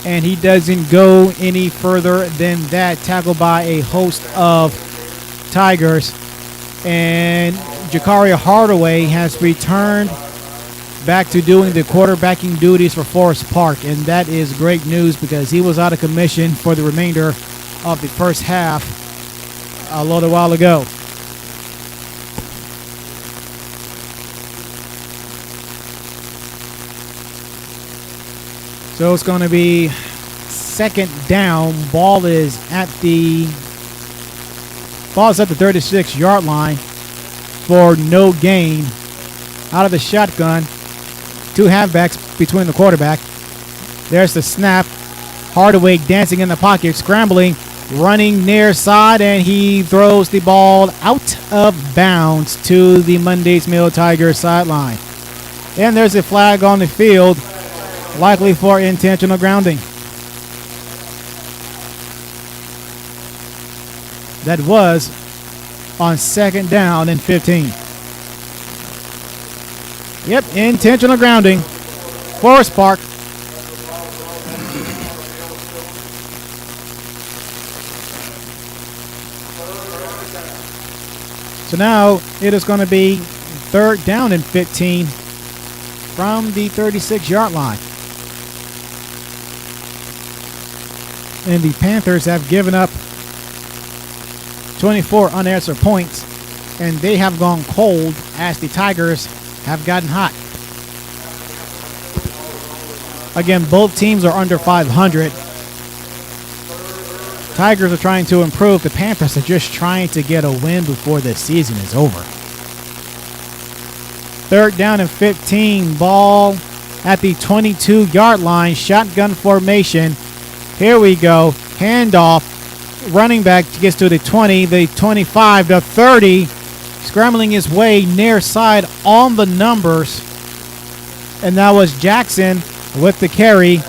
and he doesn't go any further than that. Tackled by a host of Tigers. And Jakaria Hardaway has returned back to doing the quarterbacking duties for Forest Park. And that is great news because he was out of commission for the remainder of the first half a little while ago. So it's going to be second down. Ball is at the 36-yard line for no gain. Out of the shotgun, 2 halfbacks between the quarterback. There's the snap. Hardaway dancing in the pocket, scrambling, running near side, and he throws the ball out of bounds to the Monday's Mill Tigers sideline. And there's a flag on the field, likely for intentional grounding. That was on second down and 15. Yep, intentional grounding. Forest Park. So now it is going to be third down and 15 from the 36-yard line. And the Panthers have given up 24 unanswered points, and they have gone cold as the Tigers have gotten hot. Again, both teams are under 500. Tigers are trying to improve. The Panthers are just trying to get a win before the season is over. Third down and 15. Ball at the 22-yard line. Shotgun formation. Here we go. Handoff. Running back gets to the 20, the 25, the 30. Scrambling his way near side on the numbers. And that was Jackson with the carry.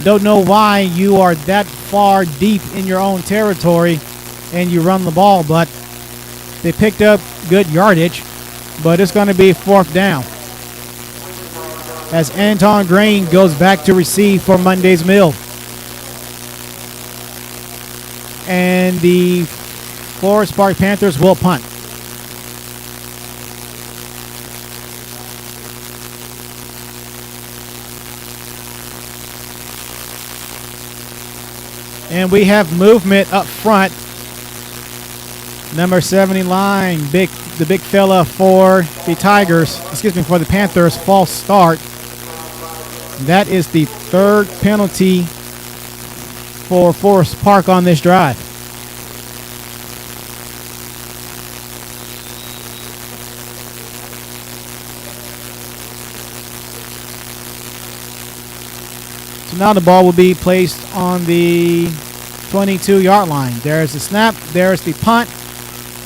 Don't know why you are that far deep in your own territory and you run the ball, but they picked up good yardage. But it's going to be fourth down as Anton Green goes back to receive for Monday's Mill. And the Forest Park Panthers will punt. And we have movement up front. Number 70 line, the big fella for the Tigers, for the Panthers, false start. That is the third penalty for Forest Park on this drive. So now the ball will be placed on the 22-yard line. There's the snap. There's the punt.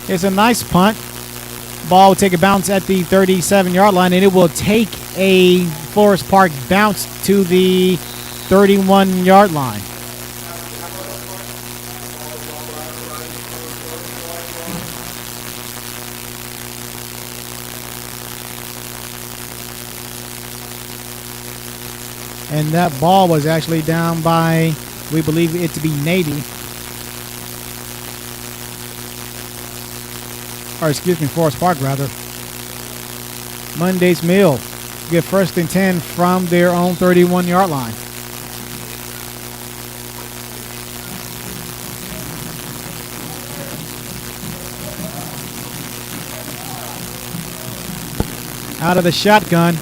It's a nice punt. Ball will take a bounce at the 37-yard line, and it will take a Forest Park bounce to the 31-yard line. And that ball was actually down by, we believe it to be Navy. Or Forest Park rather. Monday's Mill get first and 10 from their own 31-yard line. Out of the shotgun.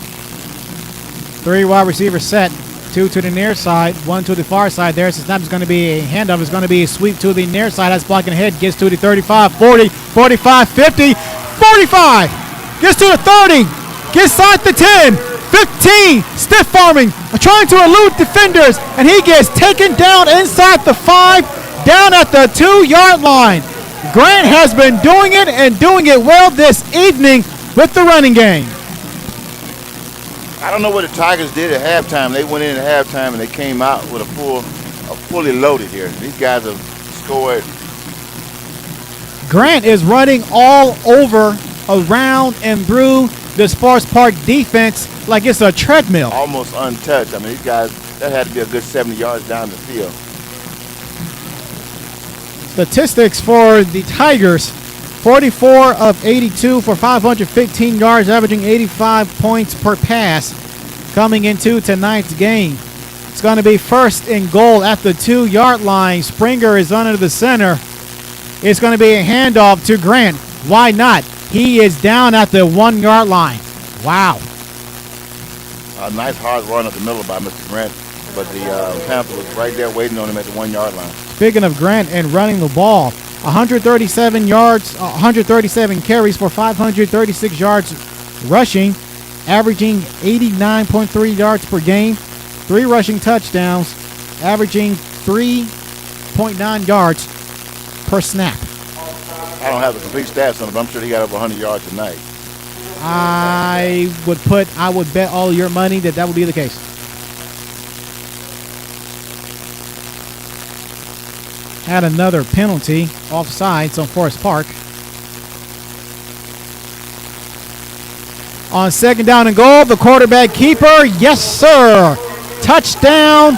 3 wide receiver set. 2 to the near side, 1 to the far side. There's the snap. It's going to be a handoff. It's going to be a sweep to the near side. That's blocking ahead. Gets to the 35, 40, 45, 50, 45. Gets to the 30. Gets inside the 10, 15. Stiff farming. Trying to elude defenders. And he gets taken down inside the 5. Down at the 2-yard line. Grant has been doing it and doing it well this evening with the running game. I don't know what the Tigers did at halftime. They went in at halftime and they came out with a fully loaded here. These guys have scored. Grant is running all over, around, and through the Sparks Park defense like it's a treadmill. Almost untouched. I mean, these guys, that had to be a good 70 yards down the field. Statistics for the Tigers: 44 of 82 for 515 yards, averaging 85 points per pass coming into tonight's game. It's going to be first and goal at the 2-yard line. Springer is under the center. It's going to be a handoff to Grant. Why not? He is down at the 1-yard line. Wow. A nice hard run up the middle by Mr. Grant, but the Panther was right there waiting on him at the 1-yard line. Speaking of Grant and running the ball, 137 yards, 137 carries for 536 yards rushing, averaging 89.3 yards per game, 3 rushing touchdowns, averaging 3.9 yards per snap. I don't have the complete stats on it, but I'm sure he got over 100 yards tonight. I would bet all your money that would be the case. Had another penalty offsides on Forest Park. On second down and goal, the quarterback keeper, yes sir, touchdown,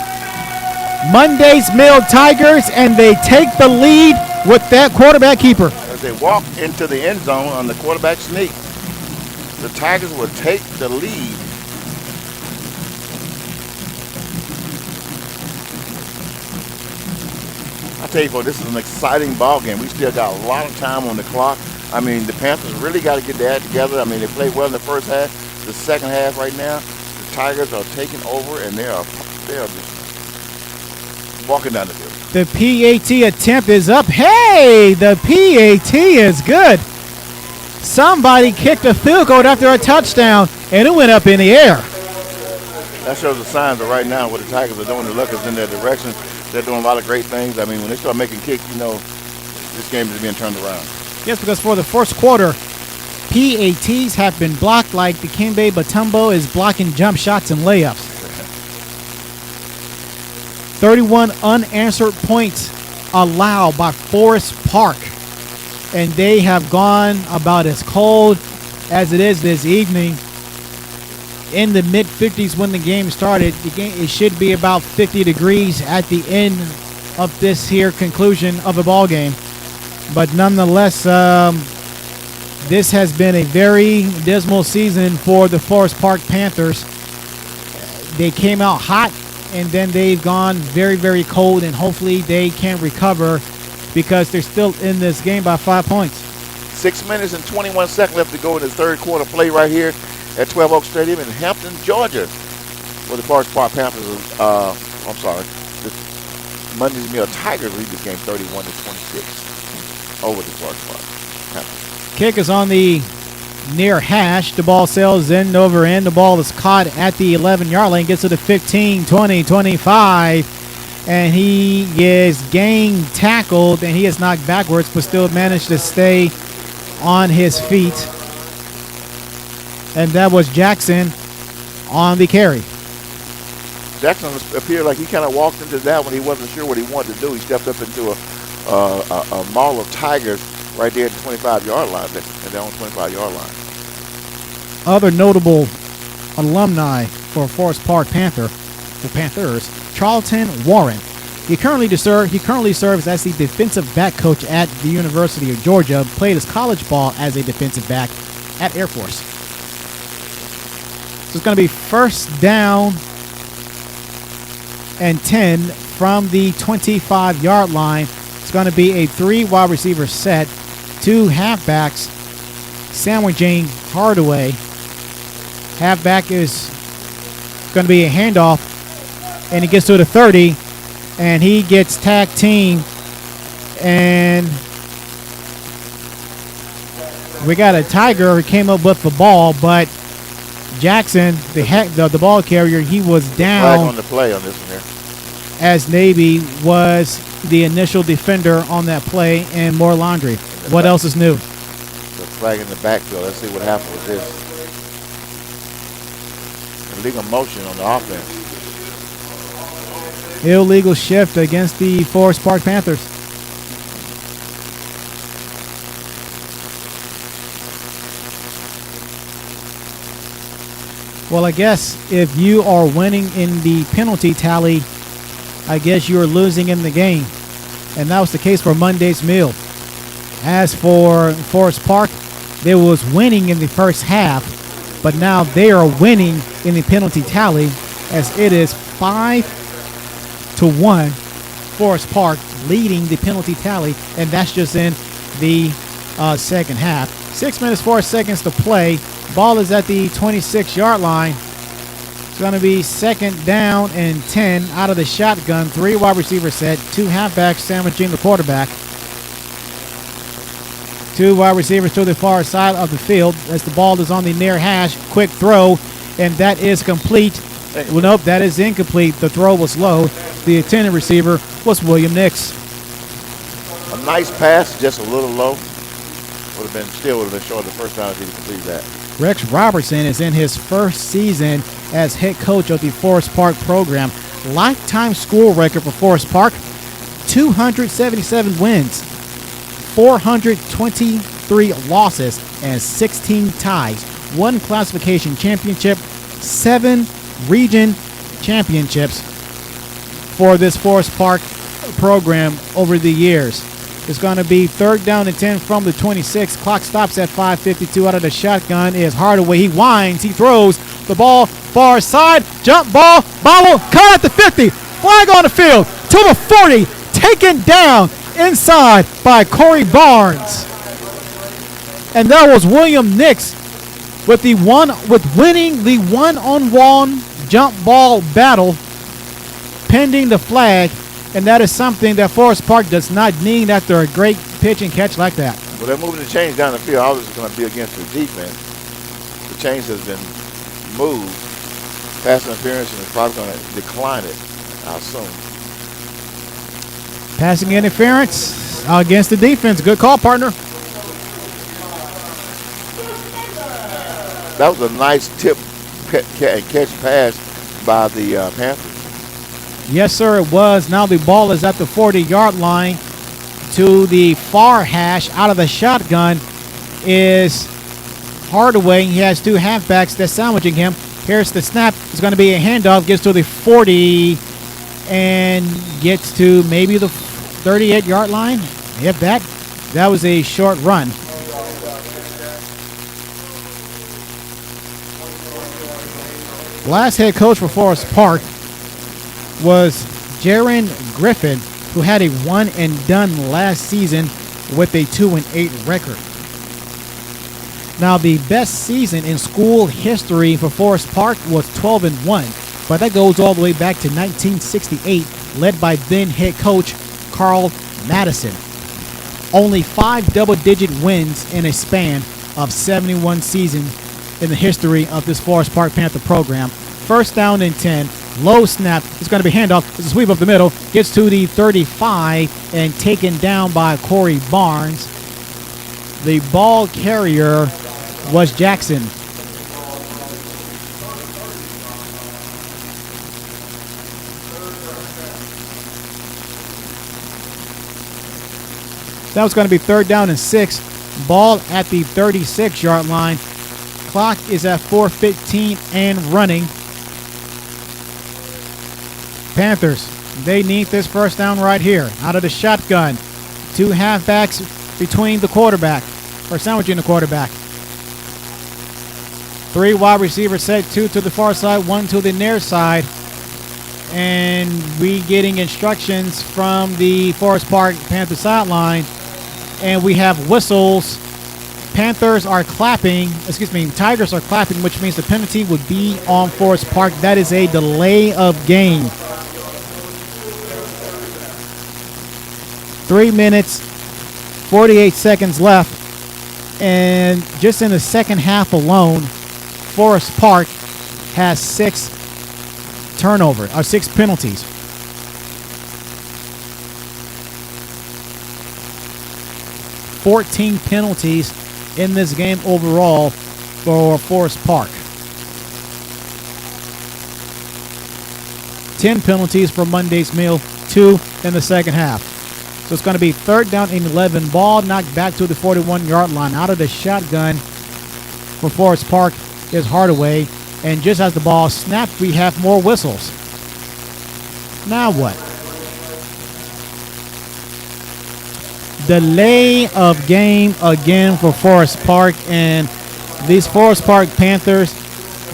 Monday's Mill Tigers, and they take the lead with that quarterback keeper. As they walk into the end zone on the quarterback sneak, the Tigers will take the lead. I tell you what, this is an exciting ball game. We still got a lot of time on the clock. I mean, the Panthers really got to get their act together. I mean, they played well in the first half. The second half right now, the Tigers are taking over, and they are just walking down the field. The PAT attempt is up. Hey, the PAT is good. Somebody kicked a field goal after a touchdown, and it went up in the air. That shows the signs of right now what the Tigers are doing. The luck is in their direction. They're doing a lot of great things. I mean, when they start making kicks, you know, this game is being turned around. Yes, because for the first quarter, PATs have been blocked like the Dikembe Mutombo is blocking jump shots and layups. 31 unanswered points allowed by Forest Park. And they have gone about as cold as it is this evening. In the mid-50s when the game started. It should be about 50 degrees at the end of this here conclusion of a ball game. But nonetheless, this has been a very dismal season for the Forest Park Panthers. They came out hot, and then they've gone very, very cold, and hopefully they can recover because they're still in this game by 5 points. 6 minutes and 21 seconds left to go in the third quarter play right here at 12 Oak Stadium in Hampton, Georgia, where the Forest Park Panthers, the Monday's Mill Tigers lead this game 31-26 over the Forest Park Panthers. Kick is on the near hash. The ball sails end over end. The ball is caught at the 11-yard line, gets to the 15, 20, 25, and he is gang tackled, and he is knocked backwards, but still managed to stay on his feet. And that was Jackson on the carry. Jackson appeared like he kind of walked into that when he wasn't sure what he wanted to do. He stepped up into a mall of Tigers right there at the 25-yard line, at their own 25-yard line. Other notable alumni for Forest Park Panthers, Charlton Warren. He currently serves as the defensive back coach at the University of Georgia. Played his college ball as a defensive back at Air Force. So it's going to be first down and 10 from the 25-yard line. It's going to be a 3 wide receiver set, 2 halfbacks, sandwiching Hardaway. Halfback is going to be a handoff, and he gets to the 30, and he gets tag team, and we got a Tiger who came up with the ball, but Jackson, the ball carrier, he was down. Flag on the play on this one here. As Navy was the initial defender on that play, and more laundry. What else is new? The flag in the backfield. Let's see what happened with this. Illegal motion on the offense. Illegal shift against the Forest Park Panthers. Well, I guess if you are winning in the penalty tally, I guess you are losing in the game. And that was the case for Monday's meal. As for Forest Park, they was winning in the first half, but now they are winning in the penalty tally as it is 5-1. Forest Park leading the penalty tally, and that's just in the second half. 6 minutes, 4 seconds to play. Ball is at the 26-yard line. It's going to be second down and 10 out of the shotgun. 3 wide receiver set, 2 halfbacks sandwiching the quarterback. 2 wide receivers to the far side of the field as the ball is on the near hash. Quick throw, and that is complete. Well, nope, that is incomplete. The throw was low. The intended receiver was William Nix. A nice pass, just a little low. Would have been short the first time if he completed that. Rex Robertson is in his first season as head coach of the Forest Park program. Lifetime score record for Forest Park, 277 wins, 423 losses, and 16 ties. 1 classification championship, 7 region championships for this Forest Park program over the years. It's going to be third down and 10 from the 26. Clock stops at 5:52. Out of the shotgun is Hardaway. He winds. He throws the ball far side. Jump ball. Bobble. Cut at the 50. Flag on the field. To the 40. Taken down inside by Corey Barnes. And that was William Nix with winning the one-on-one jump ball battle pending the flag. And that is something that Forest Park does not need after a great pitch and catch like that. Well, they're moving the chains down the field. Obviously, it's going to be against the defense. The chains has been moved. Pass interference, and it's probably going to decline it, I assume. Passing interference against the defense. Good call, partner. That was a nice tip and catch pass by the Panthers. Yes, sir, it was. Now the ball is at the 40-yard line to the far hash. Out of the shotgun is Hardaway. He has 2 halfbacks that's sandwiching him. Here's the snap. It's going to be a handoff. Gets to the 40 and gets to maybe the 38-yard line. If that was a short run. Last head coach for Forest Park was Jaron Griffin, who had a one-and-done last season with a 2-8 record. Now, the best season in school history for Forest Park was 12-1, but that goes all the way back to 1968, led by then head coach Carl Madison. Only 5 double-digit wins in a span of 71 seasons in the history of this Forest Park Panther program. First down and 10. Low snap. It's going to be handoff. It's a sweep up the middle. Gets to the 35 and taken down by Corey Barnes. The ball carrier was Jackson. That was going to be third down and 6. Ball at the 36-yard line. Clock is at 4:15 and running. Panthers, they need this first down right here. Out of the shotgun. 2 halfbacks between the quarterback, or sandwiching the quarterback. 3 wide receivers set, 2 to the far side, 1 to the near side. And we getting instructions from the Forest Park Panther sideline. And we have whistles Tigers are clapping, which means the penalty would be on Forest Park. That is a delay of game. 3 minutes, 48 seconds left. And just in the second half alone, Forest Park has 6 penalties. $14 penalties in this game overall for Forest Park. 10 penalties for Monday's Mill, 2 in the second half. So it's going to be 3rd down and 11. Ball knocked back to the 41-yard line. Out of the shotgun for Forest Park is Hardaway. And just as the ball snapped, we have more whistles. Now what? Delay of game again for Forest Park. And these Forest Park Panthers,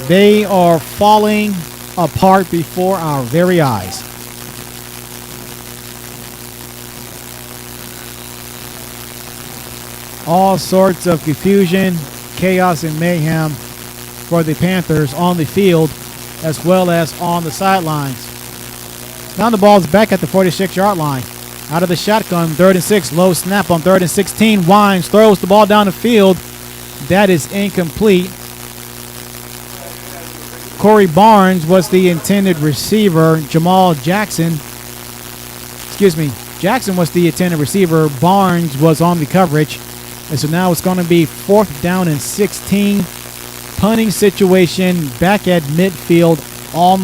they are falling apart before our very eyes. All sorts of confusion, chaos, and mayhem for the Panthers on the field as well as on the sidelines. Now the ball is back at the 46-yard line. Out of the shotgun, 3rd and 6, low snap on 3rd and 16. Wines throws the ball down the field. That is incomplete. Corey Barnes was the intended receiver. Jackson was the intended receiver. Barnes was on the coverage. And so now it's going to be 4th down and 16. Punting situation back at midfield on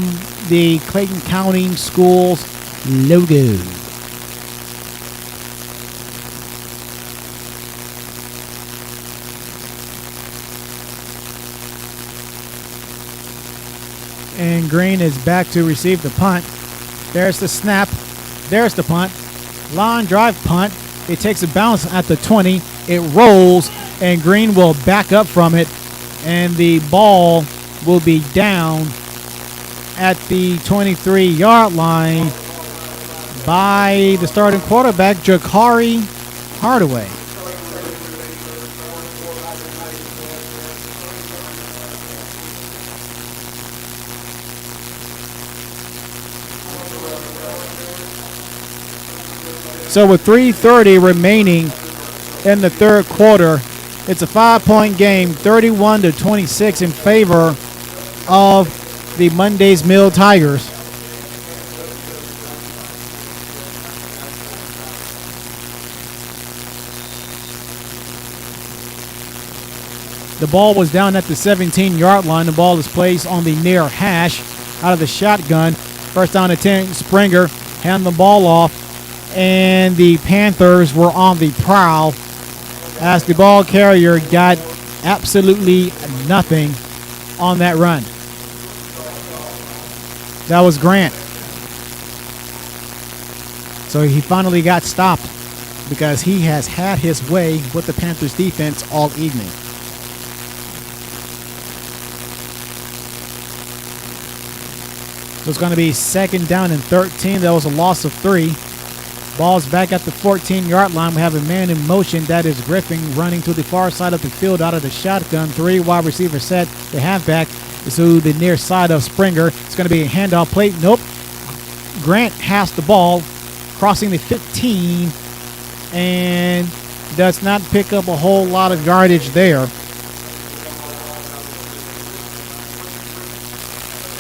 the Clayton County Schools logo. And Green is back to receive the punt. There's the snap. There's the punt. Line drive punt. It takes a bounce at the 20. It rolls, and Green will back up from it. And the ball will be down at the 23-yard line by the starting quarterback, Jakari Hardaway. So with 3:30 remaining in the third quarter, it's a 5-point game, 31-26 in favor of the Monday's Mill Tigers. The ball was down at the 17-yard line. The ball is placed on the near hash out of the shotgun. 1st down and 10, Springer hand the ball off. And the Panthers were on the prowl as the ball carrier got absolutely nothing on that run. That was Grant. So he finally got stopped because he has had his way with the Panthers defense all evening. So it's going to be 2nd down and 13. That was a loss of 3. Ball's back at the 14-yard line. We have a man in motion. That is Griffin running to the far side of the field out of the shotgun. 3 wide receiver set. The halfback is to the near side of Springer. It's going to be a handoff play. Nope. Grant has the ball, crossing the 15, and does not pick up a whole lot of yardage there.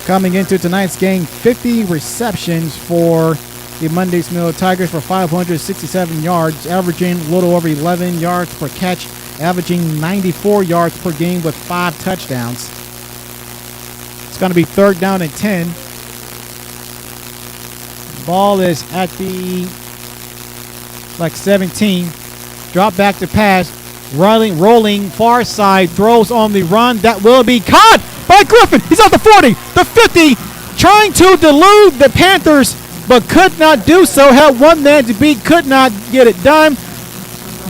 Coming into tonight's game, 50 receptions for the Monday's Mill Tigers for 567 yards, averaging a little over 11 yards per catch, averaging 94 yards per game with 5 touchdowns. It's going to be 3rd down and 10. Ball is at the 17. Drop back to pass. Rolling far side. Throws on the run. That will be caught by Griffin. He's at the 40, the 50. Trying to delude the Panthers, but could not do so. Had one man to beat. Could not get it done.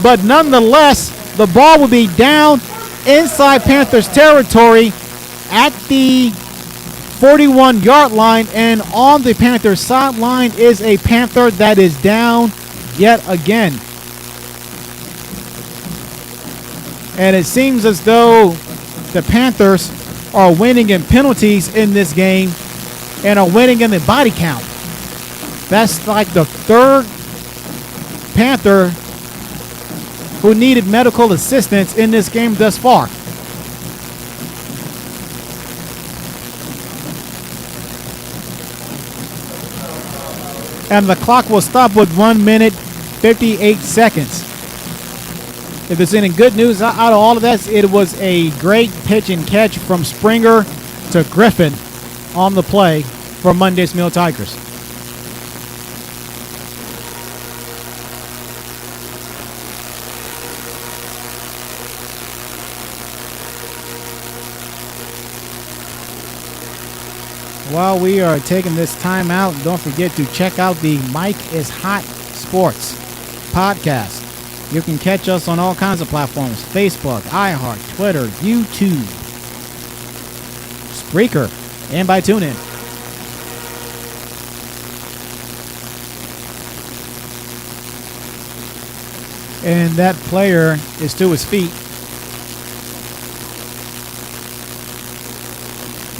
But nonetheless, the ball will be down inside Panthers territory at the 41-yard line, and on the Panthers sideline is a Panther that is down yet again. And it seems as though the Panthers are winning in penalties in this game and are winning in the body count. That's like the third Panther who needed medical assistance in this game thus far. And the clock will stop with 1 minute, 58 seconds. If there's any good news out of all of that, it was a great pitch and catch from Springer to Griffin on the play for Monday's Mill Tigers. While we are taking this time out, don't forget to check out the Mike is Hot Sports podcast. You can catch us on all kinds of platforms: Facebook, iHeart, Twitter, YouTube, Spreaker, and by TuneIn. And that player is to his feet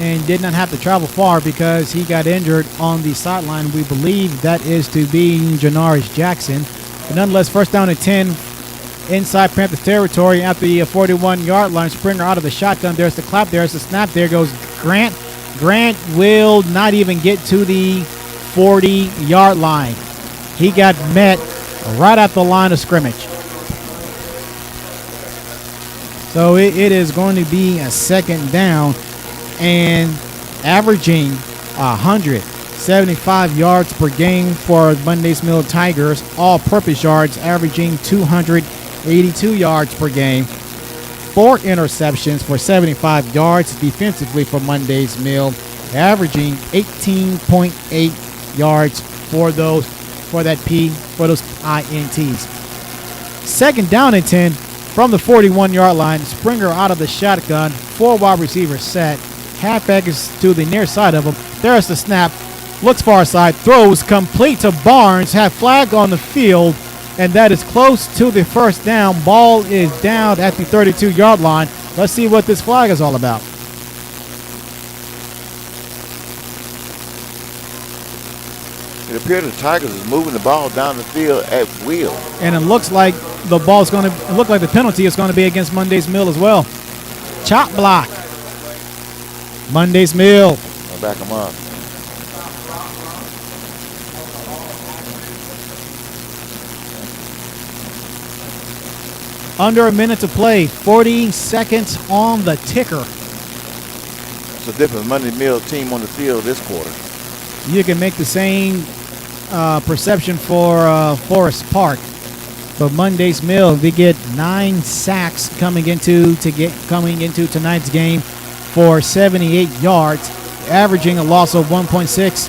and did not have to travel far because he got injured on the sideline. We believe that is to be Janaris Jackson. But nonetheless, first down and 10 inside Panthers territory at the 41-yard line. Springer out of the shotgun. There's the clap. There's the snap. There goes Grant. Grant will not even get to the 40-yard line. He got met right at the line of scrimmage. So it is going to be a second down, and averaging 175 yards per game for Monday's Mill Tigers, all-purpose yards averaging 282 yards per game. 4 interceptions for 75 yards defensively for Monday's Mill, averaging 18.8 yards for those INTs. Second down and 10 from the 41-yard line. Springer out of the shotgun, 4 wide receivers set. Halfback is to the near side of him. There's the snap. Looks far side. Throws complete to Barnes. Have flag on the field. And that is close to the first down. Ball is down at the 32-yard line. Let's see what this flag is all about. It appears the Tigers is moving the ball down the field at will. And it looks like the ball's going to look like the penalty is going to be against Monday's Mill as well. Chop block. Monday's Mill. I'll back them up. Under a minute to play. 40 seconds on the ticker. It's a different Monday Mill team on the field this quarter. You can make the same perception for Forest Park. But Monday's Mill, we get 9 sacks coming into tonight's game for 78 yards, averaging a loss of 1.6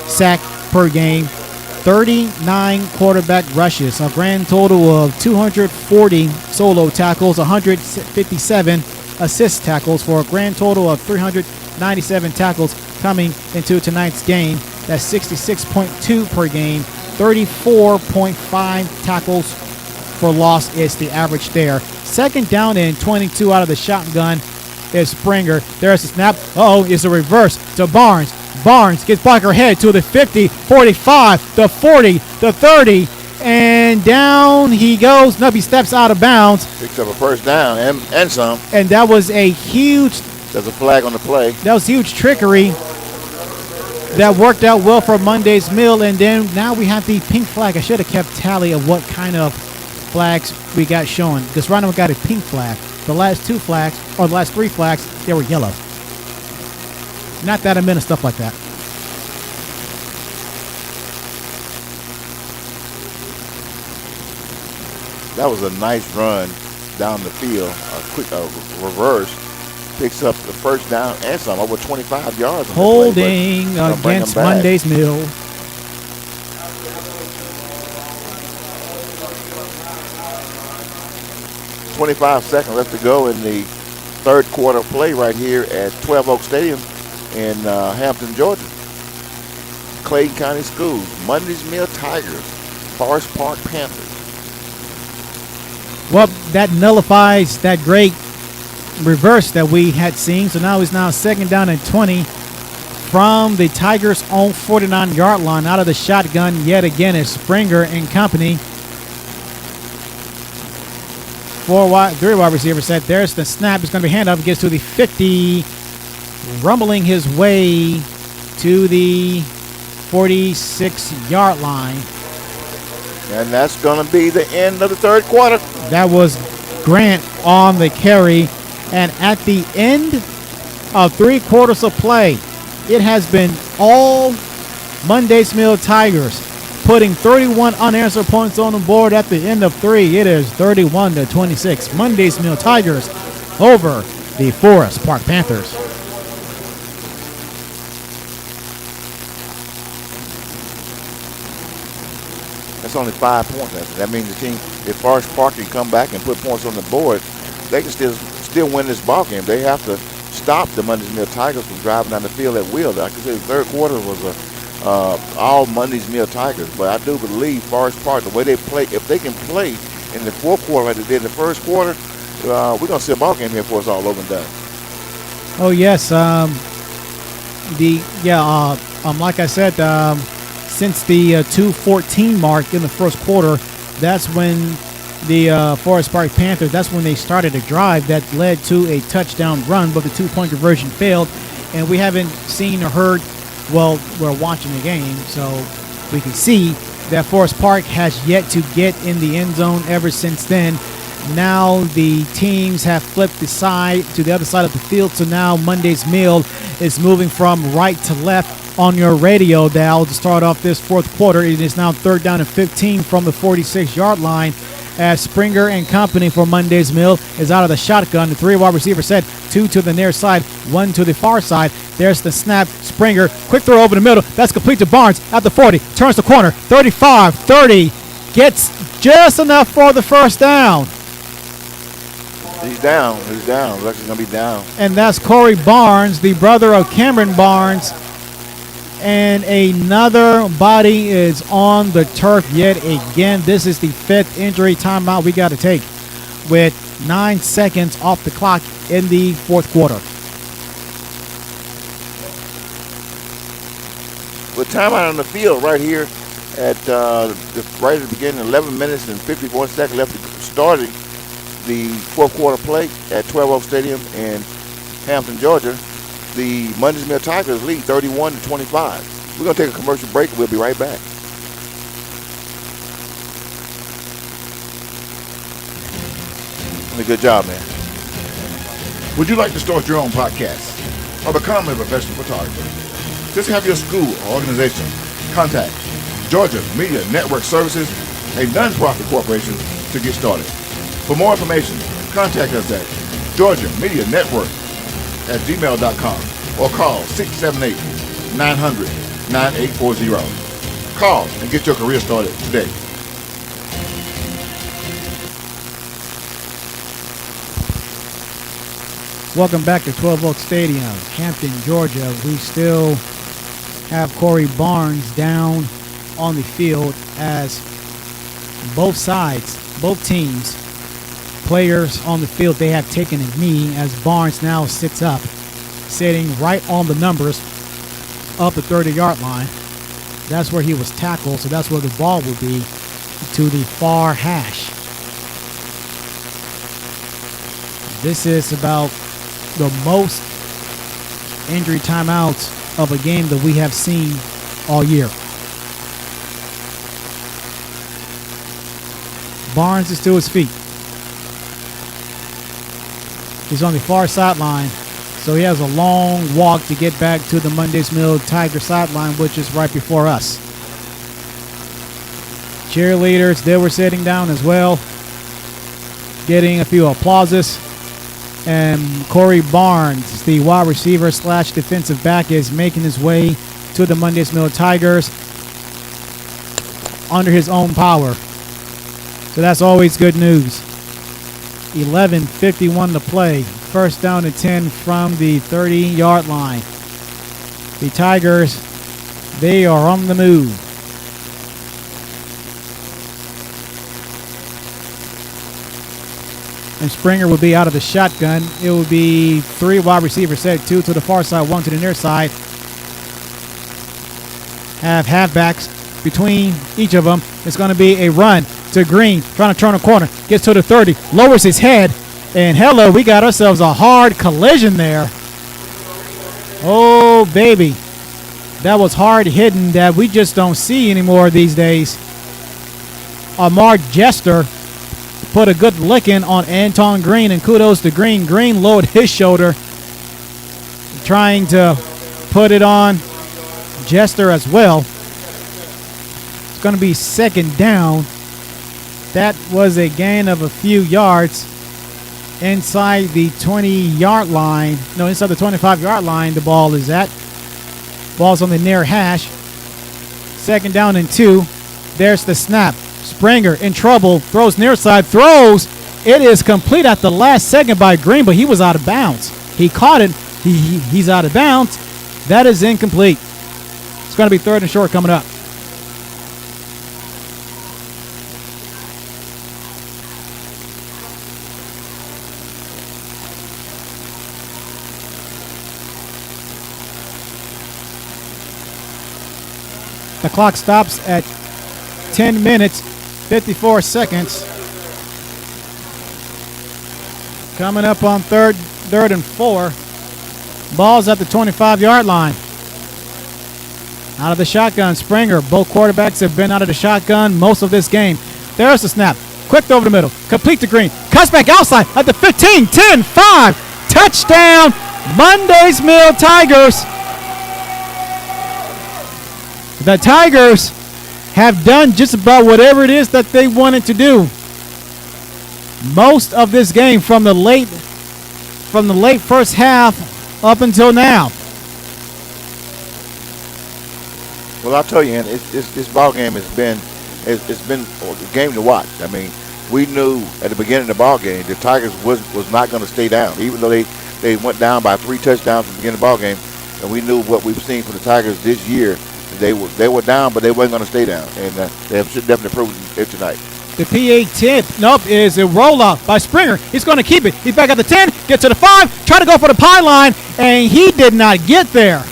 sack per game. 39 quarterback rushes, a grand total of 240 solo tackles, 157 assist tackles for a grand total of 397 tackles coming into tonight's game. That's 66.2 per game. 34.5 tackles for loss is the average there. Second down and 22 out of the shotgun is Springer. There's a snap. It's a reverse to Barnes. Barnes gets Barker head to the 50, 45, the 40, the 30, and down he goes. Nope, he steps out of bounds. Picks up a first down and some. And that was a huge... There's a flag on the play. That was huge trickery. That worked out well for Monday's Mill, and then now we have the pink flag. I should have kept tally of what kind of flags we got showing, because right now we got a pink flag. The last 2 flags, or the last 3 flags, they were yellow. Not that I'm into stuff like that. That was a nice run down the field. A quick reverse. Picks up the first down and some, over 25 yards. Holding against Monday's Mill. .25 seconds left to go in the third quarter play right here at 12 Oak Stadium in Hampton, Georgia. Clayton County Schools, Monday's Mill Tigers, Forest Park Panthers. Well, that nullifies that great reverse that we had seen. So now it's now second down and 20 from the Tigers' own 49-yard line. Out of the shotgun yet again is Springer and company. Three wide receiver set. There's the snap. It's going to be handoff. Gets to the 50, rumbling his way to the 46-yard line. And that's going to be the end of the third quarter. That was Grant on the carry. And at the end of 3 quarters of play, it has been all Mundy's Mill Tigers putting 31 unanswered points on the board at the end of 3. It is 31-26. Mundy's Mill Tigers over the Forest Park Panthers. That's only 5 points. That means the team, if Forest Park can come back and put points on the board, they can still win this ball game. They have to stop the Mundy's Mill Tigers from driving down the field at will. Like I said, the third quarter was all Mundy's Mill Tigers. But I do believe Forest Park, the way they play, if they can play in the fourth quarter like they did in the first quarter, we're going to see a ball game here before it's all over and done. Oh, yes. Like I said, since the 2:14 mark in the first quarter, that's when the Forest Park Panthers, that's when they started a drive that led to a touchdown run, but the 2-point conversion failed. And we haven't seen or heard, well, we're watching the game, so we can see that Forest Park has yet to get in the end zone ever since then. Now the teams have flipped the side to the other side of the field, so now Mundy's Mill is moving from right to left on your radio dial to start off this fourth quarter. It is now third down and 15 from the 46-yard line as Springer and company for Mundy's Mill is out of the shotgun. The 3 wide receiver set, 2 to the near side, 1 to the far side. There's the snap. Springer, quick throw over the middle. That's complete to Barnes at the 40. Turns the corner. 35, 30. Gets just enough for the first down. He's down. Looks like he's going to be down. And that's Corey Barnes, the brother of Cameron Barnes. And another body is on the turf yet again. This is the 5th injury timeout we got to take with 9 seconds off the clock in the fourth quarter. With timeout on the field right here at right at the beginning, 11 minutes and 54 seconds left starting the fourth quarter play at 12 Oak Stadium in Hampton, Georgia. The Mundy's Mill Tigers lead 31-25. We're going to take a commercial break. We'll be right back. Good job, man. Would you like to start your own podcast or become a professional photographer? Just have your school or organization contact Georgia Media Network Services, a non-profit corporation, to get started. For more information, contact us at georgiamedianetwork@gmail.com or call 678-900-9840. Call and get your career started today. Welcome back to 12 Oak Stadium, Hampton, Georgia. We still have Corey Barnes down on the field as both sides, both teams, players on the field, they have taken a knee as Barnes now sits up, sitting right on the numbers of the 30-yard line. That's where he was tackled, so that's where the ball will be, to the far hash. This is about the most injury timeouts of a game that we have seen all year. Barnes is to his feet. He's on the far sideline, so he has a long walk to get back to the Mundy's Mill Tiger sideline, which is right before us. Cheerleaders, they were sitting down as well, getting a few applauses. And Corey Barnes, the wide receiver / defensive back, is making his way to the Mundy's Mill Tigers under his own power. So that's always good news. 11:51 to play. First down and 10 from the 30-yard line. The Tigers, they are on the move. And Springer will be out of the shotgun. It will be 3 wide receiver set, 2 to the far side, 1 to the near side. Have halfbacks between each of them. It's going to be a run to Green, trying to turn a corner. Gets to the 30, lowers his head, and hello, we got ourselves a hard collision there. Oh, baby. That was hard hitting that we just don't see anymore these days. Mark Jester put a good licking on Anton Green, and kudos to Green. Green lowered his shoulder, trying to put it on Jester as well. It's going to be second down. That was a gain of a few yards inside the 20-yard line. No, inside the 25-yard line the ball is at. Ball's on the near hash. Second down and 2. There's the snap. Springer in trouble. Throws near side. Throws. It is complete at the last second by Green, but he was out of bounds. He caught it. He's out of bounds. That is incomplete. It's going to be third and short coming up. The clock stops at 10 minutes, 54 seconds. Coming up on third and 4. Ball's at the 25-yard line. Out of the shotgun, Springer. Both quarterbacks have been out of the shotgun most of this game. There's the snap. Quick over the middle. Complete to Green. Cuts back outside at the 15, 10, 5. Touchdown, Monday's Mill Tigers. The Tigers have done just about whatever it is that they wanted to do. Most of this game from the late first half up until now. Well, I'll tell you, Ann, this ball game it's been a game to watch. I mean, we knew at the beginning of the ball game the Tigers was not going to stay down, even though they went down by 3 touchdowns at the beginning of the ball game, and we knew what we've seen from the Tigers this year. They were down, but they weren't going to stay down, and they have definitely proven it tonight. The PA 10, nope, is a rollout by Springer. He's going to keep it. He's back at the 10, get to the 5, try to go for the pylon, and he did not get there.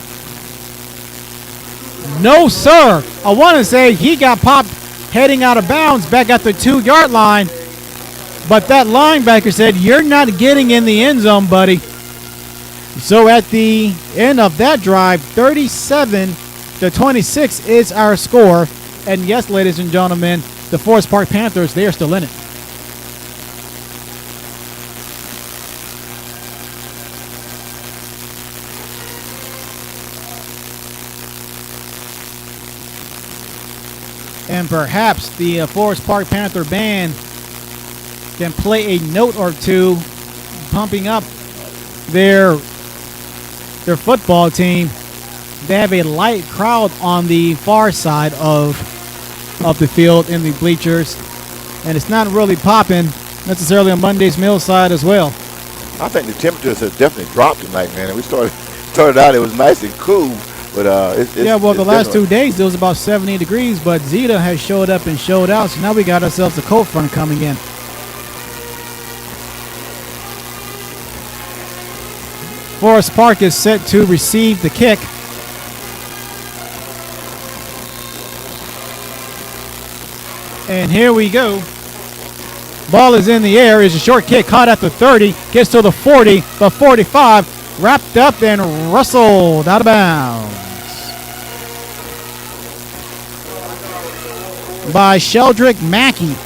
No, sir. I want to say he got popped heading out of bounds back at the 2-yard line, but that linebacker said, "You're not getting in the end zone, buddy." So at the end of that drive, 37-26 is our score. And yes, ladies and gentlemen, the Forest Park Panthers, they are still in it. And perhaps the Forest Park Panther band can play a note or two pumping up their football team. They have a light crowd on the far side of the field in the bleachers, and it's not really popping necessarily on Monday's Mill side as well. I think the temperatures have definitely dropped tonight, man. And we started out, it was nice and cool, but the last 2 days it was about 70 degrees, but Zeta has showed up and showed out, so now we got ourselves a cold front coming in. Forest Park is set to receive the kick. And here we go. Ball is in the air. Is a short kick caught at the 30. Gets to the 40, the 45. Wrapped up and rustled out of bounds by Sheldrick Mackey.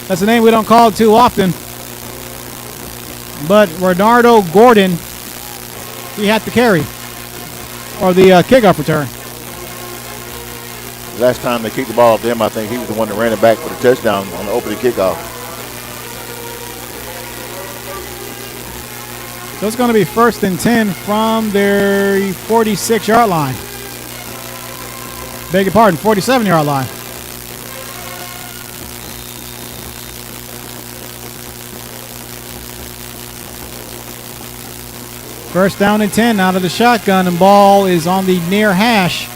That's a name we don't call too often. But Renardo Gordon, he had to carry. Or the kickoff return. Last time they kicked the ball off them, I think he was the one that ran it back for the touchdown on the opening kickoff. So it's going to be 1st and 10 from their 46-yard line. Beg your pardon, 47-yard line. First down and 10 out of the shotgun, and ball is on the near hash.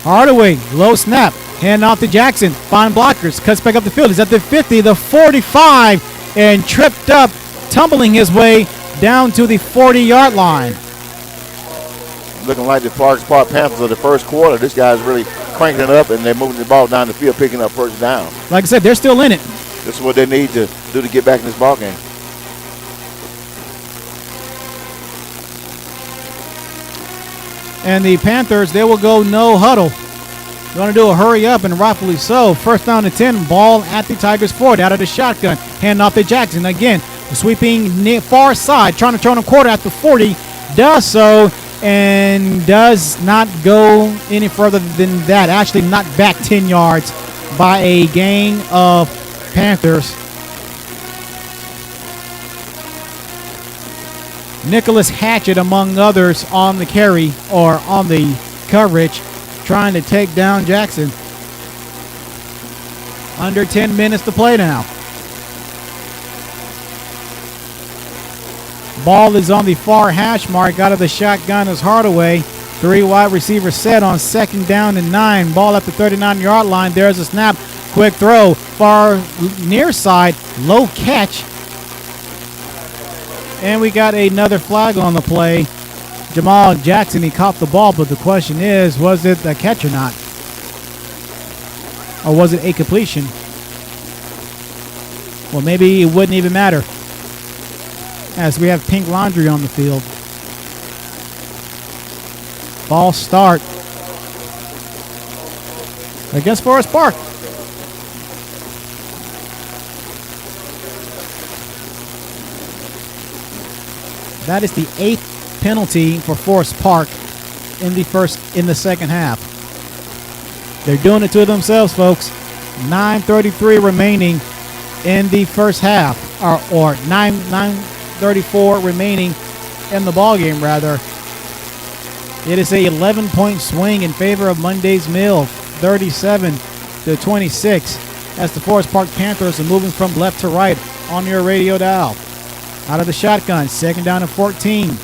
Hardaway, low snap, hand off to Jackson. Fine blockers, cuts back up the field. He's at the 50, the 45. and tripped up, tumbling his way down to the 40-yard line. Looking like the Forest Park Panthers of the first quarter. This guy's really cranking it up, and they're moving the ball down the field, picking up first down. Like I said, they're still in it. This is what they need to do to get back in this ball game. And the Panthers, they will go no huddle. They're going to do a hurry up, and rightfully so. First down and 10, ball at the Tigers 40, out of the shotgun. Hand off to Jackson. Again, sweeping far side, trying to turn a quarter at the 40. Does so, and does not go any further than that. Actually knocked back 10 yards by a gain of Panthers. Nicholas Hatchett, among others, on the carry or on the coverage, trying to take down Jackson. Under 10 minutes to play now. Ball is on the far hash mark. Out of the shotgun is Hardaway. 3 wide receivers set on second down and 9. Ball at the 39-yard line. There's a snap. Quick throw. Far near side. Low catch. And we got another flag on the play. Jamal Jackson, he caught the ball, but the question is, was it a catch or not? Or was it a completion? Well, maybe it wouldn't even matter, as we have pink laundry on the field. Ball start against Forest Park. That is the 8th penalty for Forest Park in the second half. They're doing it to themselves, folks. 9:33 remaining in the first half, or 9:34 remaining in the ball game, rather. It is a 11-point swing in favor of Monday's Mill, 37-26, as the Forest Park Panthers are moving from left to right on your radio dial. Out of the shotgun, second down and 14.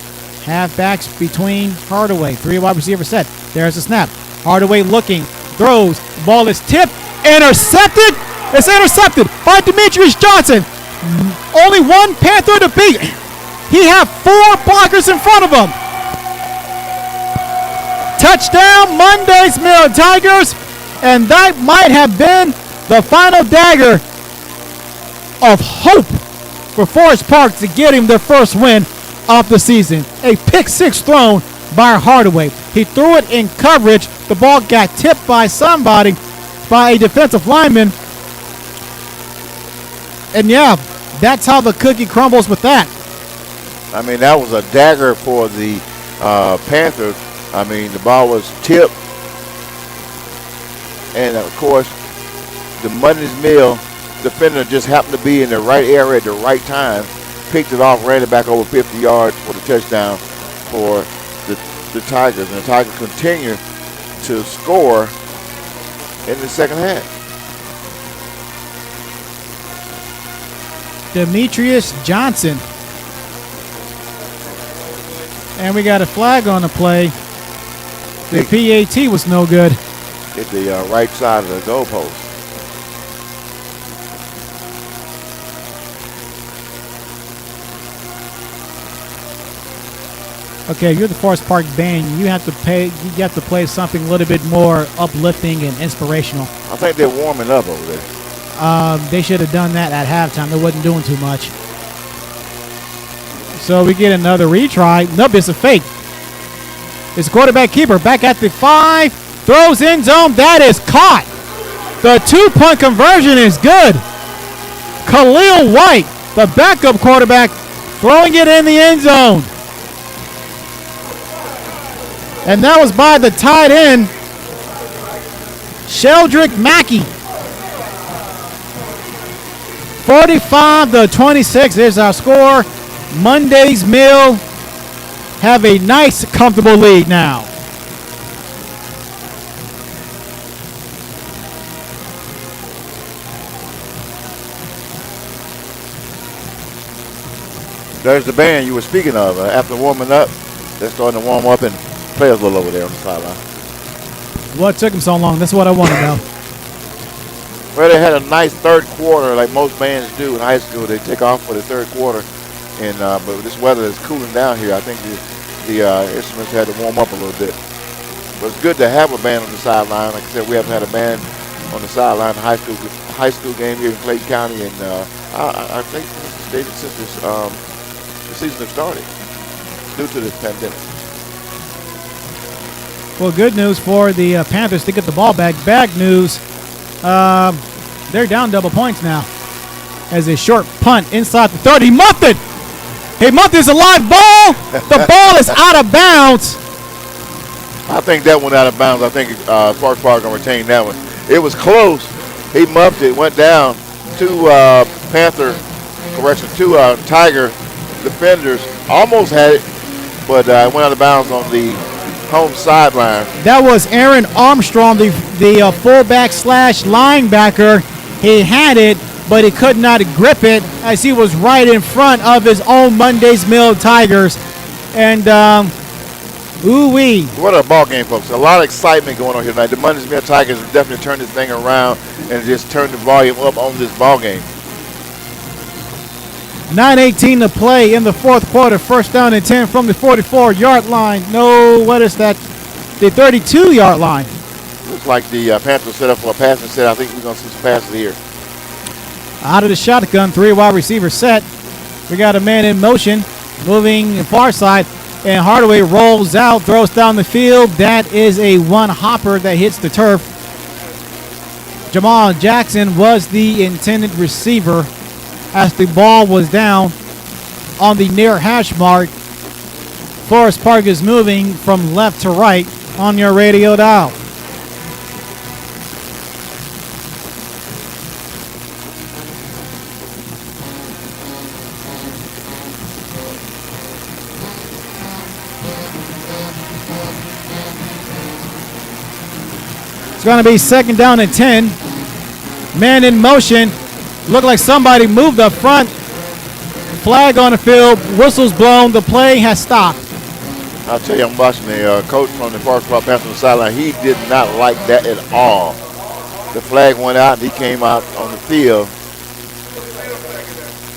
Halfbacks between Hardaway. 3 wide receiver set. There's a snap. Hardaway looking, throws. The ball is tipped, intercepted. It's intercepted by Demetrius Johnson. Only one Panther to beat. He had 4 blockers in front of him. Touchdown, Monday's Mill Tigers. And that might have been the final dagger of hope for Forest Park to get him their first win of the season. A pick 6 thrown by Hardaway. He threw it in coverage. The ball got tipped by somebody, by a defensive lineman. And yeah, that's how the cookie crumbles with that. I mean, that was a dagger for the Panthers. I mean, the ball was tipped. And, of course, the Monday's Mill defender just happened to be in the right area at the right time, picked it off, ran it back over 50 yards for the touchdown for the Tigers. And the Tigers continue to score in the second half. Demetrius Johnson. And we got a flag on the play. The PAT was no good. Hit the right side of the goalpost. Okay, you're the Forest Park band. You have to play something a little bit more uplifting and inspirational. I think they're warming up over there. They should have done that at halftime. They wasn't doing too much. So we get another retry. Nope, it's a fake. It's quarterback keeper back at the 5. Throws end zone. That is caught. The 2-point conversion is good. Khalil White, the backup quarterback, throwing it in the end zone. And that was by the tight end, Sheldrick Mackey. 45-26 is our score. Monday's Mill have a nice, comfortable lead now. There's the band you were speaking of. After warming up, they're starting to warm up and play a little over there on the sideline. What took them so long? That's what I want to know. Well, they had a nice third quarter, like most bands do in high school. They take off for the third quarter, and but this weather is cooling down here. I think the instruments had to warm up a little bit. But it's good to have a band on the sideline. Like I said, we haven't had a band on the sideline in high school game here in Clayton County, and I think since the season has started due to this pandemic. Well, good news for the Panthers to get the ball back. Bad news, they're down double points now. As a short punt inside the 30. Muffed it! He muffed this a live ball. The ball is out of bounds. I think that went out of bounds. I think Sparks Park going to retain that one. It was close. He muffed it, went down. Two Tiger defenders almost had it, but it went out of bounds on the home sideline. That was Aaron Armstrong, the fullback / linebacker. He had it, but he could not grip it as he was right in front of his own Monday's Mill Tigers. And ooh-wee. What a ball game, folks. A lot of excitement going on here tonight. The Monday's Mill Tigers have definitely turned this thing around and just turned the volume up on this ball game. 9:18 to play in the fourth quarter. First down and 10 from the 44-yard line. No, what is that? The 32-yard line. Looks like the Panthers set up for a passing set. I think we're going to see some passes here. Out of the shotgun, 3 wide receivers set. We got a man in motion, moving far side, and Hardaway rolls out, throws down the field. That is a one-hopper that hits the turf. Jamal Jackson was the intended receiver as the ball was down on the near hash mark. Forest Park is moving from left to right on your radio dial. It's going to be second down and 10. Man in motion. Looked like somebody moved up front. Flag on the field. Whistles blown. The play has stopped. I'll tell you, I'm watching the coach from the Forest Park Panthers on the sideline. He did not like that at all. The flag went out and he came out on the field.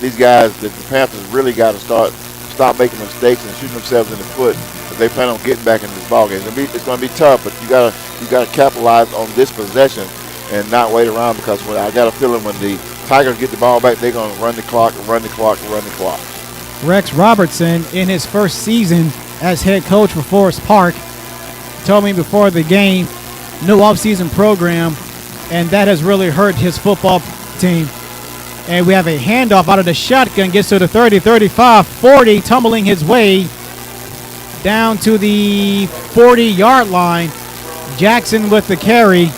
These guys, the Panthers really got to stop making mistakes and shooting themselves in the foot if they plan on getting back in this ballgame. It's going to be tough, but you got to capitalize on this possession and not wait around, because I got a feeling when the Tigers get the ball back, they're going to run the clock. Rex Robertson, in his first season as head coach for Forest Park, told me before the game, no offseason program, and that has really hurt his football team. And we have a handoff out of the shotgun, gets to the 30, 35, 40, tumbling his way down to the 40-yard line. Jackson with the carry.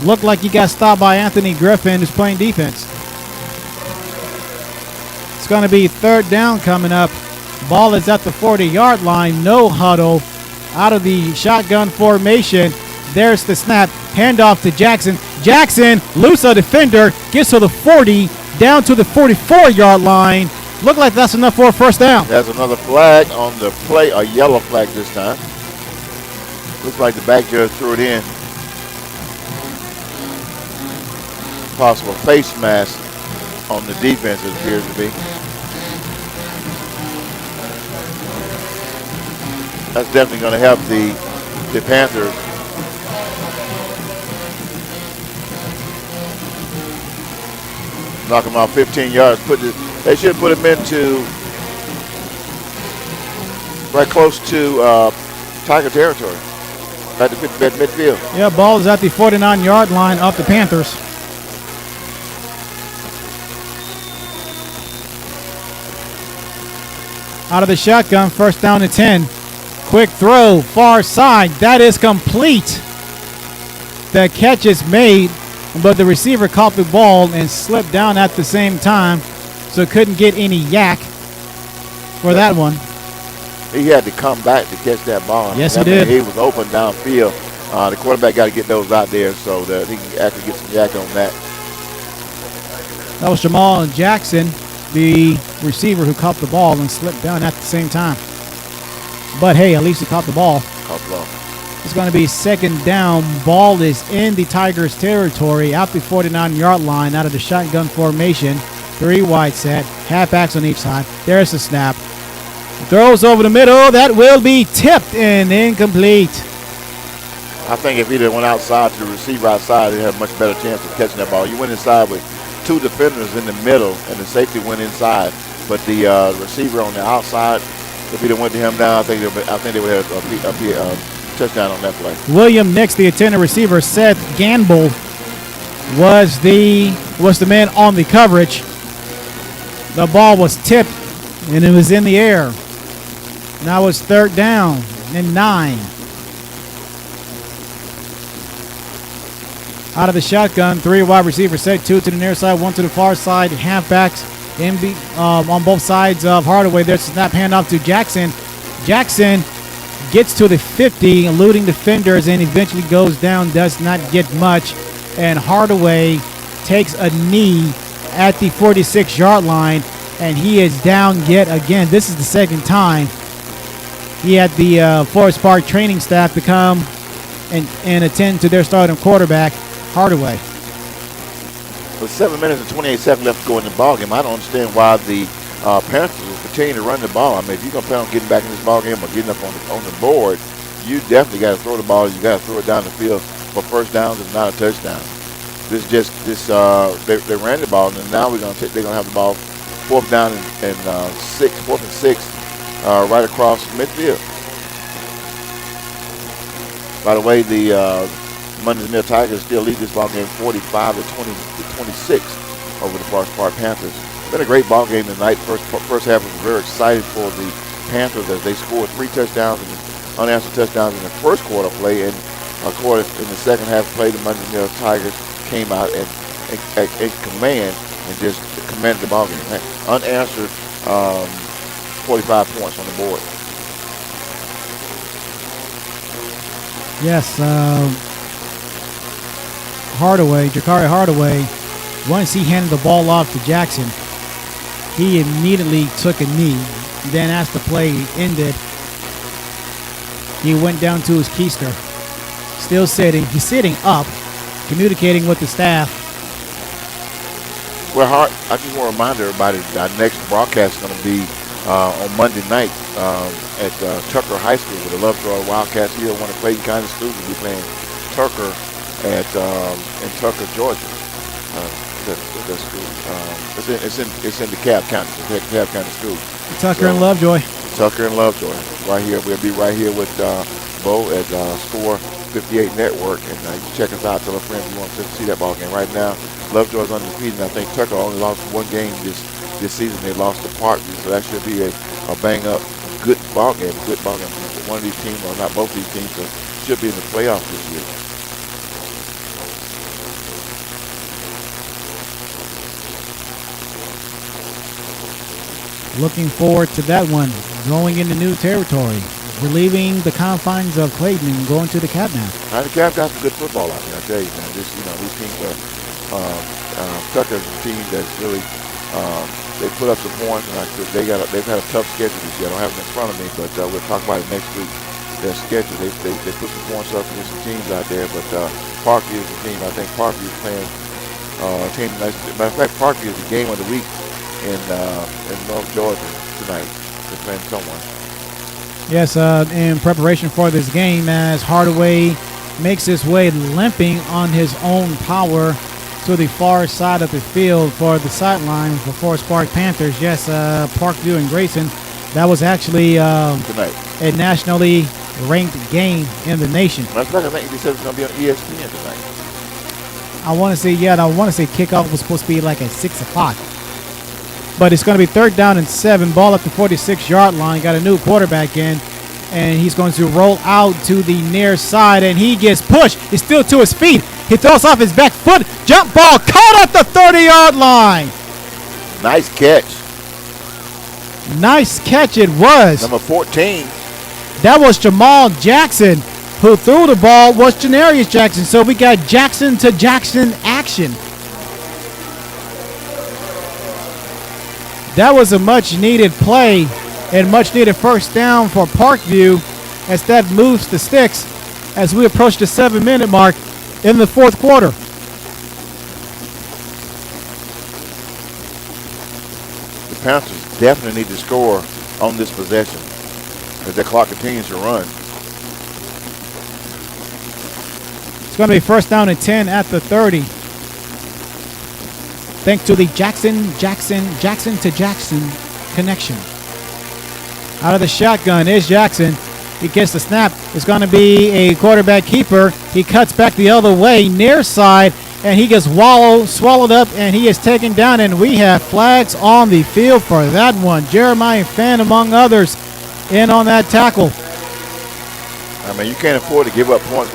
Looked like he got stopped by Anthony Griffin, who's playing defense. It's going to be third down coming up. Ball is at the 40-yard line. No huddle. Out of the shotgun formation. There's the snap. Handoff to Jackson. Jackson, loose a defender, gets to the 40, down to the 44-yard line. Look like that's enough for a first down. There's another flag on the play, a yellow flag this time. Looks like the back judge threw it in. Possible face mask on the defense, it appears to be. That's definitely going to help the Panthers. Knock him out 15 yards. They should put him into right close to Tiger territory. At the midfield. Yeah, ball is at the 49-yard line of the Panthers. Out of the shotgun, first down and 10. Quick throw, far side. That is complete. The catch is made, but the receiver caught the ball and slipped down at the same time, so couldn't get any yak for that one. He had to come back to catch that ball. Yes, he did. He was open downfield. The quarterback got to get those out there so that he can actually get some yak on that. That was Jamal Jackson, the receiver who caught the ball and slipped down at the same time. But hey, at least he caught the ball. Caught the ball. It's going to be second down. Ball is in the Tigers' territory, out the 49-yard line, out of the shotgun formation. 3 wide set, halfbacks on each side. There's the snap. Throws over the middle. That will be tipped and incomplete. I think if he'd have went outside to the receiver outside, he'd have a much better chance of catching that ball. You went inside with 2 defenders in the middle, and the safety went inside. But the receiver on the outside, if he'd have went to him down, I think they would have a touchdown on that play. William Nix, the intended receiver. Seth Gamble was the man on the coverage. The ball was tipped, and it was in the air. Now it's third down and 9. Out of the shotgun, 3 wide receivers set, 2 to the near side, 1 to the far side. Halfbacks on both sides of Hardaway. There's a snap handoff to Jackson. Jackson gets to the 50, eluding defenders, and eventually goes down, does not get much. And Hardaway takes a knee at the 46-yard line, and he is down yet again. This is the second time he had the Forest Park training staff to come and attend to their starting quarterback, Hardaway. With 7 minutes and 28 seconds left to go in the ballgame, I don't understand why the Panthers will continue to run the ball. I mean, if you're going to plan on getting back in this ballgame or getting up on the board, you definitely got to throw the ball. You got to throw it down the field for first downs and not a touchdown. They ran the ball, and now they're going to have the ball 4th down and 4th and 6 right across midfield. By the way, the Mundy Mill Tigers still lead this ball game 45 to 26 over the Forest Park Panthers. It's been a great ball game tonight. First half was very excited for the Panthers as they scored 3 touchdowns and unanswered touchdowns in the first quarter play, and in the second half play, the Mundy Mill Tigers came out in command and just commanded the ball game. Unanswered 45 points on the board. Yes, Jakari Hardaway, once he handed the ball off to Jackson, he immediately took a knee. Then as the play ended, he went down to his keister. Still sitting. He's sitting up, communicating with the staff. Well, I just want to remind everybody that our next broadcast is going to be on Monday night at Tucker High School with the Lovejoy Wildcats here. One of Clayton County schools will be playing Tucker in Tucker, Georgia. That school. It's in DeKalb County. It's DeKalb County School. Tucker and Lovejoy. Tucker and Lovejoy. Right here. We'll be right here with Bo at Score 58 Network, and you can check us out. Tell a friend if you want to see that ball game. Right now, Lovejoy's undefeated, and I think Tucker only lost 1 game this season. They lost to Parkview, so that should be a bang-up, good ball game. One of these teams, or not both these teams, should be in the playoffs this year. Looking forward to that one. Going into new territory. We're leaving the confines of Clayton and going to the Cab now. The Cab got some good football out there, I tell you, man. These teams are Tucker's a team that's really they put up some points, and they've had a tough schedule this year. I don't have it in front of me, but we'll talk about it next week. Their schedule, they put some points up against some teams out there, but Parkview is the team. I think Parkview is playing a team. Matter of fact, Parkview is the game of the week in North Georgia tonight. They're playing someone. Yes, in preparation for this game, as Hardaway makes his way limping on his own power to the far side of the field for the sideline for Forest Park Panthers. Yes, Parkview and Grayson. That was actually tonight a nationally ranked game in the nation. Matter of fact, I think they said it's going to be on ESPN tonight. I want to say kickoff was supposed to be like at 6 o'clock. But it's going to be third down and 7. Ball up the 46-yard line. Got a new quarterback in. And he's going to roll out to the near side. And he gets pushed. He's still to his feet. He throws off his back foot. Jump ball caught at the 30-yard line. Nice catch. Nice catch it was. Number 14. That was Jamal Jackson. Who threw the ball was Janarius Jackson. So we got Jackson to Jackson action. That was a much-needed play and much-needed first down for Parkview as that moves the sticks as we approach the 7-minute mark in the fourth quarter. The Panthers definitely need to score on this possession as the clock continues to run. It's going to be first down and 10 at the 30. Thanks to the Jackson to Jackson connection. Out of the shotgun is Jackson. He gets the snap. It's going to be a quarterback keeper. He cuts back the other way, near side, and he gets swallowed up, and he is taken down, and we have flags on the field for that one. Jeremiah Fan, among others, in on that tackle. I mean, you can't afford to give up points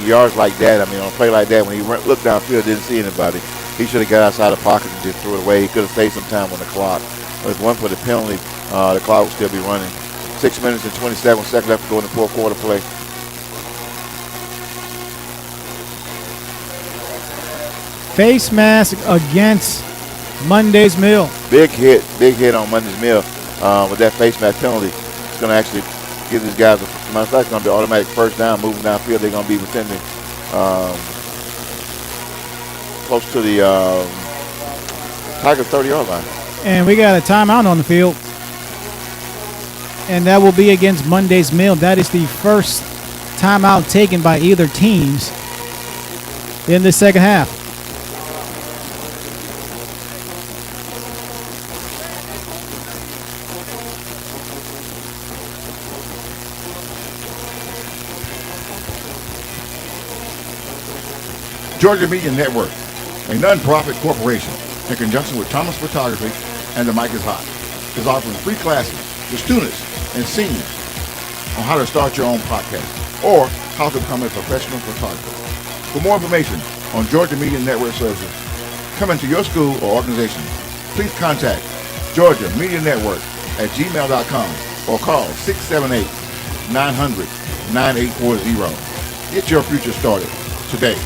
yards like that. I mean, on a play like that, when he looked downfield, didn't see anybody. He should have got outside the pocket and just threw it away. He could have saved some time on the clock. But if it wasn't for the penalty, the clock would still be running. 6 minutes and 27 seconds left to go in the fourth quarter play. Face mask against Monday's Mill. Big hit on Monday's Mill with that face mask penalty. It's going to actually give these guys it's going to be automatic first down, moving downfield. They're going to be within the close to the Tigers 30-yard line. And we got a timeout on the field. And that will be against Monday's Mill. That is the first timeout taken by either teams in the second half. Georgia Media Network, a non-profit corporation in conjunction with Thomas Photography and The Mic is Hot, is offering free classes to students and seniors on how to start your own podcast or how to become a professional photographer. For more information on Georgia Media Network services coming to your school or organization, please contact Georgia Media Network at gmail.com or call 678-900-9840. Get your future started today.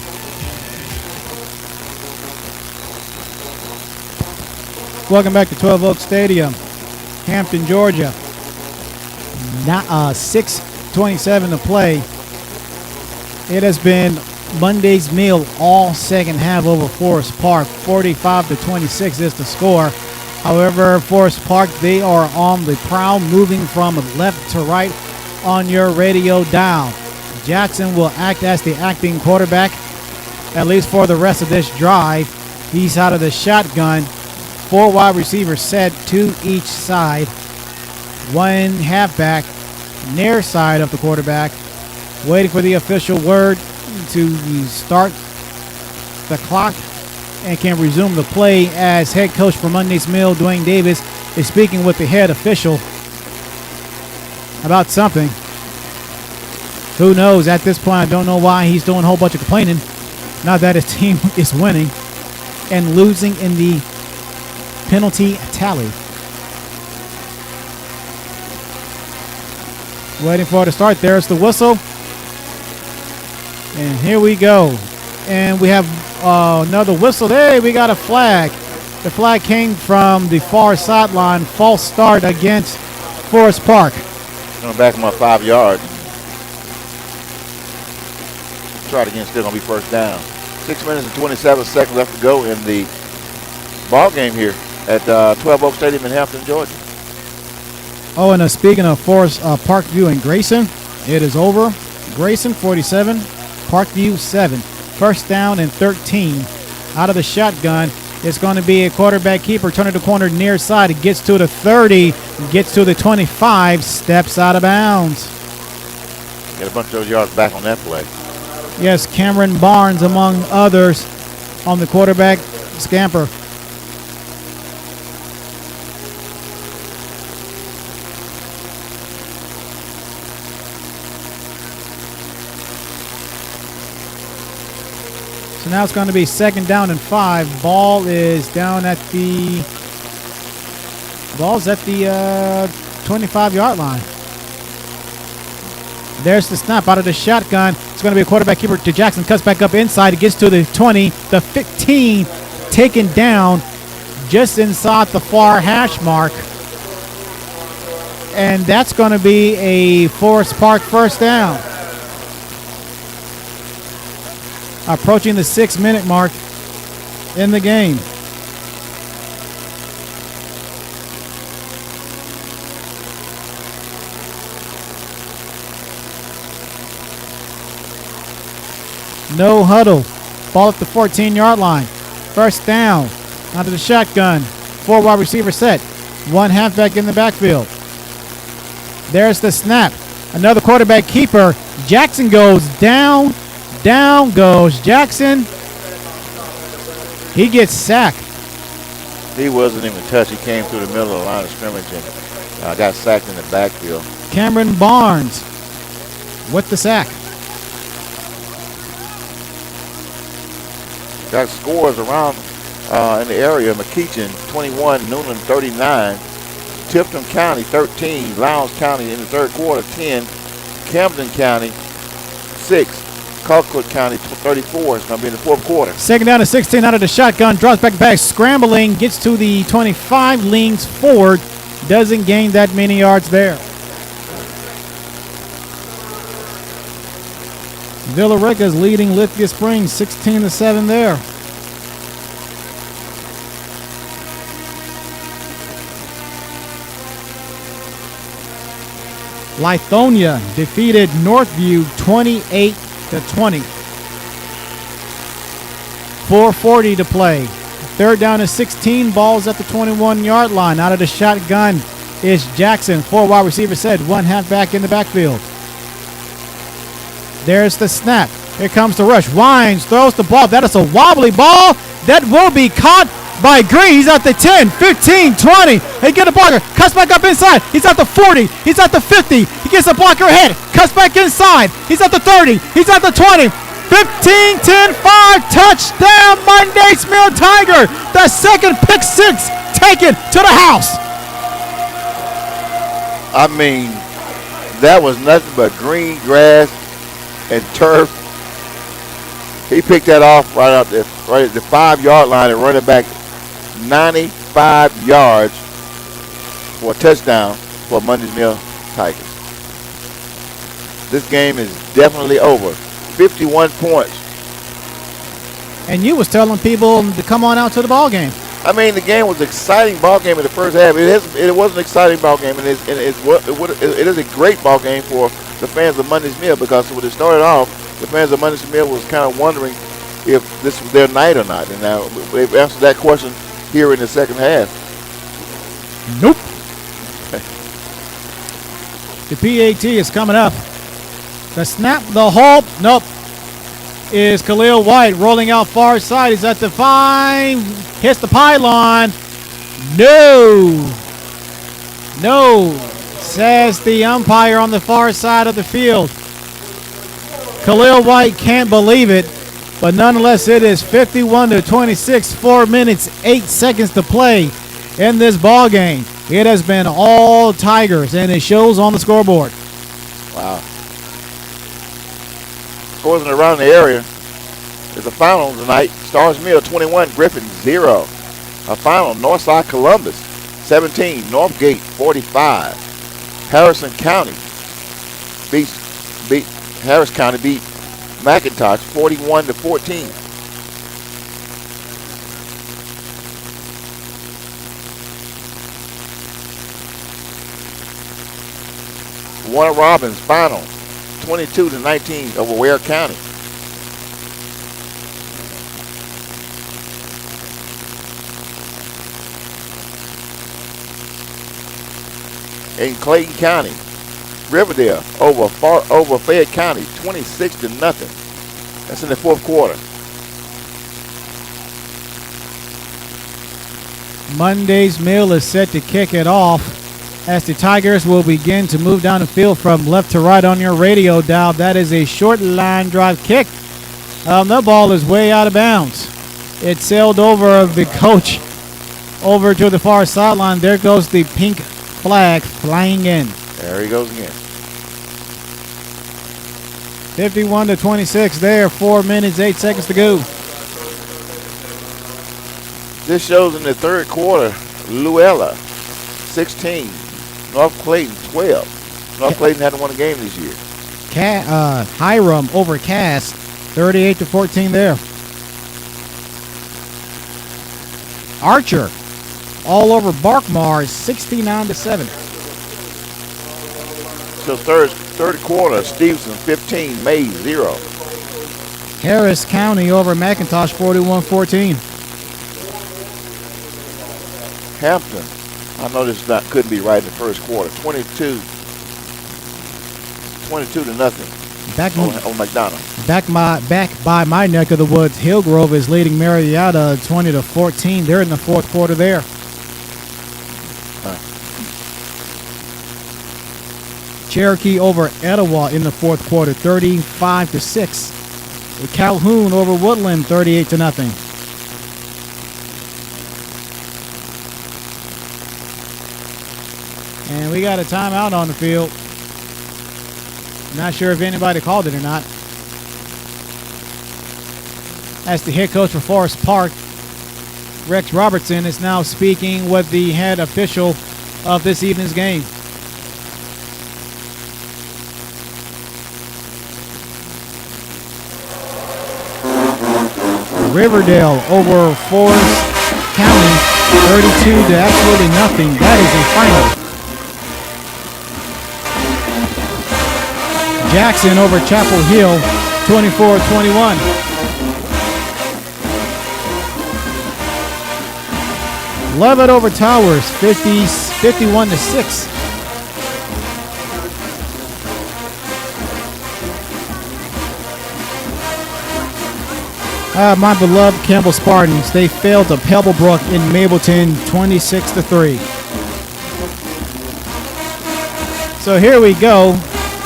Welcome back to 12 Oaks Stadium, Hampton, Georgia. 6:27 to play. It has been Monday's Mill all second half over Forest Park. 45-26 is the score. However, Forest Park, they are on the prowl, moving from left to right on your radio dial. Jackson will act as the acting quarterback, at least for the rest of this drive. He's out of the shotgun. 4 wide receivers set to each side. 1 halfback near side of the quarterback. Waiting for the official word to start the clock and can resume the play as head coach for Monday's Mill, Dwayne Davis, is speaking with the head official about something. Who knows? At this point, I don't know why he's doing a whole bunch of complaining. Not that his team is winning and losing in the penalty tally. Waiting for it to start. There's the whistle. And here we go. And we have another whistle. Hey, we got a flag. The flag came from the far sideline. False start against Forest Park. Going to back him up 5 yards. Try it again. Still going to be first down. 6 minutes and 27 seconds left to go in the ball game here at 12 Oak Stadium in Hampton, Georgia. Oh, and speaking of Forest Parkview and Grayson, it is over. Grayson 47, Parkview 7. First down and 13. Out of the shotgun, it's going to be a quarterback keeper. Turning the corner near side. It gets to the 30, gets to the 25, steps out of bounds. Get a bunch of those yards back on that play. Yes, Cameron Barnes, among others, on the quarterback scamper. So now it's going to be second down and 5. Ball's at the 25-yard line. There's the snap out of the shotgun. It's going to be a quarterback keeper to Jackson. Cuts back up inside. It gets to the 20, the 15, taken down just inside the far hash mark. And that's going to be a Forest Park first down. approaching the 6-minute mark in the game. No huddle. Ball at the 14-yard line. First down. Onto the shotgun. 4 wide receiver set. 1 halfback in the backfield. There's the snap. Another quarterback keeper. Jackson goes down. Down goes Jackson. He gets sacked. He wasn't even touched. He came through the middle of the line of scrimmage and got sacked in the backfield. Cameron Barnes with the sack. Got scores around in the area. McKeechin, 21. Noonan, 39. Tifton County, 13. Lowndes County in the third quarter, 10. Camden County, 6. Colquitt County, 34. It's going to be in the fourth quarter. Second down to 16 out of the shotgun. Drops back, scrambling. Gets to the 25. Leans forward. Doesn't gain that many yards there. Villarica's leading Lithia Springs 16-7 there. Lithonia defeated Northview 28-20. 4:40 to play. Third down to 16. Balls at the 21-yard line. Out of the shotgun is Jackson. 4 wide receiver set. 1 halfback in the backfield. There's the snap. Here comes the rush. Wines throws the ball. That is a wobbly ball. That will be caught by Green. He's at the 10, 15, 20. He gets a blocker. Cuts back up inside. He's at the 40. He's at the 50. He gets a blocker ahead. Cuts back inside. He's at the 30. He's at the 20. 15, 10, 5. Touchdown, Monday's Mill Tiger. The second pick six taken to the house. I mean, that was nothing but green grass and turf. He picked that off right out there, right at the 5-yard line and run it back 95 yards for a touchdown for Mundy's Mill Tigers. This game is definitely over. 51 points. And you was telling people to come on out to the ball game. I mean, the game was an exciting ball game in the first half. It was an exciting ball game, and it is a great ball game for the fans of Mundy's Mill, because when it started off, the fans of Mundy's Mill was kind of wondering if this was their night or not. And now they've answered that question here in the second half. Nope. The PAT is coming up. The snap, the hold, nope, is Khalil White rolling out far side. He's at the 5, hits the pylon. No, says the umpire on the far side of the field. Khalil White can't believe it, but nonetheless it is 51-26, 4 minutes, 8 seconds to play in this ball game. It has been all Tigers, and it shows on the scoreboard. Wow. Scores around the area. There's a final tonight. Stars Mill 21, Griffin 0. A final, Northside Columbus 17, Northgate 45. Harris County beat McIntosh 41-14. Warner Robins final 22-19 over Ware County. In Clayton County, Riverdale over Fayette County 26-0. That's in the fourth quarter. Monday's Mill is set to kick it off as the Tigers will begin to move down the field from left to right on your radio dial. That is a short line drive kick. The ball is way out of bounds. It sailed over the coach over to the far sideline. There goes the pink flag flying in. There he goes again. 51-26 there. 4 minutes, 8 seconds to go. This shows in the third quarter, Luella 16, North Clayton 12. North Clayton hadn't won a game this year. Hiram over Cass 38-14 there. Archer all over Barkmar, 69-7. So third quarter, Stevenson 15, Mays 0. Harris County over McIntosh, 41-14. Hampton, I know this couldn't be right in the first quarter. 22 to nothing on McDonough. Back by my neck of the woods, Hillgrove is leading Marietta 20-14. They're in the fourth quarter there. Cherokee over Etowah in the fourth quarter, 35-6. Calhoun over Woodland, 38-0. And we got a timeout on the field. Not sure if anybody called it or not. As the head coach for Forest Park, Rex Robertson, is now speaking with the head official of this evening's game. Riverdale over Forest County, 32 to absolutely nothing. That is a final. Jackson over Chapel Hill, 24-21. Levitt over Towers, 51-6. My beloved Campbell Spartans, they failed to Pebblebrook in Mableton, 26-3. So here we go.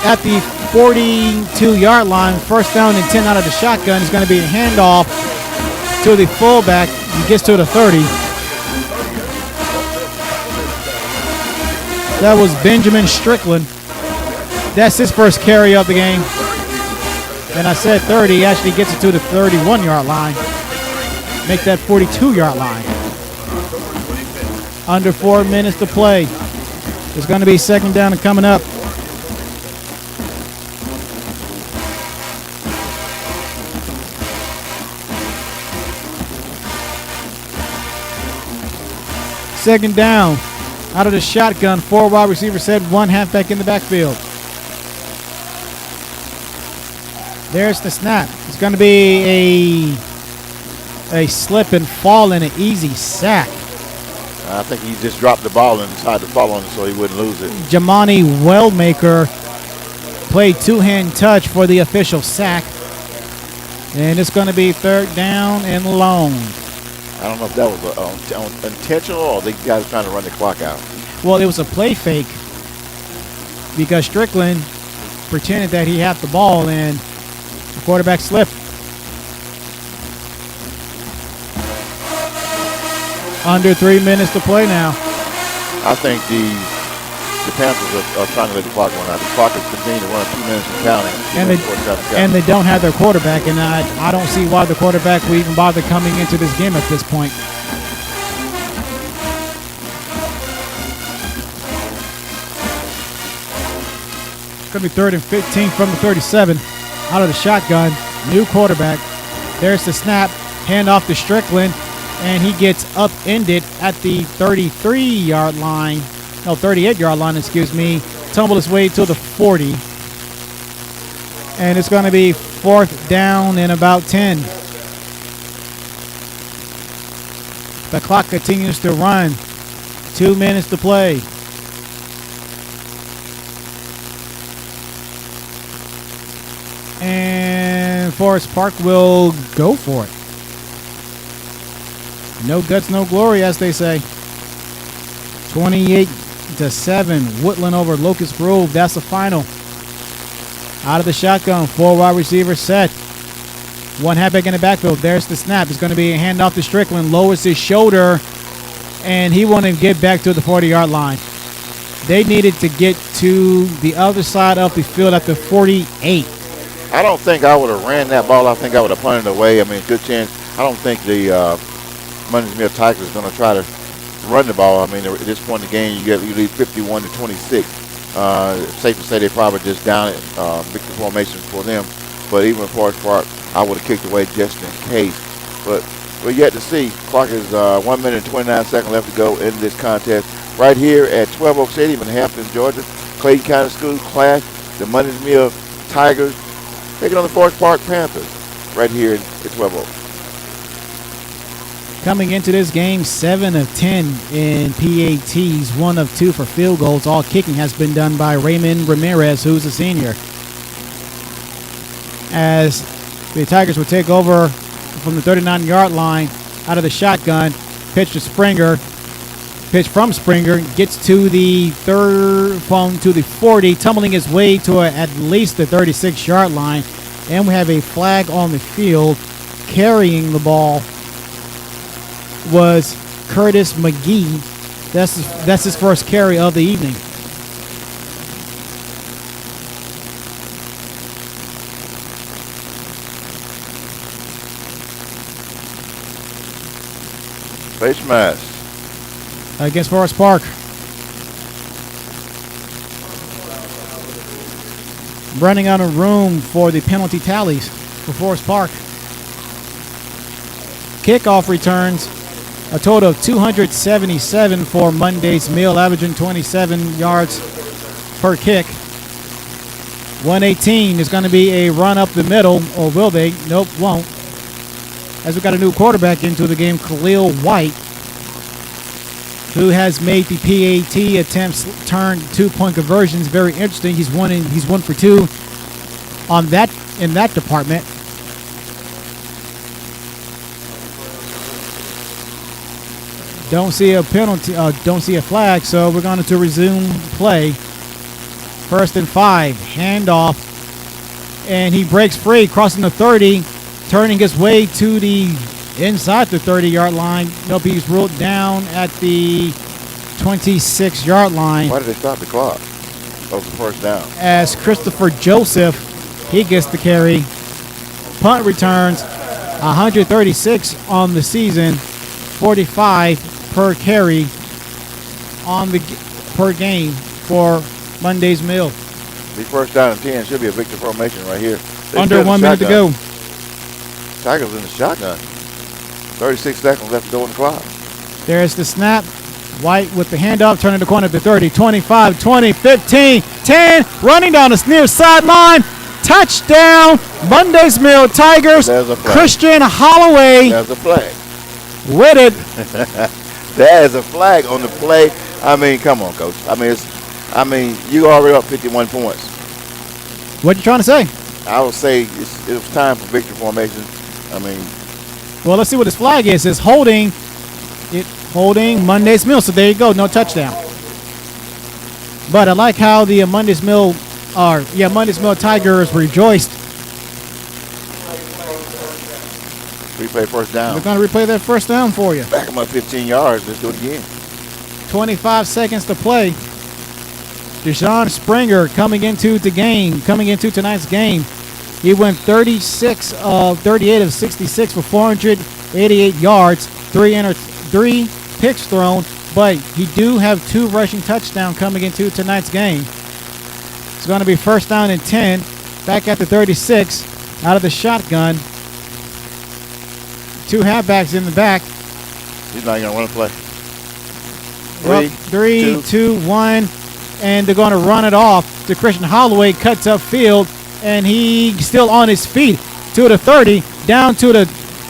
At the 42-yard line, first down and 10 out of the shotgun is going to be a handoff to the fullback. He gets to the 30. That was Benjamin Strickland. That's his first carry of the game. And I said 30, he actually gets it to the 31-yard line. Make that 42-yard line. Under 4 minutes to play. There's going to be second down and coming up. Second down. Out of the shotgun, 4 wide receivers set, 1 halfback in the backfield. There's the snap. It's going to be a slip and fall and an easy sack. I think he just dropped the ball and decided to fall on it so he wouldn't lose it. Jamani Wellmaker played two-hand touch for the official sack. And it's going to be third down and long. I don't know if that was intentional or the guys trying to run the clock out. Well, it was a play fake because Strickland pretended that he had the ball and the quarterback slipped. Under 3 minutes to play now. I think the Panthers are trying to let the clock run out. The clock is continuing to run 2 minutes and counting. And they don't have their quarterback, and I don't see why the quarterback will even bother coming into this game at this point. It's going to be 3rd and 15 from the 37. Out of the shotgun, new quarterback. There's the snap, hand off to Strickland, and he gets upended at the 38-yard line, excuse me. Tumble his way to the 40. And it's going to be 4th down and about 10. The clock continues to run. 2 minutes to play. And Forest Park will go for it. No guts, no glory, as they say. 28-7. Woodland over Locust Grove. That's the final. Out of the shotgun, 4 wide receivers set. 1 halfback in the backfield. There's the snap. It's going to be a handoff to Strickland. Lowers his shoulder, and he won't even get back to the 40-yard line. They needed to get to the other side of the field at the 48. I don't think I would have ran that ball. I think I would have punted it away. I mean, good chance. I don't think the Mundy Tigers is going to try to run the ball. I mean, at this point in the game, you lead 51-26. Safe to say they probably just down it, victory formation for them. But even Forest Park I would have kicked away just in case. But we're yet to see. Clock is 1 minute and 29 seconds left to go in this contest. Right here at 12 Oak Stadium in Hampton, Georgia. Clayton County Schools clash. The Mundy's Mill Tigers taking on the Forest Park Panthers right here at 12 Oak. Coming into this game, 7 of 10 in PATs, 1 of 2 for field goals. All kicking has been done by Raymond Ramirez, who's a senior. As the Tigers will take over from the 39-yard line out of the shotgun, pitch to Springer. Pitch from Springer gets to the to the 40, tumbling his way to at least the 36-yard line. And we have a flag on the field. Carrying the ball was Curtis McGee. That's his first carry of the evening. Face mask Against Forest Park. Running out of room for the penalty tallies for Forest Park. Kickoff returns a total of 277 for Monday's Mill, averaging 27 yards per kick. 118 is going to be a run up the middle, or will they? Nope, won't. As we got a new quarterback into the game, Khalil White, who has made the PAT attempts turn 2-point conversions very interesting. He's 1 for 2 on that in that department. Don't see a penalty. Don't see a flag. So we're going to resume play. 1st and 5, handoff, and he breaks free, crossing the 30, turning his way to the inside the 30-yard line. Nope, he's ruled down at the 26-yard line. Why did they stop the clock? That was the first down. As Christopher Joseph, he gets the carry. Punt returns, 136 on the season, 45 per carry per game for Monday's Mill. The first down and 10 should be a victory formation right here. Under 1 minute to go. Tigers in the shotgun. 36 seconds left to go in the clock. There's the snap. White with the handoff, turning the corner to 30, 25, 20, 15, 10, running down the near sideline. Touchdown, Monday's Mill Tigers. There's a flag. Christian Holloway There's a flag. with it. There's a flag on the play. I mean, come on, Coach. I mean, you already up 51 points. What you trying to say? I would say it was time for victory formation. I mean, well, let's see what this flag is. It's holding Monday's Mill. So there you go, no touchdown. But I like how the Monday's Mill Tigers rejoiced. replay first down. We're going to replay that first down for you. Back them up 15 yards. Let's do it again. 25 seconds to play. Deshaun Springer coming into tonight's game. He went 38 of 66 for 488 yards, three picks thrown, but he do have 2 rushing touchdowns coming into tonight's game. It's going to be 1st down and 10, back at the 36, out of the shotgun. 2 halfbacks in the back. He's not going to run a play. Three, two, 1, and they're going to run it off to Christian Holloway, cuts upfield, and he's still on his feet to the 30, down to the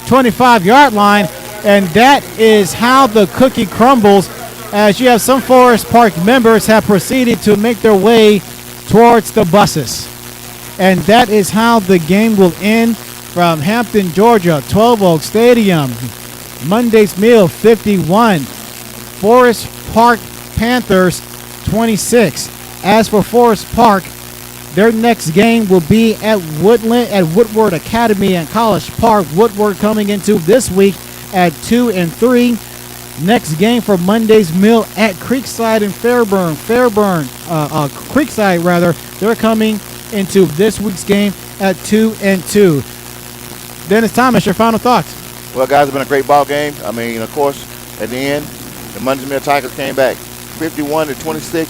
25-yard line, and that is how the cookie crumbles, as you have some Forest Park members have proceeded to make their way towards the buses. And that is how the game will end from Hampton, Georgia, 12 Oak Stadium. Monday's Mill 51, Forest Park Panthers 26. As for Forest Park, their next game will be at Woodward Academy and College Park. Woodward coming into this week at 2-3. Next game for Monday's Mill at Creekside and Fairburn. Creekside rather. They're coming into this week's game at 2-2. Dennis Thomas, your final thoughts? Well, guys, it's been a great ball game. I mean, of course, at the end, the Monday's Mill Tigers came back 51-26.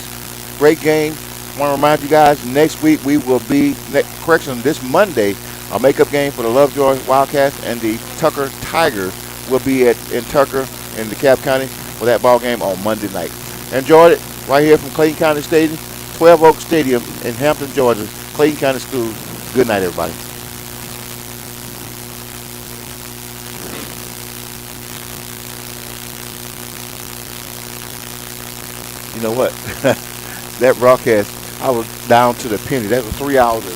Great game. I want to remind you guys, next week we will be, this Monday, Our makeup game for the Lovejoy Wildcats and the Tucker Tigers will be in Tucker in DeKalb County for that ball game on Monday night. Enjoyed it right here from Clayton County Stadium, 12 Oaks Stadium in Hampton, Georgia. Clayton County Schools. Good night, everybody. You know what? That broadcast, I was down to the penny. That was 3 hours of